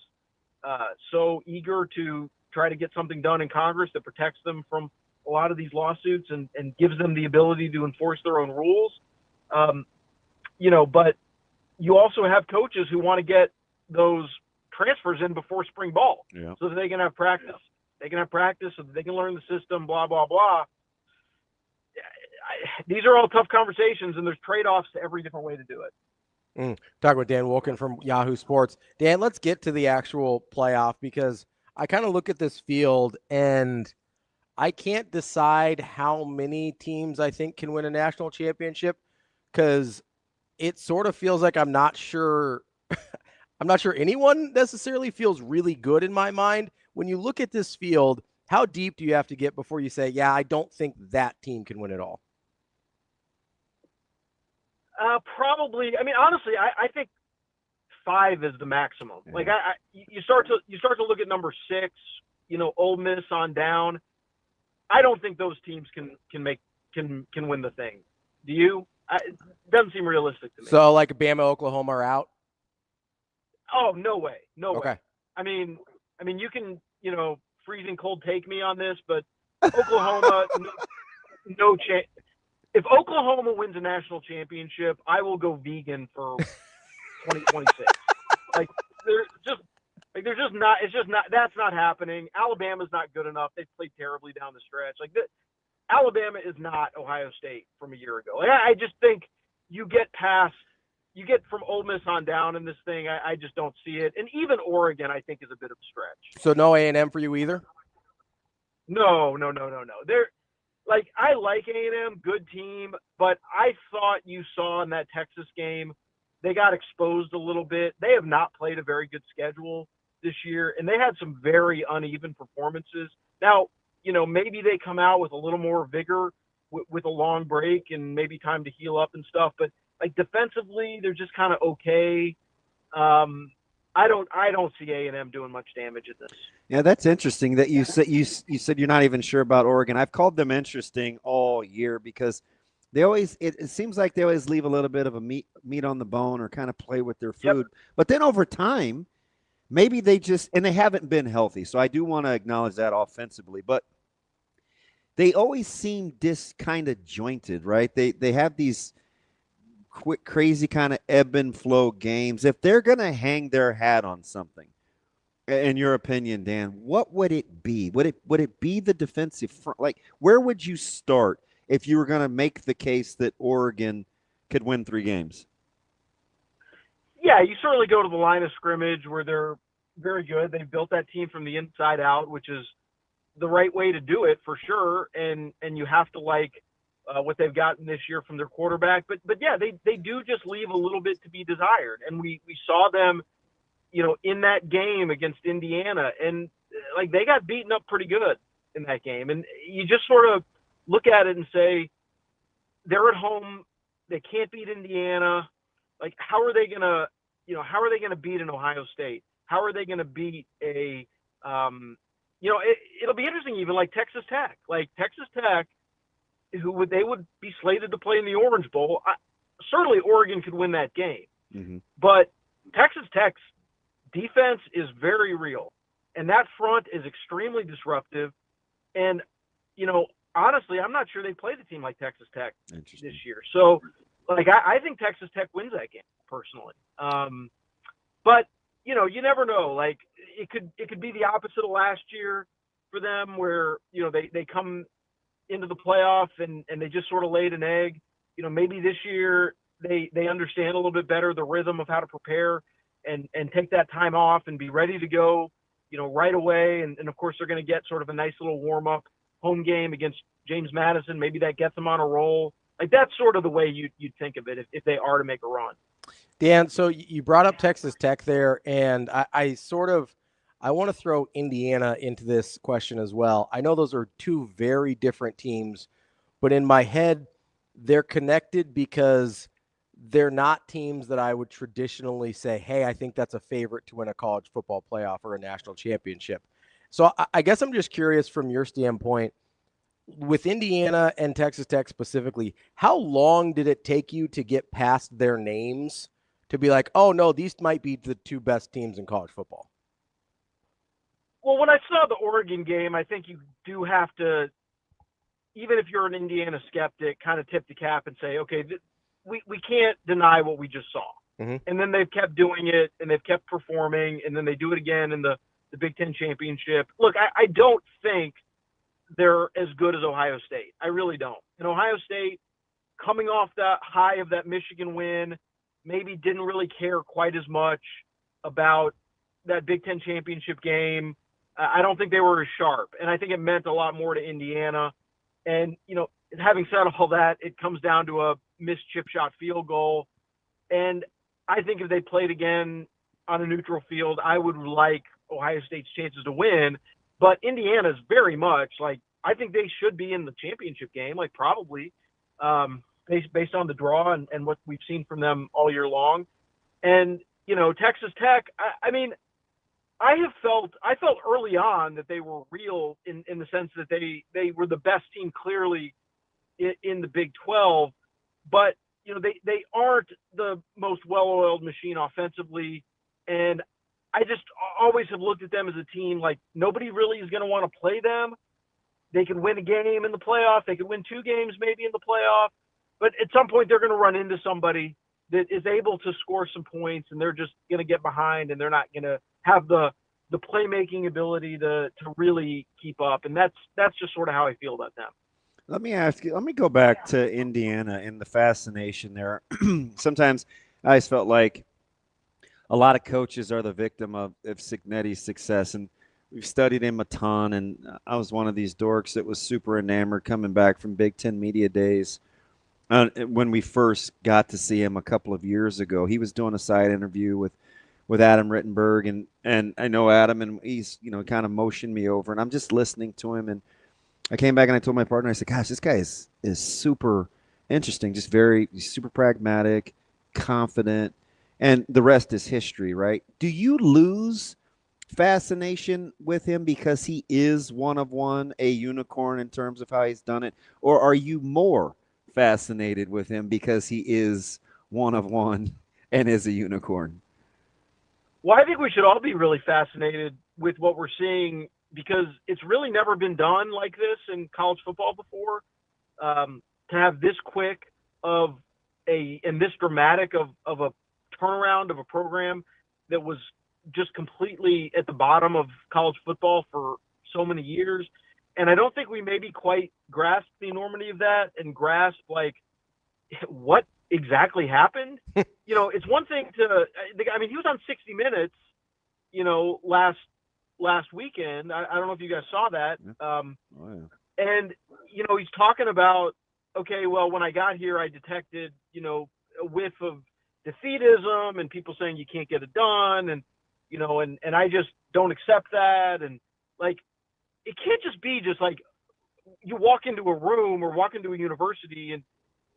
so eager to try to get something done in Congress that protects them from a lot of these lawsuits and gives them the ability to enforce their own rules. But you also have coaches who want to get those transfers in before spring ball, so that they can have practice. They can have practice so that they can learn the system, blah, blah, blah. These are all tough conversations, and there's trade-offs to every different way to do it. Talking with Dan Wolken from Yahoo Sports. Dan, let's get to the actual playoff, because I kind of look at this field and I can't decide how many teams I think can win a national championship, because it sort of feels like I'm not sure anyone necessarily feels really good in my mind. When you look at this field, how deep do you have to get before you say, yeah, I don't think that team can win it all? Probably. I mean, honestly, I think 5 is the maximum. Like, you start to look at number 6, Ole Miss on down. I don't think those teams can win the thing. Do you? It doesn't seem realistic to me. So, like, Bama, Oklahoma are out? Oh, no way. No Okay. way. I mean, you can, freezing cold take me on this, but Oklahoma, no chance. If Oklahoma wins a national championship, I will go vegan for 2026. Like, Like there's just not. It's just not. That's not happening. Alabama's not good enough. They played terribly down the stretch. Like Alabama is not Ohio State from a year ago. Like, I just think you get from Ole Miss on down in this thing. I just don't see it. And even Oregon, I think, is a bit of a stretch. So no A&M for you either? No. They're like, I like A&M, good team, but I thought you saw in that Texas game, they got exposed a little bit. They have not played a very good schedule this year, and they had some very uneven performances. Now, maybe they come out with a little more vigor with a long break and maybe time to heal up and stuff, but like defensively, they're just kind of okay. I don't see A&M doing much damage at this. Yeah, that's interesting that you said you're not even sure about Oregon. I've called them interesting all year because they always it seems like they always leave a little bit of a meat on the bone or kind of play with their food. Yep. But then over time, maybe they haven't been healthy. So I do want to acknowledge that offensively, but they always seem kind of jointed, right? They have these quick, crazy kind of ebb and flow games. If they're going to hang their hat on something, in your opinion, Dan, what would it be? Would it be the defensive front? Like, where would you start if you were going to make the case that Oregon could win 3 games? Yeah, you certainly go to the line of scrimmage where they're very good. They've built that team from the inside out, which is the right way to do it for sure. And you have to like what they've gotten this year from their quarterback. But yeah, they do just leave a little bit to be desired. And we saw them, in that game against Indiana, and like they got beaten up pretty good in that game. And you just sort of look at it and say, they're at home. They can't beat Indiana. Like, how are they gonna beat an Ohio State? How are they gonna beat a, it'll be interesting, even like Texas Tech. Like Texas Tech, they would be slated to play in the Orange Bowl. Certainly, Oregon could win that game, but Texas Tech's defense is very real, and that front is extremely disruptive. And honestly, I'm not sure they played a team like Texas Tech this year. So, like, I think Texas Tech wins that game personally. But you never know. Like, it could be the opposite of last year for them, where they come into the playoff and they just sort of laid an egg. Maybe this year they understand a little bit better the rhythm of how to prepare and take that time off and be ready to go, right away. And of course they're going to get sort of a nice little warm up home game against James Madison. Maybe that gets them on a roll. Like, that's sort of the way you'd think of it if they are to make a run. Dan, so you brought up Texas Tech there, and I want to throw Indiana into this question as well. I know those are 2 very different teams, but in my head, they're connected because they're not teams that I would traditionally say, hey, I think that's a favorite to win a college football playoff or a national championship. So I guess I'm just curious from your standpoint, with Indiana and Texas Tech specifically, how long did it take you to get past their names to be like, oh, no, these might be the 2 best teams in college football? Well, when I saw the Oregon game, I think you do have to, even if you're an Indiana skeptic, kind of tip the cap and say, okay, we can't deny what we just saw. And then they've kept doing it, and they've kept performing, and then they do it again in the Big Ten championship. Look, I don't think they're as good as Ohio State. I really don't. And Ohio State, coming off that high of that Michigan win, maybe didn't really care quite as much about that Big Ten championship game. I don't think they were as sharp, and I think it meant a lot more to Indiana. And, having said all that, it comes down to a missed chip shot field goal. And I think if they played again on a neutral field, I would like Ohio State's chances to win. But Indiana's very much like, I think they should be in the championship game, like probably based on the draw and what we've seen from them all year long. And, Texas Tech, I felt early on that they were real in the sense that they were the best team clearly in the Big 12, but they aren't the most well-oiled machine offensively. And I just always have looked at them as a team like nobody really is going to want to play them. They could win a game in the playoff. They could win 2 games maybe in the playoff, but at some point they're going to run into somebody that is able to score some points, and they're just going to get behind, and they're not going to have the playmaking ability to really keep up. And that's just sort of how I feel about them. Let me ask you, let me go back to Indiana and the fascination there. Sometimes I always felt like a lot of coaches are the victim of Cignetti's success, and we've studied him a ton, and I was one of these dorks that was super enamored coming back from Big Ten Media Days. When we first got to see him a couple of years ago, he was doing a side interview with Adam Rittenberg, and I know Adam, and he's kind of motioned me over, and I'm just listening to him, and I came back and I told my partner, I said, gosh, this guy is super interesting, just he's super pragmatic, confident, and the rest is history, right? Do you lose fascination with him because he is one of one, a unicorn in terms of how he's done it, or are you more fascinated with him because he is one of one and is a unicorn? Well, I think we should all be really fascinated with what we're seeing because it's really never been done like this in college football before. To have this quick and this dramatic of a turnaround of a program that was just completely at the bottom of college football for so many years. And I don't think we maybe quite grasp the enormity of that and grasp like what exactly happened. It's one thing he was on 60 Minutes, last weekend. I don't know if you guys saw that. And, he's talking about, okay, well, when I got here, I detected, a whiff of defeatism and people saying you can't get it done. And, and I just don't accept that. And like, it can't just be just like you walk into a room or walk into a university and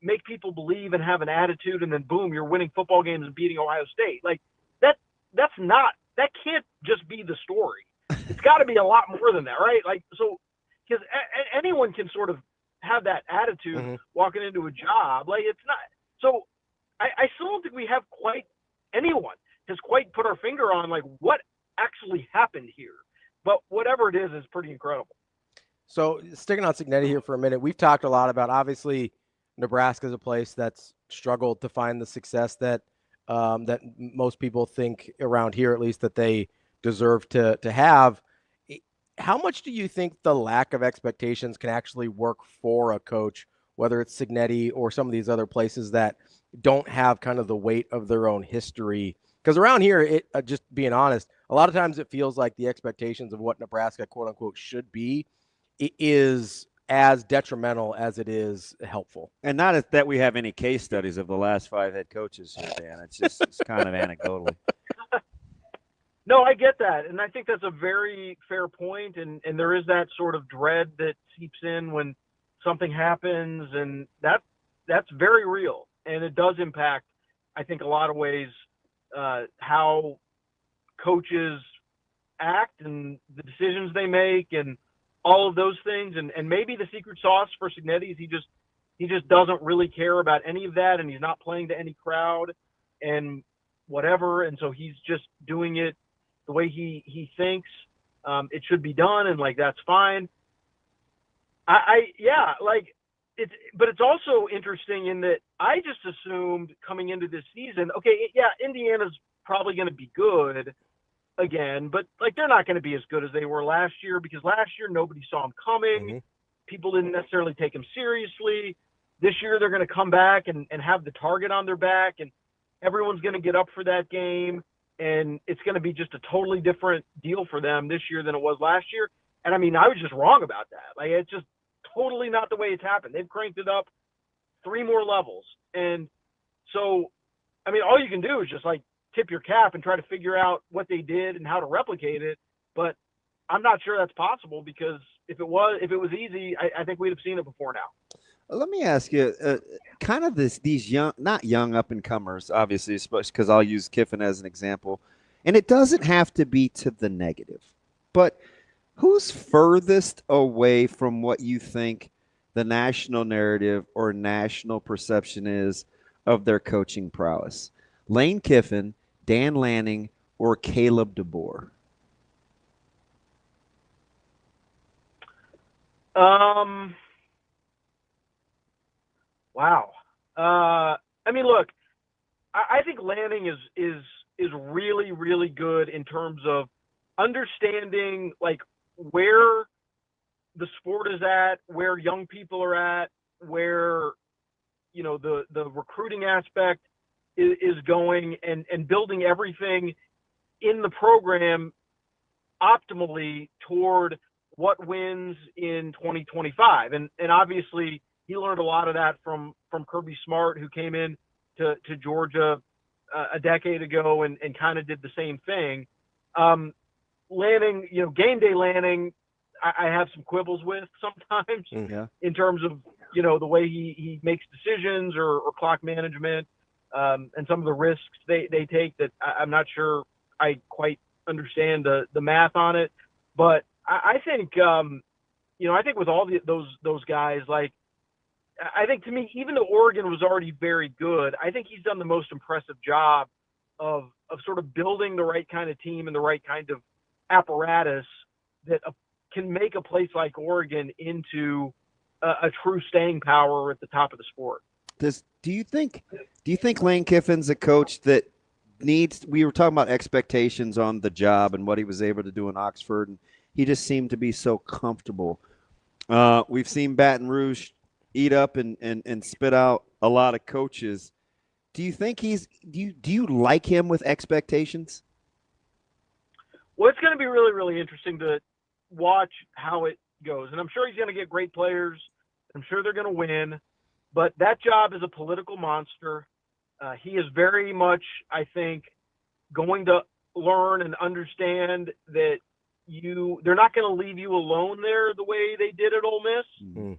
make people believe and have an attitude. And then boom, you're winning football games and beating Ohio State. Like that can't just be the story. It's got to be a lot more than that, right? Like, so, because anyone can sort of have that attitude walking into a job. Like, it's not. So, I still don't think we have anyone has quite put our finger on, like, what actually happened here. But whatever it is pretty incredible. So, sticking on Cignetti here for a minute, we've talked a lot about, obviously, Nebraska is a place that's struggled to find the success that that most people think around here, at least, that they deserve to have. How much do you think the lack of expectations can actually work for a coach, whether it's Cignetti or some of these other places that don't have kind of the weight of their own history? Because around here, just being honest, a lot of times it feels like the expectations of what Nebraska, quote unquote, should be is as detrimental as it is helpful. And not that we have any case studies of the last 5 head coaches here, Dan. It's kind of anecdotally. No, I get that. And I think that's a very fair point. And there is that sort of dread that seeps in when something happens. And that's very real. And it does impact, I think, a lot of ways how coaches act and the decisions they make and all of those things. And maybe the secret sauce for Cignetti is he just doesn't really care about any of that. And he's not playing to any crowd and whatever. And so he's just doing it the way he thinks it should be done, and like that's fine. But it's also interesting in that I just assumed coming into this season, okay, yeah, Indiana's probably going to be good again, but like they're not going to be as good as they were last year because last year nobody saw them coming. People didn't necessarily take them seriously. This year they're going to come back and have the target on their back, and everyone's going to get up for that game. And it's going to be just a totally different deal for them this year than it was last year. And I mean, I was just wrong about that. Like, it's just totally not the way it's happened. They've cranked it up 3 more levels. And so, I mean, all you can do is just like tip your cap and try to figure out what they did and how to replicate it. But I'm not sure that's possible because if it was easy, I think we'd have seen it before now. Let me ask you, kind of these young, not young up-and-comers, obviously, especially because I'll use Kiffin as an example, and it doesn't have to be to the negative, but who's furthest away from what you think the national narrative or national perception is of their coaching prowess? Lane Kiffin, Dan Lanning, or Caleb DeBoer? Wow. I mean, look, I think Lanning is is really, really good in terms of understanding like where the sport is at, where young people are at, where, you know, the recruiting aspect is going, and building everything in the program optimally toward what wins in 2025. And obviously he learned a lot of that from Kirby Smart, who came in to Georgia a decade ago and kind of did the same thing. Lanning, you know, game day Lanning, I have some quibbles with sometimes in terms of, you know, the way he makes decisions or clock management, and some of the risks they take that I'm not sure I quite understand the math on it. But I think, you know, I think with all those guys, like, I think to me, even though Oregon was already very good, I think he's done the most impressive job of sort of building the right kind of team and the right kind of apparatus that can make a place like Oregon into a true staying power at the top of the sport. Do you think Lane Kiffin's a coach that needs? We were talking about expectations on the job and what he was able to do in Oxford, and he just seemed to be so comfortable. We've seen Baton Rouge eat up and spit out a lot of coaches. Do you think do you like him with expectations? Well, it's going to be really, really interesting to watch how it goes. And I'm sure he's going to get great players. I'm sure they're going to win. But that job is a political monster. He is very much, I think, going to learn and understand that they're not going to leave you alone there the way they did at Ole Miss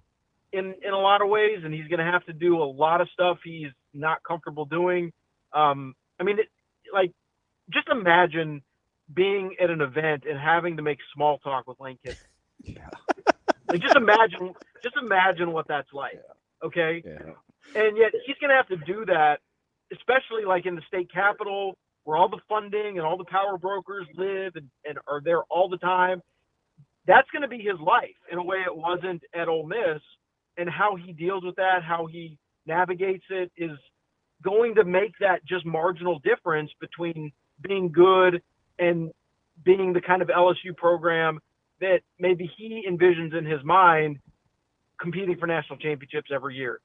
in a lot of ways. And he's going to have to do a lot of stuff he's not comfortable doing. I mean, just imagine being at an event and having to make small talk with Lane Kiffin. Yeah. Like, just imagine what that's like. Yeah. Okay. Yeah. And yet he's going to have to do that, especially like in the state capitol where all the funding and all the power brokers live and are there all the time. That's going to be his life in a way it wasn't at Ole Miss, and how he deals with that, how he navigates it is going to make that just marginal difference between being good and being the kind of LSU program that maybe he envisions in his mind competing for national championships every year.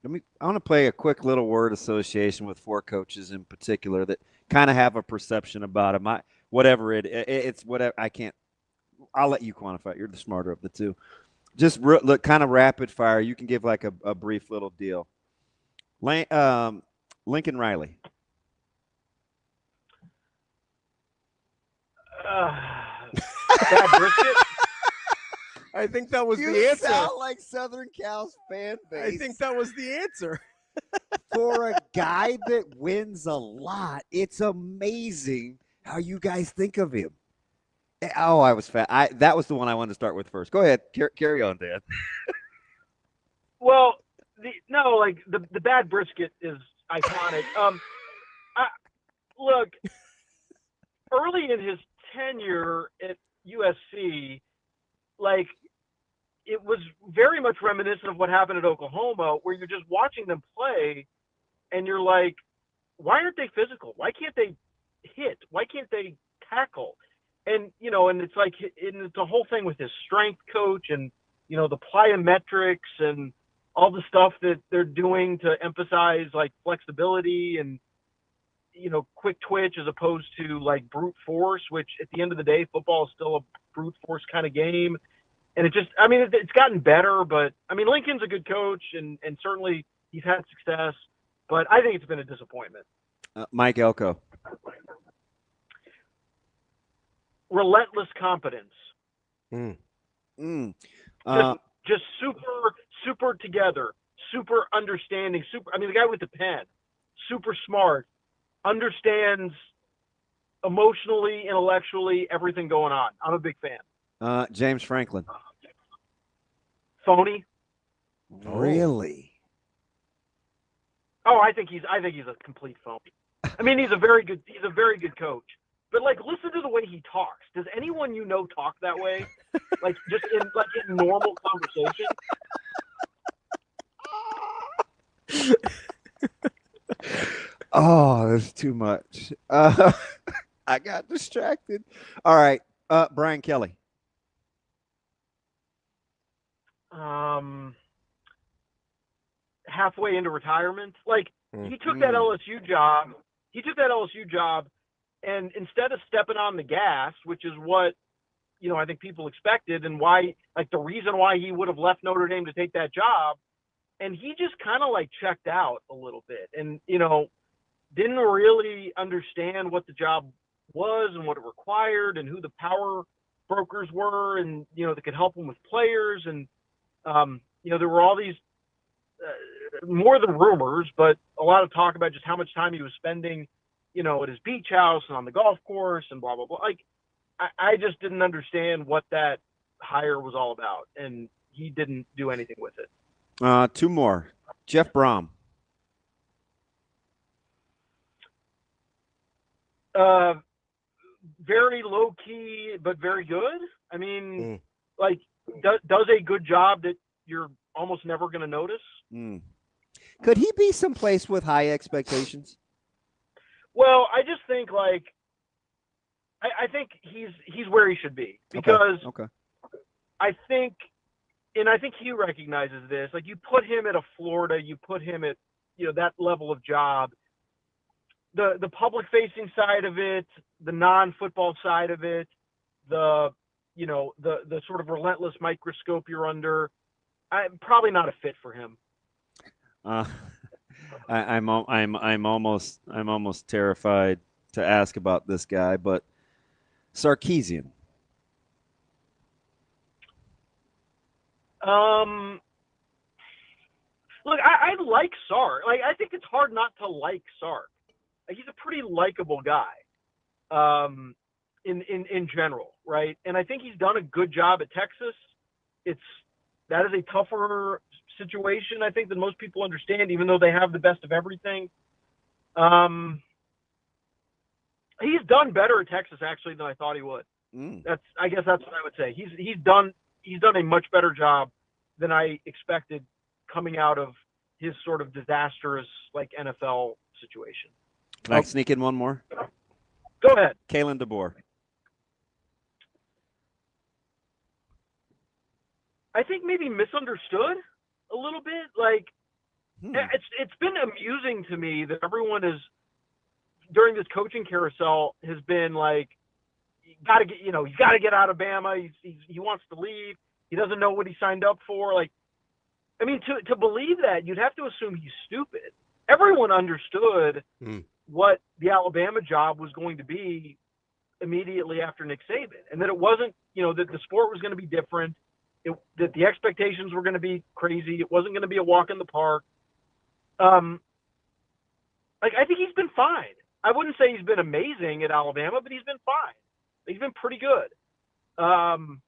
I want to play a quick little word association with four coaches in particular that kind of have a perception about him. It's whatever. I'll let you quantify it. You're the smarter of the two. Just look kind of rapid fire. You can give like a brief little deal. Lincoln Riley. Bad brisket. I think that was the answer. You sound like Southern Cal's fan base. I think that was the answer. For a guy that wins a lot, it's amazing how you guys think of him. Oh, I was fat. That was the one I wanted to start with first. Go ahead. Carry on, Dan. Well, the bad brisket is iconic. Look, early in his tenure at USC, like, it was very much reminiscent of what happened at Oklahoma, where you're just watching them play and you're like, why aren't they physical? Why can't they hit? Why can't they tackle? And, you know, and it's like, it's a whole thing with his strength coach and, you know, the plyometrics and all the stuff that they're doing to emphasize like flexibility and, you know, quick twitch as opposed to like brute force, which at the end of the day, football is still a brute force kind of game. And it's gotten better, but I mean, Lincoln's a good coach and certainly he's had success, but I think it's been a disappointment. Mike Elko. Relentless competence. Just super together, super understanding, the guy with the pen, super smart, understands emotionally, intellectually, everything going on. I'm a big fan. James Franklin. Phony. Really? Oh, I think he's a complete phony. I mean, he's a very good coach. But like, listen to the way he talks. Does anyone you know talk that way? Like, just in normal conversation? Oh, there's too much. I got distracted. All right, Brian Kelly. Halfway into retirement, like he took that LSU job. And instead of stepping on the gas, which is what I think people expected, and why, like, the reason why he would have left Notre Dame to take that job, and he just kind of like checked out a little bit, and didn't really understand what the job was and what it required, and who the power brokers were, and that could help him with players, and there were all these more than rumors, but a lot of talk about just how much time he was spending, at his beach house and on the golf course and blah blah blah. Like, I just didn't understand what that hire was all about, and he didn't do anything with it. Two more. Jeff Brom. Very low key, but very good. I mean, like, does a good job that you're almost never going to notice. Could he be someplace with high expectations? Well, I just think, like, I think he's where he should be, because okay. I think he recognizes this. Like, you put him at a Florida, you put him at that level of job, the public facing side of it, the non-football side of it, the sort of relentless microscope you're under. I'm probably not a fit for him. I'm almost terrified to ask about this guy, but Sarkisian. Look, I like Sark. Like, I think it's hard not to like Sark. Like, he's a pretty likable guy, in general, right? And I think he's done a good job at Texas. That is a tougher situation, I think, than most people understand, even though they have the best of everything. He's done better at Texas, actually, than I thought he would. I guess that's what I would say. He's done a much better job than I expected coming out of his sort of disastrous, like, NFL situation. Can I sneak in one more? Go ahead. Kalen DeBoer. I think maybe misunderstood a little bit. Like, it's been amusing to me that everyone is, during this coaching carousel, has been like, you got to get out of Bama. He wants to leave. He doesn't know what he signed up for. Like, I mean, to believe that, you'd have to assume he's stupid. Everyone understood what the Alabama job was going to be immediately after Nick Saban, and that it wasn't, that the sport was going to be different. That the expectations were going to be crazy. It wasn't going to be a walk in the park. Like, I think he's been fine. I wouldn't say he's been amazing at Alabama, but he's been fine. He's been pretty good. And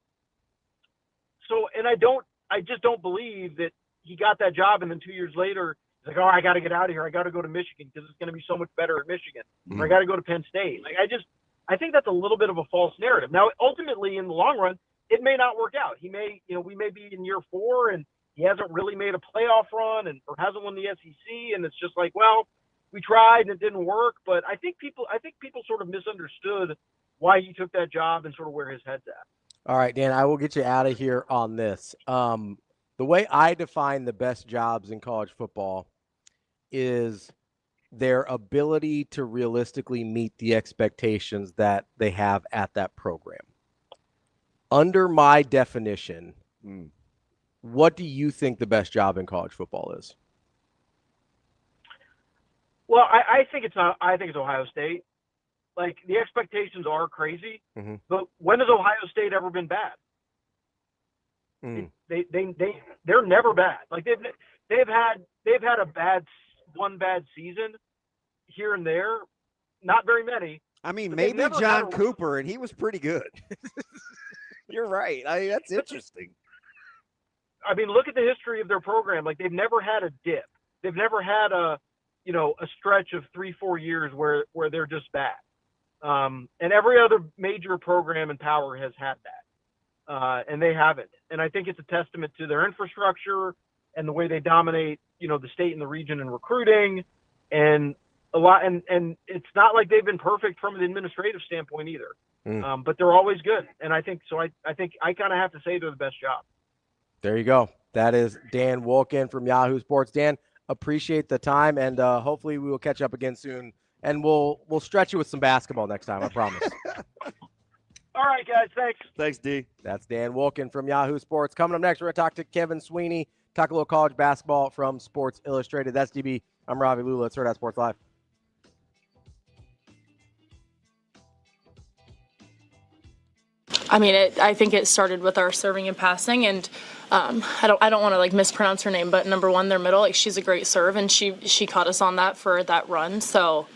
I just don't believe that he got that job, and then 2 years later, he's like, oh, I got to get out of here. I got to go to Michigan because it's going to be so much better at Michigan. Or I got to go to Penn State. Like, I think that's a little bit of a false narrative. Now, ultimately, in the long run, it may not work out. He may, we may be in year 4 and he hasn't really made a playoff run or hasn't won the SEC. And it's just like, well, we tried and it didn't work. But I think people sort of misunderstood why he took that job and sort of where his head's at. All right, Dan, I will get you out of here on this. The way I define the best jobs in college football is their ability to realistically meet the expectations that they have at that program. Under my definition, what do you think the best job in college football is? Well, I think it's Ohio State. Like, the expectations are crazy, but when has Ohio State ever been bad? They're never bad. Like, they've had one bad season here and there, not very many. I mean, maybe John Cooper, and he was pretty good. You're right. That's interesting. I mean, look at the history of their program. Like, they've never had a dip. They've never had a stretch of 3-4 years where they're just bad. And every other major program in power has had that. And they haven't. And I think it's a testament to their infrastructure and the way they dominate, the state and the region in recruiting. And a lot, and it's not like they've been perfect from an administrative standpoint either. But they're always good, and I think so. I think I kind of have to say they're the best job. There you go. That is Dan Wolken from Yahoo Sports. Dan, appreciate the time, and hopefully we will catch up again soon. And we'll stretch you with some basketball next time, I promise. All right, guys. Thanks. Thanks, D. That's Dan Wolken from Yahoo Sports. Coming up next, we're going to talk to Kevin Sweeney, talk a little college basketball from Sports Illustrated. That's DB. I'm Ravi Lulla. It's Hurrdat Sports Live. I mean, I think it started with our serving and passing, and I don't want to like mispronounce her name, but number one, their middle, like she's a great serve, and she caught us on that for that run. So,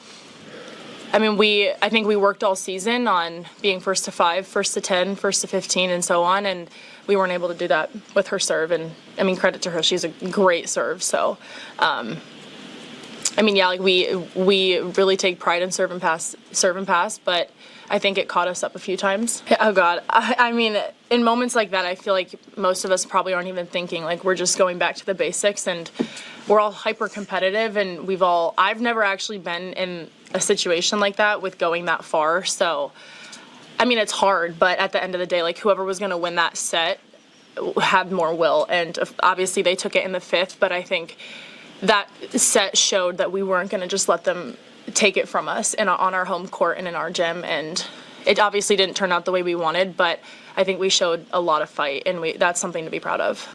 I mean, I think we worked all season on being first to 5, first to 10, first to 15, and so on, and we weren't able to do that with her serve. And I mean, credit to her, she's a great serve. So, I mean, yeah, like we really take pride in serve and pass, but I think it caught us up a few times. Oh God, I mean, in moments like that, I feel like most of us probably aren't even thinking, like we're just going back to the basics, and we're all hyper competitive, and I've never actually been in a situation like that with going that far. So, I mean, it's hard, but at the end of the day, like whoever was going to win that set had more will, and obviously they took it in the 5th, but I think that set showed that we weren't going to just let them take it from us on our home court and in our gym, and it obviously didn't turn out the way we wanted, but I think we showed a lot of fight, and that's something to be proud of.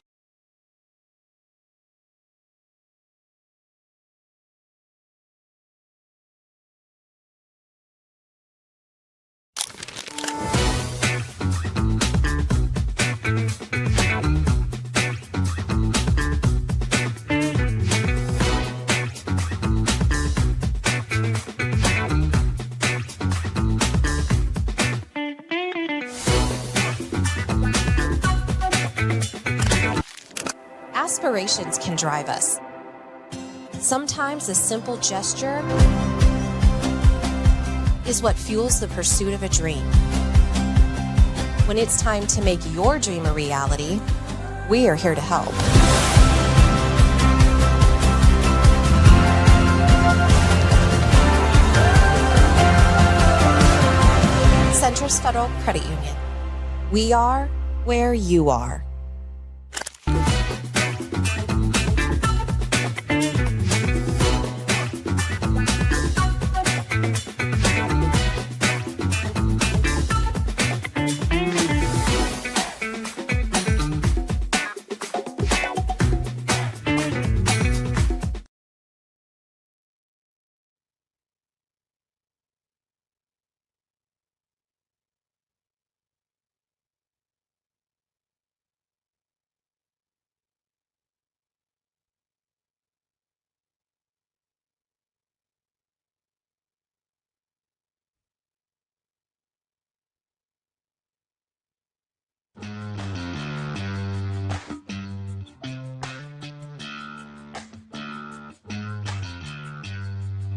Aspirations can drive us. Sometimes a simple gesture is what fuels the pursuit of a dream. When it's time to make your dream a reality, we are here to help. Centris Federal Credit Union. We are where you are.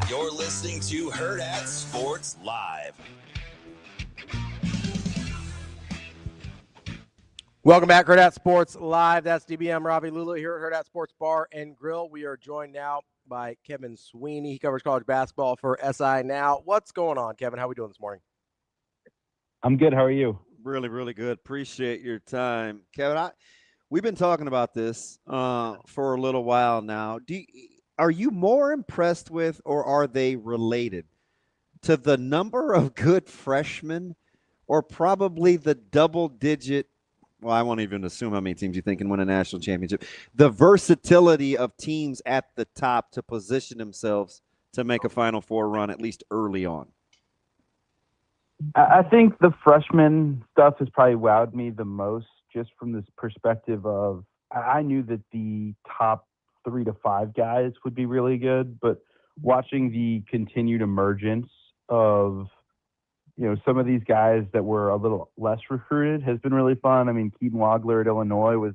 You're listening to Hurrdat Sports Live. Welcome back, Hurrdat Sports Live. That's DBM Ravi Lulla here at Hurrdat Sports Bar and Grill. We are joined now by Kevin Sweeney. He covers college basketball for SI Now. What's going on, Kevin? How are we doing this morning? I'm good. How are you? Really, really good. Appreciate your time. Kevin, we've been talking about this for a little while now. Are you more impressed with, or are they related to the number of good freshmen, or probably the double-digit, well, I won't even assume how many teams you think can win a national championship, the versatility of teams at the top to position themselves to make a Final Four run, at least early on? I think the freshman stuff has probably wowed me the most, just from this perspective of I knew that the top 3 to 5 guys would be really good, but watching the continued emergence of, some of these guys that were a little less recruited has been really fun. I mean, Keaton Wagler at Illinois was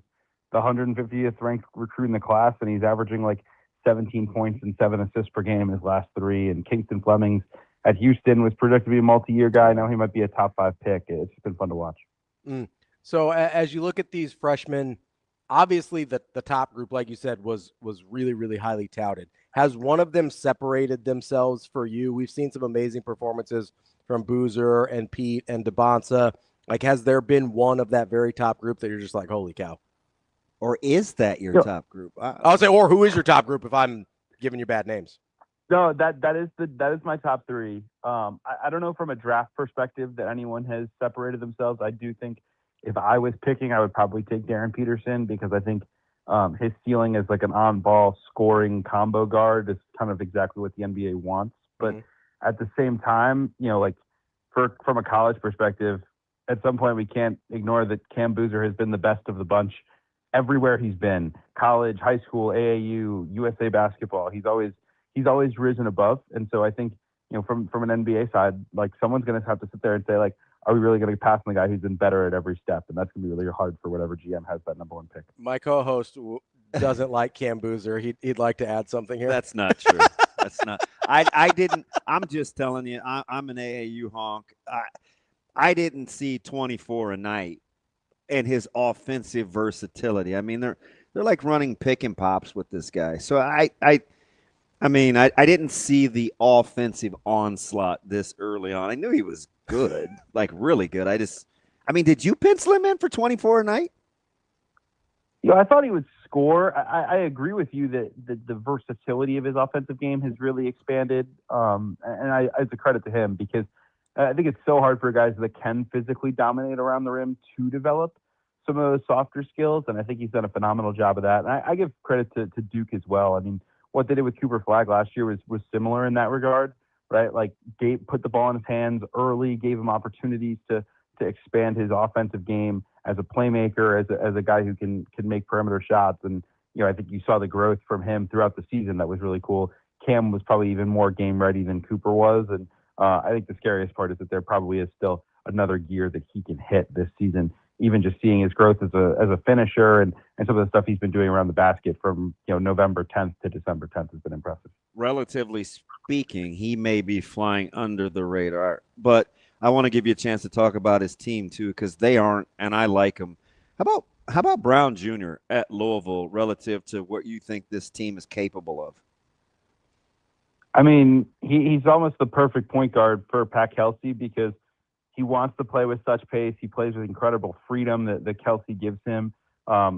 the 150th ranked recruit in the class, and he's averaging like 17 points and 7 assists per game in his last 3. And Kingston Flemings at Houston was projected to be a multi-year guy. Now he might be a top 5 pick. It's been fun to watch. So as you look at these freshmen, obviously the top group, like you said, was really, really highly touted. Has one of them separated themselves for you? We've seen some amazing performances from Boozer and Pete and DeBonsa. Like, has there been one of that very top group that you're just like, holy cow? Or is that your top group? I'll say, or who is your top group if I'm giving you bad names? No, that is my top three. I don't know from a draft perspective that anyone has separated themselves. I do think if I was picking, I would probably take Darren Peterson because I think his ceiling as like an on-ball scoring combo guard is kind of exactly what the NBA wants. But at the same time, like from a college perspective, at some point we can't ignore that Cam Boozer has been the best of the bunch everywhere he's been. College, high school, AAU, USA basketball. He's always risen above. And so I think, from an NBA side, like someone's going to have to sit there and say, like, are we really going to pass on the guy who's been better at every step? And that's going to be really hard for whatever GM has that number one pick. My co-host doesn't like Cam Boozer. He'd like to add something here. That's not true. That's not. I didn't. I'm just telling you. I'm an AAU honk. I didn't see 24 a night and his offensive versatility. I mean, they're like running pick and pops with this guy. So I didn't see the offensive onslaught this early on. I knew he was good, like really good. Did you pencil him in for 24 a night? I thought he would score. I agree with you that the versatility of his offensive game has really expanded. And it's a credit to him because I think it's so hard for guys that can physically dominate around the rim to develop some of those softer skills. And I think he's done a phenomenal job of that. And I give credit to Duke as well. I mean, what they did with Cooper Flagg last year was similar in that regard, right? Like put the ball in his hands early, gave him opportunities to expand his offensive game as a playmaker, as a guy who can make perimeter shots. And, I think you saw the growth from him throughout the season. That was really cool. Cam was probably even more game ready than Cooper was. And I think the scariest part is that there probably is still another gear that he can hit this season. Even just seeing his growth as a finisher and some of the stuff he's been doing around the basket from November 10th to December 10th has been impressive. Relatively speaking, he may be flying under the radar, but I want to give you a chance to talk about his team too, because they aren't, and I like him. How about Brown Jr. at Louisville relative to what you think this team is capable of? I mean, he's almost the perfect point guard for Pat Kelsey because he wants to play with such pace. He plays with incredible freedom that Kelsey gives him. I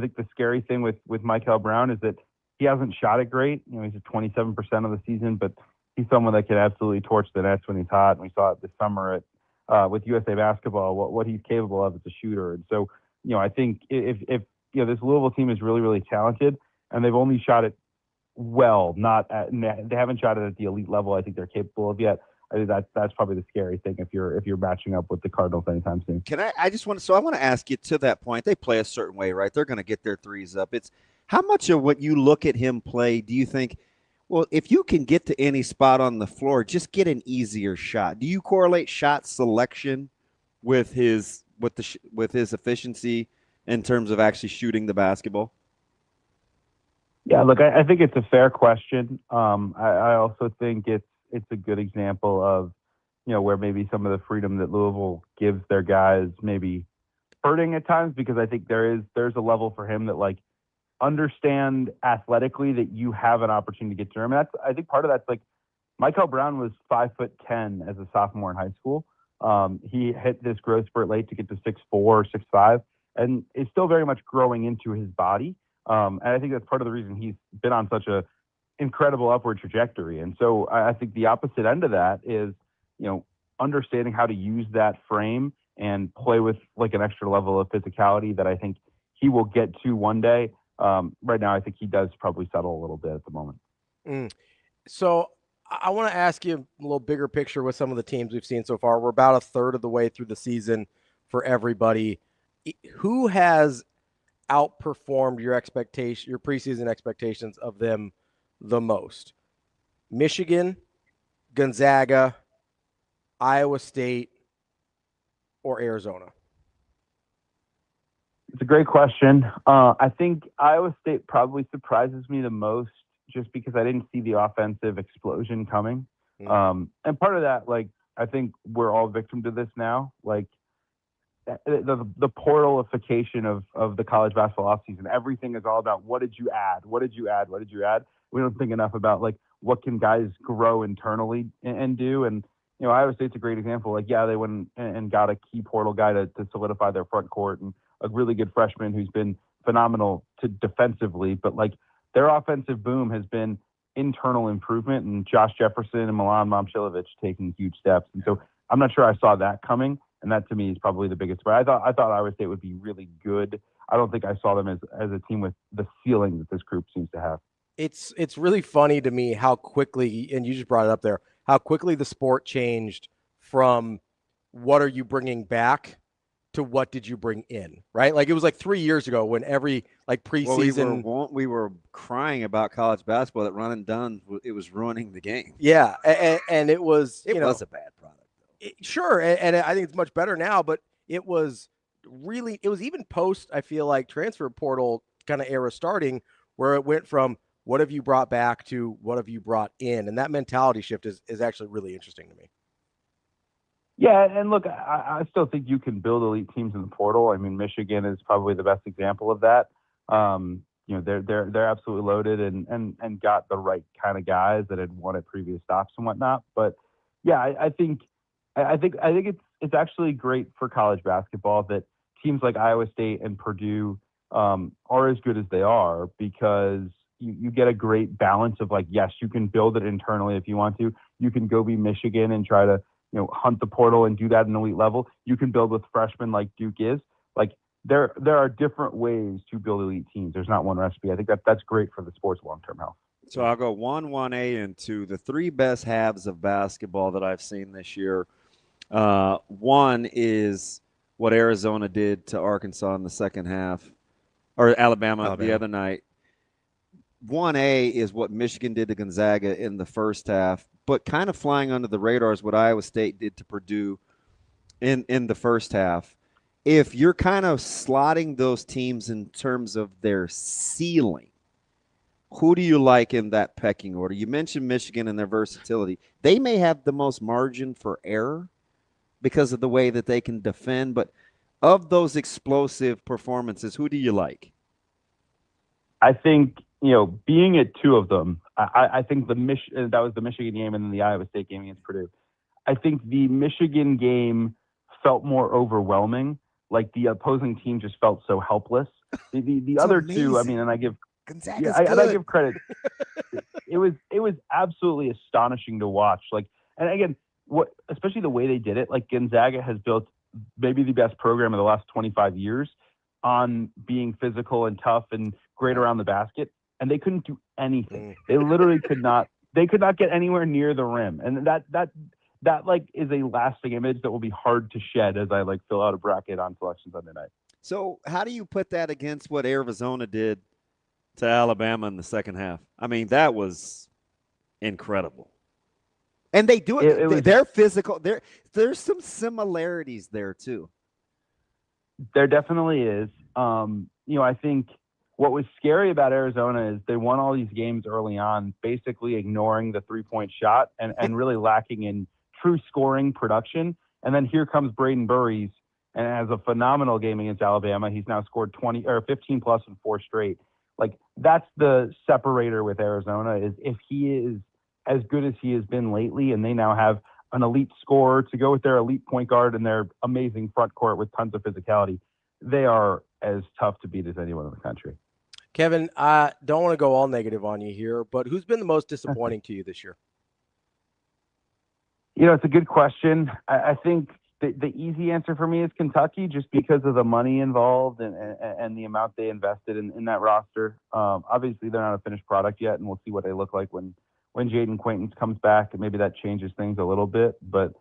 think the scary thing with Michael Brown is that he hasn't shot it great. He's at 27% of the season, but he's someone that can absolutely torch the nets when he's hot. And we saw it this summer with USA basketball, what he's capable of as a shooter. And so, I think if this Louisville team is really, really talented and they've only shot it well, they haven't shot it at the elite level I think they're capable of yet. I think that's probably the scary thing if you're matching up with the Cardinals anytime soon. I want to ask you to that point. They play a certain way, right? They're going to get their threes up. It's how much of what you look at him play do you think, well, if you can get to any spot on the floor, just get an easier shot. Do you correlate shot selection with his efficiency in terms of actually shooting the basketball? Yeah, look, I think it's a fair question. I also think it's a good example of, where maybe some of the freedom that Louisville gives their guys maybe hurting at times, because I think there's a level for him that like understand athletically that you have an opportunity to get to him. And I think part of that's like Michael Brown was 5'10" as a sophomore in high school. He hit this growth spurt late to get to 6'4" or 6'5", and is still very much growing into his body. And I think that's part of the reason he's been on such a incredible upward trajectory. And so I think the opposite end of that is, understanding how to use that frame and play with like an extra level of physicality that I think he will get to one day. Right now, I think he does probably settle a little bit at the moment. So I want to ask you a little bigger picture with some of the teams we've seen so far. We're about a third of the way through the season for everybody. Who has outperformed your preseason expectations of them the most? Michigan, Gonzaga, Iowa State, or Arizona? It's a great question. I think Iowa State probably surprises me the most just because I didn't see the offensive explosion coming. And part of that, like, I think we're all victim to this now. Like, the portalification of the college basketball offseason. Everything is all about what did you add? What did you add? What did you add? We don't think enough about like what can guys grow internally and do. And Iowa State's a great example. Like, yeah, they went and got a key portal guy to solidify their front court and a really good freshman who's been phenomenal defensively. But like their offensive boom has been internal improvement and Josh Jefferson and Milan Momcilovic taking huge steps. And so I'm not sure I saw that coming. And that to me is probably the biggest surprise. I thought Iowa State would be really good. I don't think I saw them as a team with the ceiling that this group seems to have. It's really funny to me how quickly, and you just brought it up there, how quickly the sport changed from what are you bringing back to what did you bring in, right? Like it was like 3 years ago when every like preseason. Well, we were crying about college basketball that run and done, it was ruining the game. Yeah, and it was it was a bad product. Sure, and I think it's much better now, but it was even post, I feel like, transfer portal kind of era starting where it went from what have you brought back to what have you brought in, and that mentality shift is actually really interesting to me. Yeah, and look, I still think you can build elite teams in the portal. I mean, Michigan is probably the best example of that. They're absolutely loaded and got the right kind of guys that had won at previous stops and whatnot. But yeah, I think it's actually great for college basketball that teams like Iowa State and Purdue are as good as they are because you get a great balance of like, yes, you can build it internally if you want to. You can go be Michigan and try to hunt the portal and do that at an elite level. You can build with freshmen like Duke is. Like there are different ways to build elite teams. There's not one recipe. I think that's great for the sport's long-term health. So I'll go 1A, and 2, the 3 best halves of basketball that I've seen this year. One is what Arizona did to Arkansas in the second half, or Alabama the other night. 1A is what Michigan did to Gonzaga in the first half, but kind of flying under the radar is what Iowa State did to Purdue in the first half. If you're kind of slotting those teams in terms of their ceiling, who do you like in that pecking order? You mentioned Michigan and their versatility. They may have the most margin for error because of the way that they can defend, but of those explosive performances, who do you like? I think, being at 2 of them, I think that was the Michigan game and then the Iowa State game against Purdue. I think the Michigan game felt more overwhelming. Like the opposing team just felt so helpless. The other amazing. 2, I mean, and I give I give credit. It was absolutely astonishing to watch. Like, and again, especially the way they did it. Like Gonzaga has built maybe the best program of the last 25 years on being physical and tough and great around the basket, and they couldn't do anything. They literally could not. They could not get anywhere near the rim, and that like is a lasting image that will be hard to shed as I like fill out a bracket on Selection Sunday night. So how do you put that against what Arizona did to Alabama in the second half? I mean, that was incredible. And they do it. They're physical. There's some similarities there too. There definitely is. I think what was scary about Arizona is they won all these games early on, basically ignoring the 3-point shot and really lacking in true scoring production. And then here comes Braden Burries and has a phenomenal game against Alabama. He's now scored 15 plus in 4 straight. Like that's the separator with Arizona is if he is as good as he has been lately, and they now have an elite scorer to go with their elite point guard and their amazing front court with tons of physicality, they are as tough to beat as anyone in the country. Kevin, I don't want to go all negative on you here, but who's been the most disappointing to you this year? It's a good question. I think the easy answer for me is Kentucky, just because of the money involved and the amount they invested in that roster. Obviously, they're not a finished product yet, and we'll see what they look like when Jaden Quaintance comes back, and maybe that changes things a little bit. But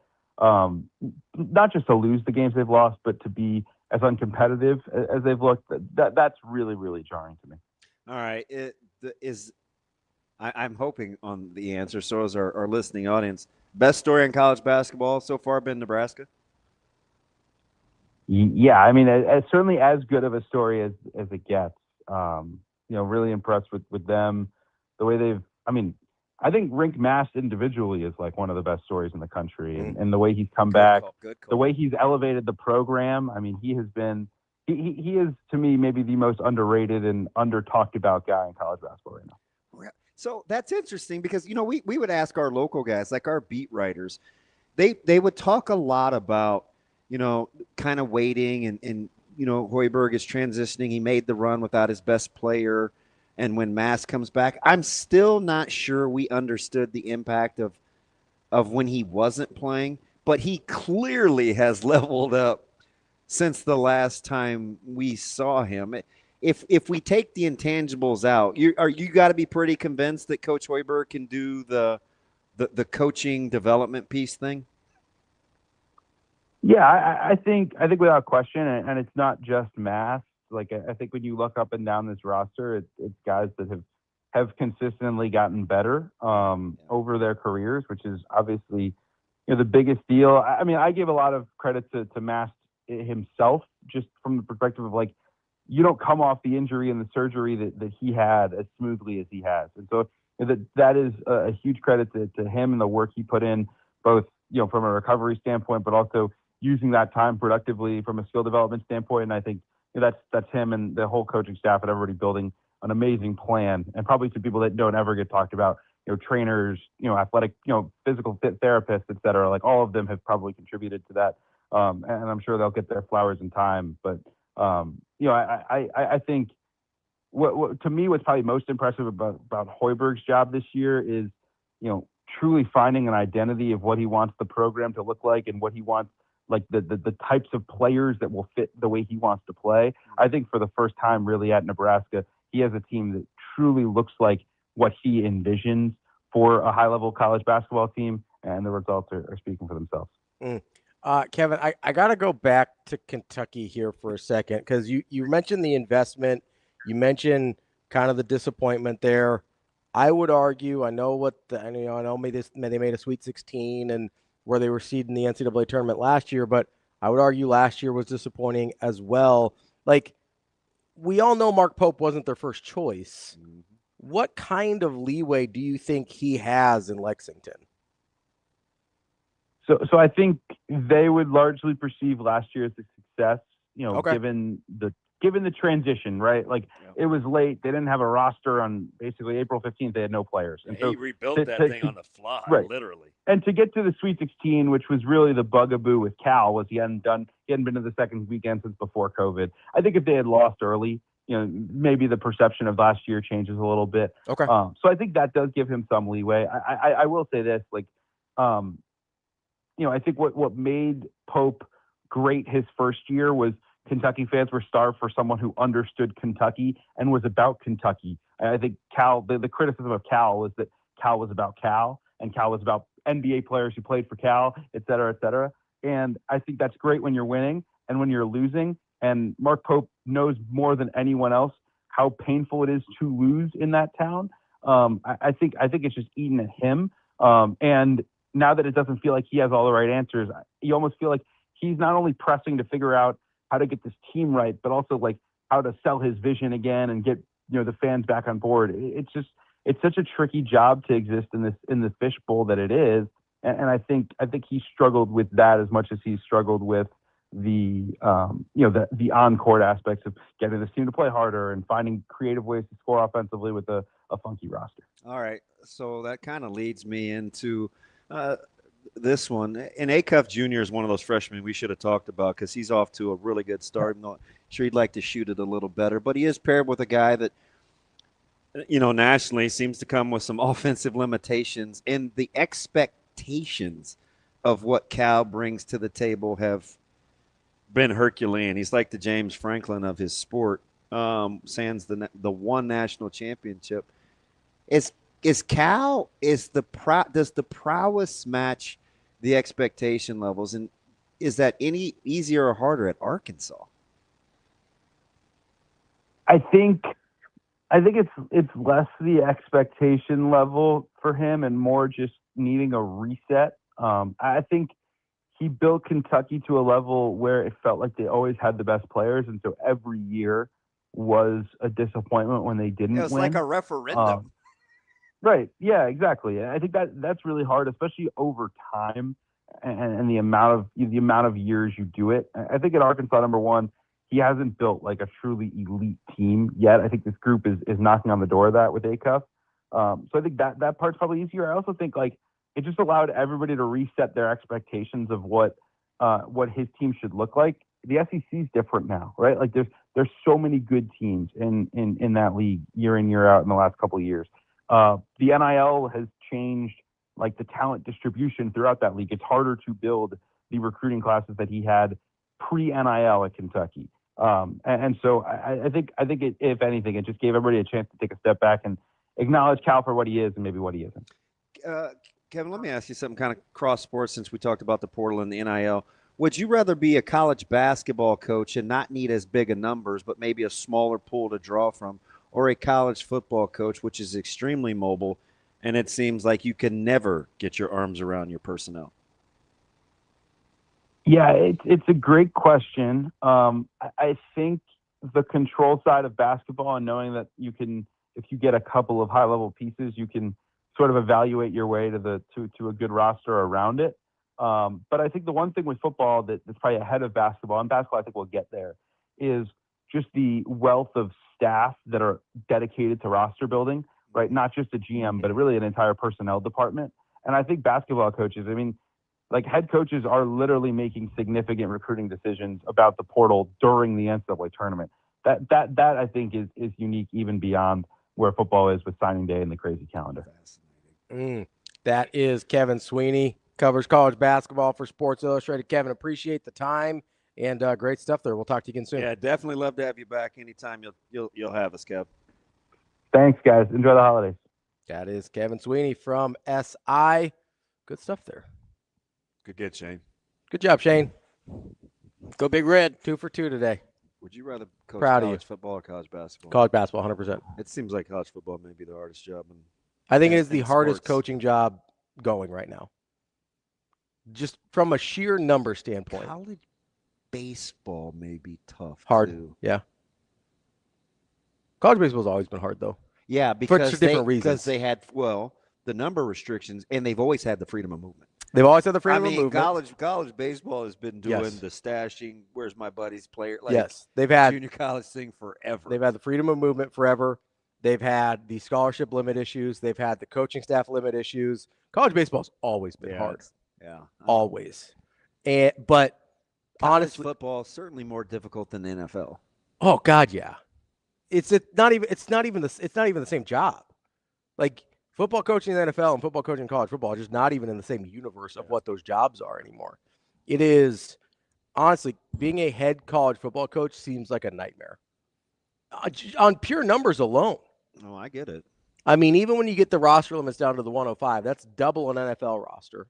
not just to lose the games they've lost, but to be as uncompetitive as they've looked, that's really, really jarring to me. All right. I'm hoping on the answer, so is our listening audience. Best story in college basketball so far been Nebraska? Yeah, I mean, certainly as good of a story as it gets. Really impressed with them. The way I think Rink Mass individually is like one of the best stories in the country, and the way he's come back, the way he's elevated the program. I mean, he has been, he is to me maybe the most underrated and under talked about guy in college basketball right now. So that's interesting because, we would ask our local guys, like our beat writers, they would talk a lot about, kind of waiting and Hoiberg is transitioning. He made the run without his best player. And when Mass comes back, I'm still not sure we understood the impact of when he wasn't playing, but he clearly has leveled up since the last time we saw him. If we take the intangibles out, you got to be pretty convinced that Coach Hoiberg can do the coaching development piece thing. Yeah, I think without question, and it's not just Mass. Like, I think when you look up and down this roster, it's guys that have consistently gotten better over their careers, which is obviously the biggest deal. I mean, I give a lot of credit to Mass himself, just from the perspective of, like, you don't come off the injury and the surgery that he had as smoothly as he has. And so that is a huge credit to him and the work he put in, both from a recovery standpoint, but also using that time productively from a skill development standpoint. And I think that's him and the whole coaching staff and everybody building an amazing plan. And probably to people that don't ever get talked about, trainers, athletic, physical fit therapists, et cetera, like all of them have probably contributed to that. And I'm sure they'll get their flowers in time. But, I think what to me, what's probably most impressive about Hoiberg's job this year is, truly finding an identity of what he wants the program to look like and what he wants, like the types of players that will fit the way he wants to play. I think for the first time really at Nebraska, he has a team that truly looks like what he envisions for a high-level college basketball team, and the results are speaking for themselves. Kevin, I got to go back to Kentucky here for a second because you mentioned the investment. You mentioned kind of the disappointment there. I would argue, I know they made a Sweet 16 and where they were seeded in the NCAA tournament last year, but I would argue last year was disappointing as well. Like, we all know Mark Pope wasn't their first choice. Mm-hmm. What kind of leeway do you think he has in Lexington? So I think they would largely perceive last year as a success, given the transition, right? Like, it was late. They didn't have a roster on basically April 15th. They had no players. And he rebuilt that thing on the fly, right, literally. And to get to the Sweet 16, which was really the bugaboo with Cal, was he hadn't been to the second weekend since before COVID. I think if they had lost early, maybe the perception of last year changes a little bit. Okay. So I think that does give him some leeway. I will say this, I think what made Pope great his first year was Kentucky fans were starved for someone who understood Kentucky and was about Kentucky. I think Cal, the criticism of Cal was that Cal was about Cal and Cal was about NBA players who played for Cal, et cetera, et cetera. And I think that's great when you're winning and when you're losing. And Mark Pope knows more than anyone else how painful it is to lose in that town. I think it's just eaten at him. And now that it doesn't feel like he has all the right answers, you almost feel like he's not only pressing to figure out how to get this team right, but also like how to sell his vision again and get the fans back on board. It's such a tricky job to exist in the fishbowl that it is, and I think he struggled with that as much as he struggled with the on-court aspects of getting this team to play harder and finding creative ways to score offensively with a funky roster. All right, so that kind of leads me into this one. And Acuff Jr. is one of those freshmen we should have talked about because he's off to a really good start. I'm not sure he'd like to shoot it a little better, but he is paired with a guy that, nationally seems to come with some offensive limitations, and the expectations of what Cal brings to the table have been Herculean. He's like the James Franklin of his sport, sans the one national championship. Does the prowess match the expectation levels, and is that any easier or harder at Arkansas? I think it's less the expectation level for him and more just needing a reset. I think he built Kentucky to a level where it felt like they always had the best players, and so every year was a disappointment when they didn't win. It was like a referendum. Right. Yeah, exactly. I think that's really hard, especially over time and the amount of years you do it. I think at Arkansas, number one, he hasn't built like a truly elite team yet. I think this group is knocking on the door of that with ACUF. So I think that part's probably easier. I also think like it just allowed everybody to reset their expectations of what his team should look like. The SEC is different now, right? Like there's so many good teams in that league year in, year out in the last couple of years. The NIL has changed like the talent distribution throughout that league. It's harder to build the recruiting classes that he had pre-NIL at Kentucky. And so I think if anything, it just gave everybody a chance to take a step back and acknowledge Cal for what he is and maybe what he isn't. Kevin, let me ask you something kind of cross sports since we talked about the portal and the NIL. Would you rather be a college basketball coach and not need as big of numbers, but maybe a smaller pool to draw from, or a college football coach, which is extremely mobile, and it seems like you can never get your arms around your personnel? Yeah, it's a great question. I think the control side of basketball and knowing that you can, if you get a couple of high-level pieces, you can sort of evaluate your way to a good roster around it. But I think the one thing with football that's probably ahead of basketball, and basketball I think we'll get there, is just the wealth of staff that are dedicated to roster building, right? Not just a GM, but really an entire personnel department. And I think basketball coaches, I mean, like head coaches are literally making significant recruiting decisions about the portal during the NCAA tournament. That I think is unique even beyond where football is with signing day and the crazy calendar. That is Kevin Sweeney, covers college basketball for Sports Illustrated. Kevin, appreciate the time and great stuff there. We'll talk to you again soon. Yeah, definitely love to have you back anytime you'll have us, Kev. Thanks, guys. Enjoy the holidays. That is Kevin Sweeney from SI. Good stuff there. Good get, Shane. Good job, Shane. Go Big Red. 2 for 2 today. Would you rather coach Proud of college you. football or college basketball? College basketball, 100%. It seems like college football may be the hardest job. I think it is the hardest sports. coaching job going right now. Just from a sheer number standpoint. College baseball may be tough. Hard, too. yeah. College baseball's always been hard, though. Yeah, because for different reasons. Because they had, the number restrictions, and they've always had the freedom of movement. They've always had the freedom of movement. College baseball has been doing the stashing. Where's my buddy's player? They've had junior college thing forever. They've had the freedom of movement forever. They've had the scholarship limit issues. They've had the coaching staff limit issues. College baseball's always been hard. Yeah, always. But college honestly, football is certainly more difficult than the NFL. Oh God, yeah. It's not even the same job. Like football coaching in the NFL and football coaching in college football are just not even in the same universe of what those jobs are anymore. It is honestly, being a head college football coach seems like a nightmare. On pure numbers alone. Oh, I get it. I mean, even when you get the roster limits down to the 105, that's double an NFL roster.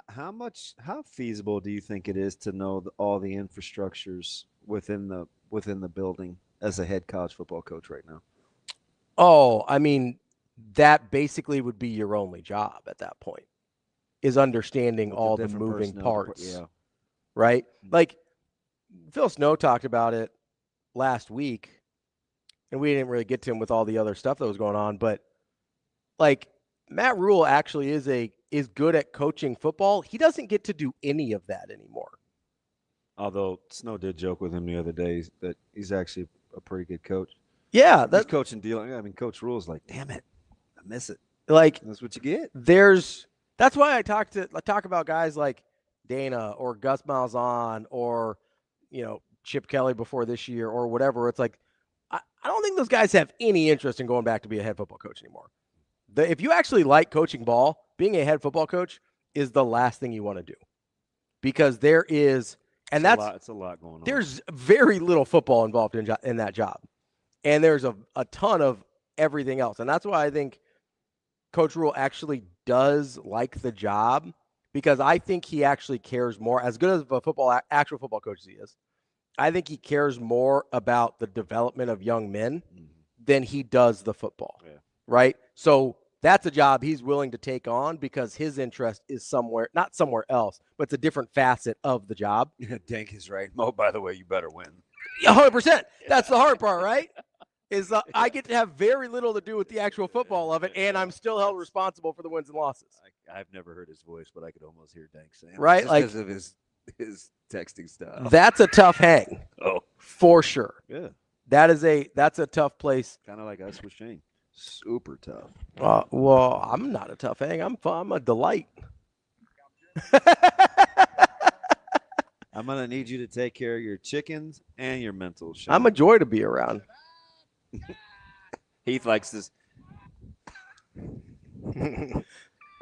How feasible do you think it is to know all the infrastructures within the building as a head college football coach right now? Oh, I mean, that basically would be your only job at that point, is understanding all the moving parts. Yeah. Right? Like Phil Snow talked about it last week, and we didn't really get to him with all the other stuff that was going on, but like Matt Rule actually is good at coaching football. He doesn't get to do any of that anymore. Although Snow did joke with him the other day that he's actually a pretty good coach. Yeah, he's coaching dealing. I mean, Coach Rule's like, damn it, I miss it. Like that's what you get. That's why I talk about guys like Dana or Gus Malzahn or Chip Kelly before this year or whatever. It's like I don't think those guys have any interest in going back to be a head football coach anymore. If you actually like coaching ball, being a head football coach is the last thing you want to do, because there is, and it's a lot going on. There's very little football involved in that job, and there's a ton of everything else, and that's why I think Coach Rule actually does like the job, because I think he actually cares more. As good as a actual football coach as he is, I think he cares more about the development of young men than he does the football. Yeah. Right? So that's a job he's willing to take on because his interest is not somewhere else, but it's a different facet of the job. Yeah, Dank is right. Oh, by the way, you better win. 100%. That's the hard part, right? is I get to have very little to do with the actual football of it, and I'm still held responsible for the wins and losses. I've never heard his voice, but I could almost hear Dank saying it, right, just like because of his texting style. That's a tough hang. Oh, for sure. Yeah, that's a tough place. Kind of like us with Shane. Super tough. Well, I'm not a tough hang. I'm a delight. I'm gonna need you to take care of your chickens and your mental. Shane. I'm a joy to be around. Heath likes this.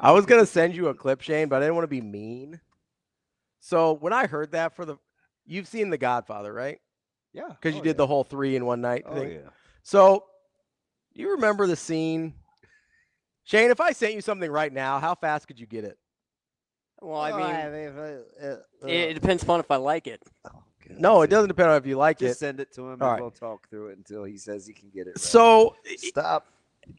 I was gonna send you a clip, Shane, but I didn't want to be mean. So when I heard that you've seen The Godfather, right? Yeah. Because you did the whole 3 in 1 night thing. Yeah. So you remember the scene, Shane? If I sent you something right now, how fast could you get it? Well, I mean, it depends upon if I like it. No, it doesn't depend on if you like it. Just send it to him, All and right. we'll talk through it until he says he can get it right. So stop.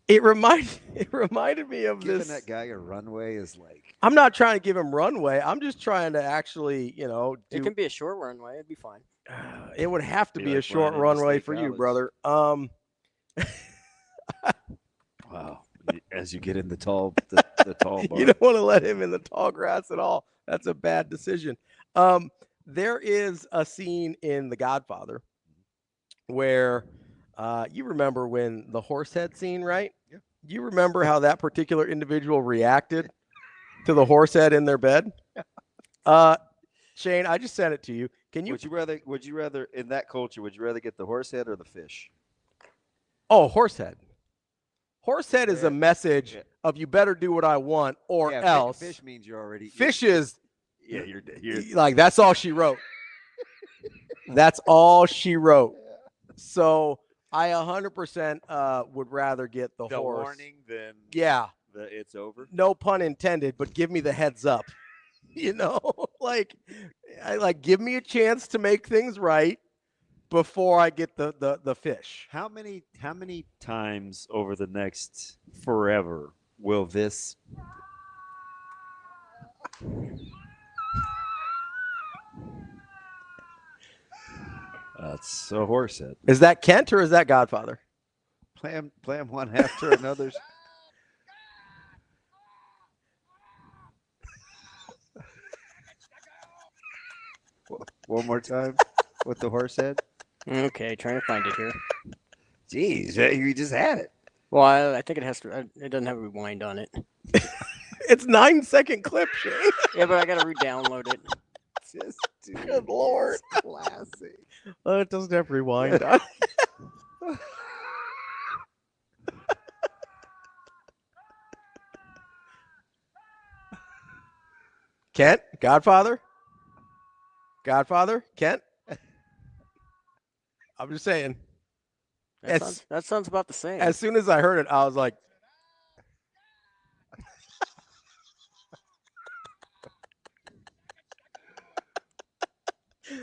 It reminded me of Giving this. that guy a runway is like. I'm not trying to give him runway. I'm just trying to actually, It can be a short runway. It'd be fine. It would have to be a like short flying into runway State for you, College. brother. Wow. As you get in the tall bar. You don't want to let him in the tall grass at all. That's a bad decision. There is a scene in The Godfather where you remember when the horse head scene, right? Yeah. You remember how that particular individual reacted to the horse head in their bed? Shane, I just sent it to you. Can you? Would you rather in that culture? Would you rather get the horse head or the fish? Oh, horse head. Horse head is a message of you better do what I want or else. Fish means you're already. Fish is. Yeah, you're Like that's all she wrote. That's all she wrote. So I 100% would rather get the horse. warning than it's over. No pun intended, but give me the heads up. You know, give me a chance to make things right before I get the fish. How many times over the next forever will this? That's a horse head. Is that Kent or is that Godfather? Play them one after another. One more time with the horse head. Okay, trying to find it here. Jeez, you just had it. Well, I think it has to. It doesn't have a rewind on it. It's 9-second clip, Shane. Yeah, but I got to re-download it. Good Lord. Classic. Oh, it doesn't have rewind on it. Kent, Godfather, Kent. I'm just saying. That sounds about the same. As soon as I heard it, I was like,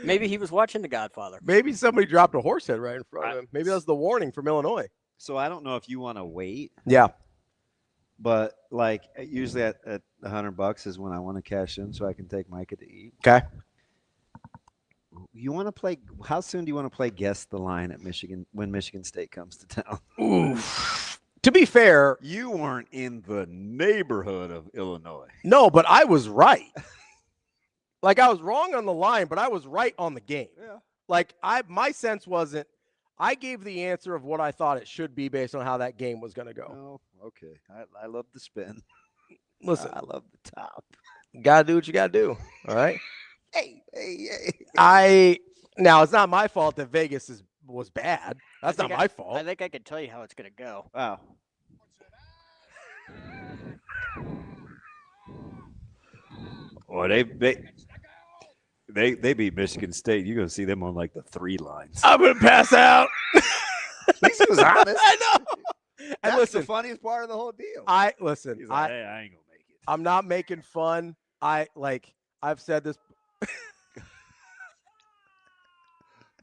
maybe he was watching The Godfather. maybe somebody dropped a horse head right in front of him. Maybe that's the warning from Illinois. So I don't know if you want to wait. Yeah. But like usually at $100 is when I want to cash in so I can take Micah to eat. Okay. You want to play? How soon do you want to play guess the line at Michigan when Michigan State comes to town? Oof. To be fair, you weren't in the neighborhood of Illinois. No, but I was right. Like I was wrong on the line, but I was right on the game. Yeah. Like my sense wasn't. I gave the answer of what I thought it should be based on how that game was going to go. Oh, okay. I love the spin. Listen, I love the top. Gotta do what you gotta do. All right. Hey. Now it's not my fault that Vegas was bad. That's not my fault. I think I can tell you how it's going to go. Wow. Or they beat Michigan State. You're gonna see them on like the 3 lines. I'm gonna pass out. At least he was honest. I know. And That's listen, the funniest part of the whole deal. hey, He's like, hey, I ain't gonna make it. I'm not making fun. I've said this.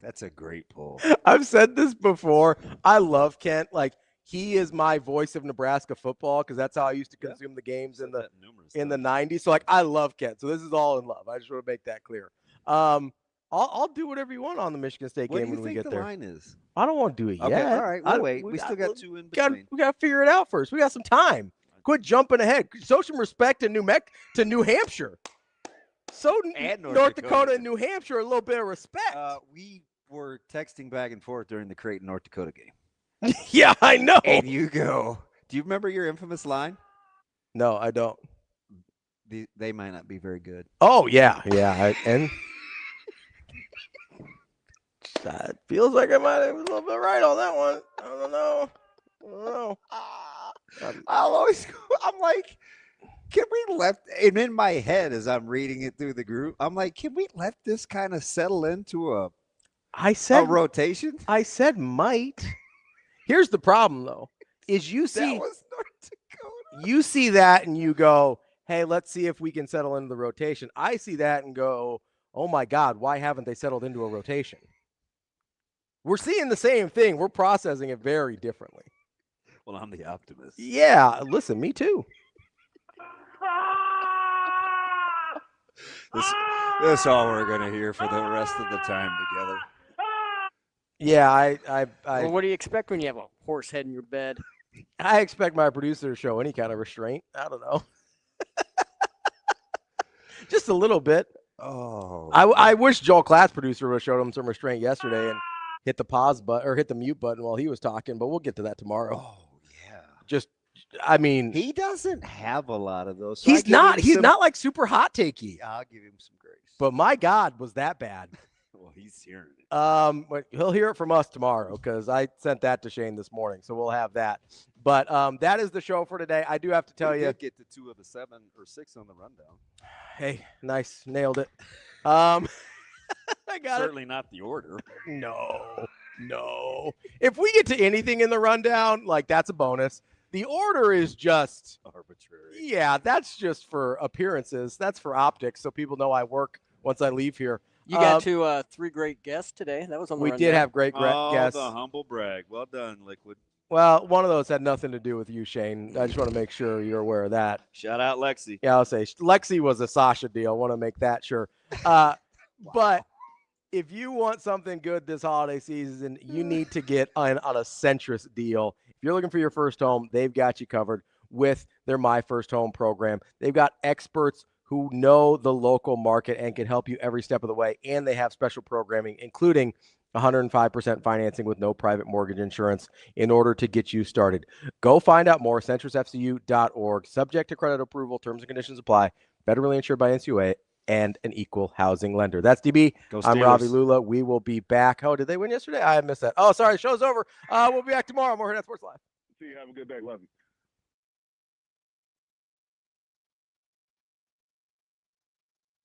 That's a great pull. I've said this before. I love Kent. Like he is my voice of Nebraska football because that's how I used to consume the games in the 90s. So like I love Kent. So this is all in love. I just want to make that clear. I'll do whatever you want on the Michigan State What game do you when we think get the there. line is? I don't want to do it Okay, yet. all right, we'll wait. We still got two in between. We got to figure it out first. We got some time. Quit jumping ahead. Show some respect to New Hampshire. So And North Dakota and New Hampshire, a little bit of respect. We were texting back and forth during the Creighton, North Dakota game. Yeah, I know. And you go, do you remember your infamous line? No, I don't. They might not be very good. Oh, yeah. And it feels like I might have been a little bit right on that one. I don't know. I'm like, can we let, and in my head as I'm reading it through the group, I'm like, can we let this kind of settle into a rotation? I said might. Here's the problem, though, is you see that and you go, hey, let's see if we can settle into the rotation. I see that and go, oh, my God, why haven't they settled into a rotation? We're seeing the same thing. We're processing it very differently. Well, I'm the optimist. Yeah, listen, me too. That's all we're going to hear for the rest of the time together. Yeah, Well, what do you expect when you have a horse head in your bed? I expect my producer to show any kind of restraint. I don't know. Just a little bit. Oh. I wish Joel Klatt's producer would have showed him some restraint yesterday and hit the pause button or hit the mute button while he was talking, but we'll get to that tomorrow. Oh, yeah. He doesn't have a lot of those. So he's not like super hot takey. I'll give him some grace. But my God, was that bad? Well, he's hearing it. But he'll hear it from us tomorrow because I sent that to Shane this morning, so we'll have that. But that is the show for today. I do have to tell you, did get to 2 of the 7 or 6 on the rundown. Hey, nice, nailed it. I got Certainly not the order. No. If we get to anything in the rundown, like that's a bonus. The order is just arbitrary. Yeah, that's just for appearances. That's for optics, so people know I work once I leave here. You got 3 great guests today. That was on the We rundown. did have great guests. The humble brag. Well done, Liquid. Well, one of those had nothing to do with you, Shane. I just want to make sure you're aware of that. Shout out Lexi. Yeah, I'll say Lexi was a Sasha deal. I want to make that sure. But if you want something good this holiday season, you need to get on a Centris deal. If you're looking for your first home, they've got you covered with their My First Home program. They've got experts who know the local market and can help you every step of the way. And they have special programming, including 105% financing with no private mortgage insurance in order to get you started. Go find out more, centrisfcu.org. Subject to credit approval, terms and conditions apply. Federally insured by NCUA and an equal housing lender. That's DB. I'm Ravi Lulla. We will be back. Oh, did they win yesterday? I missed that. Oh, sorry. The show's over. We'll be back tomorrow. More Hurrdat Sports Live. See you. Have a good day. Love you.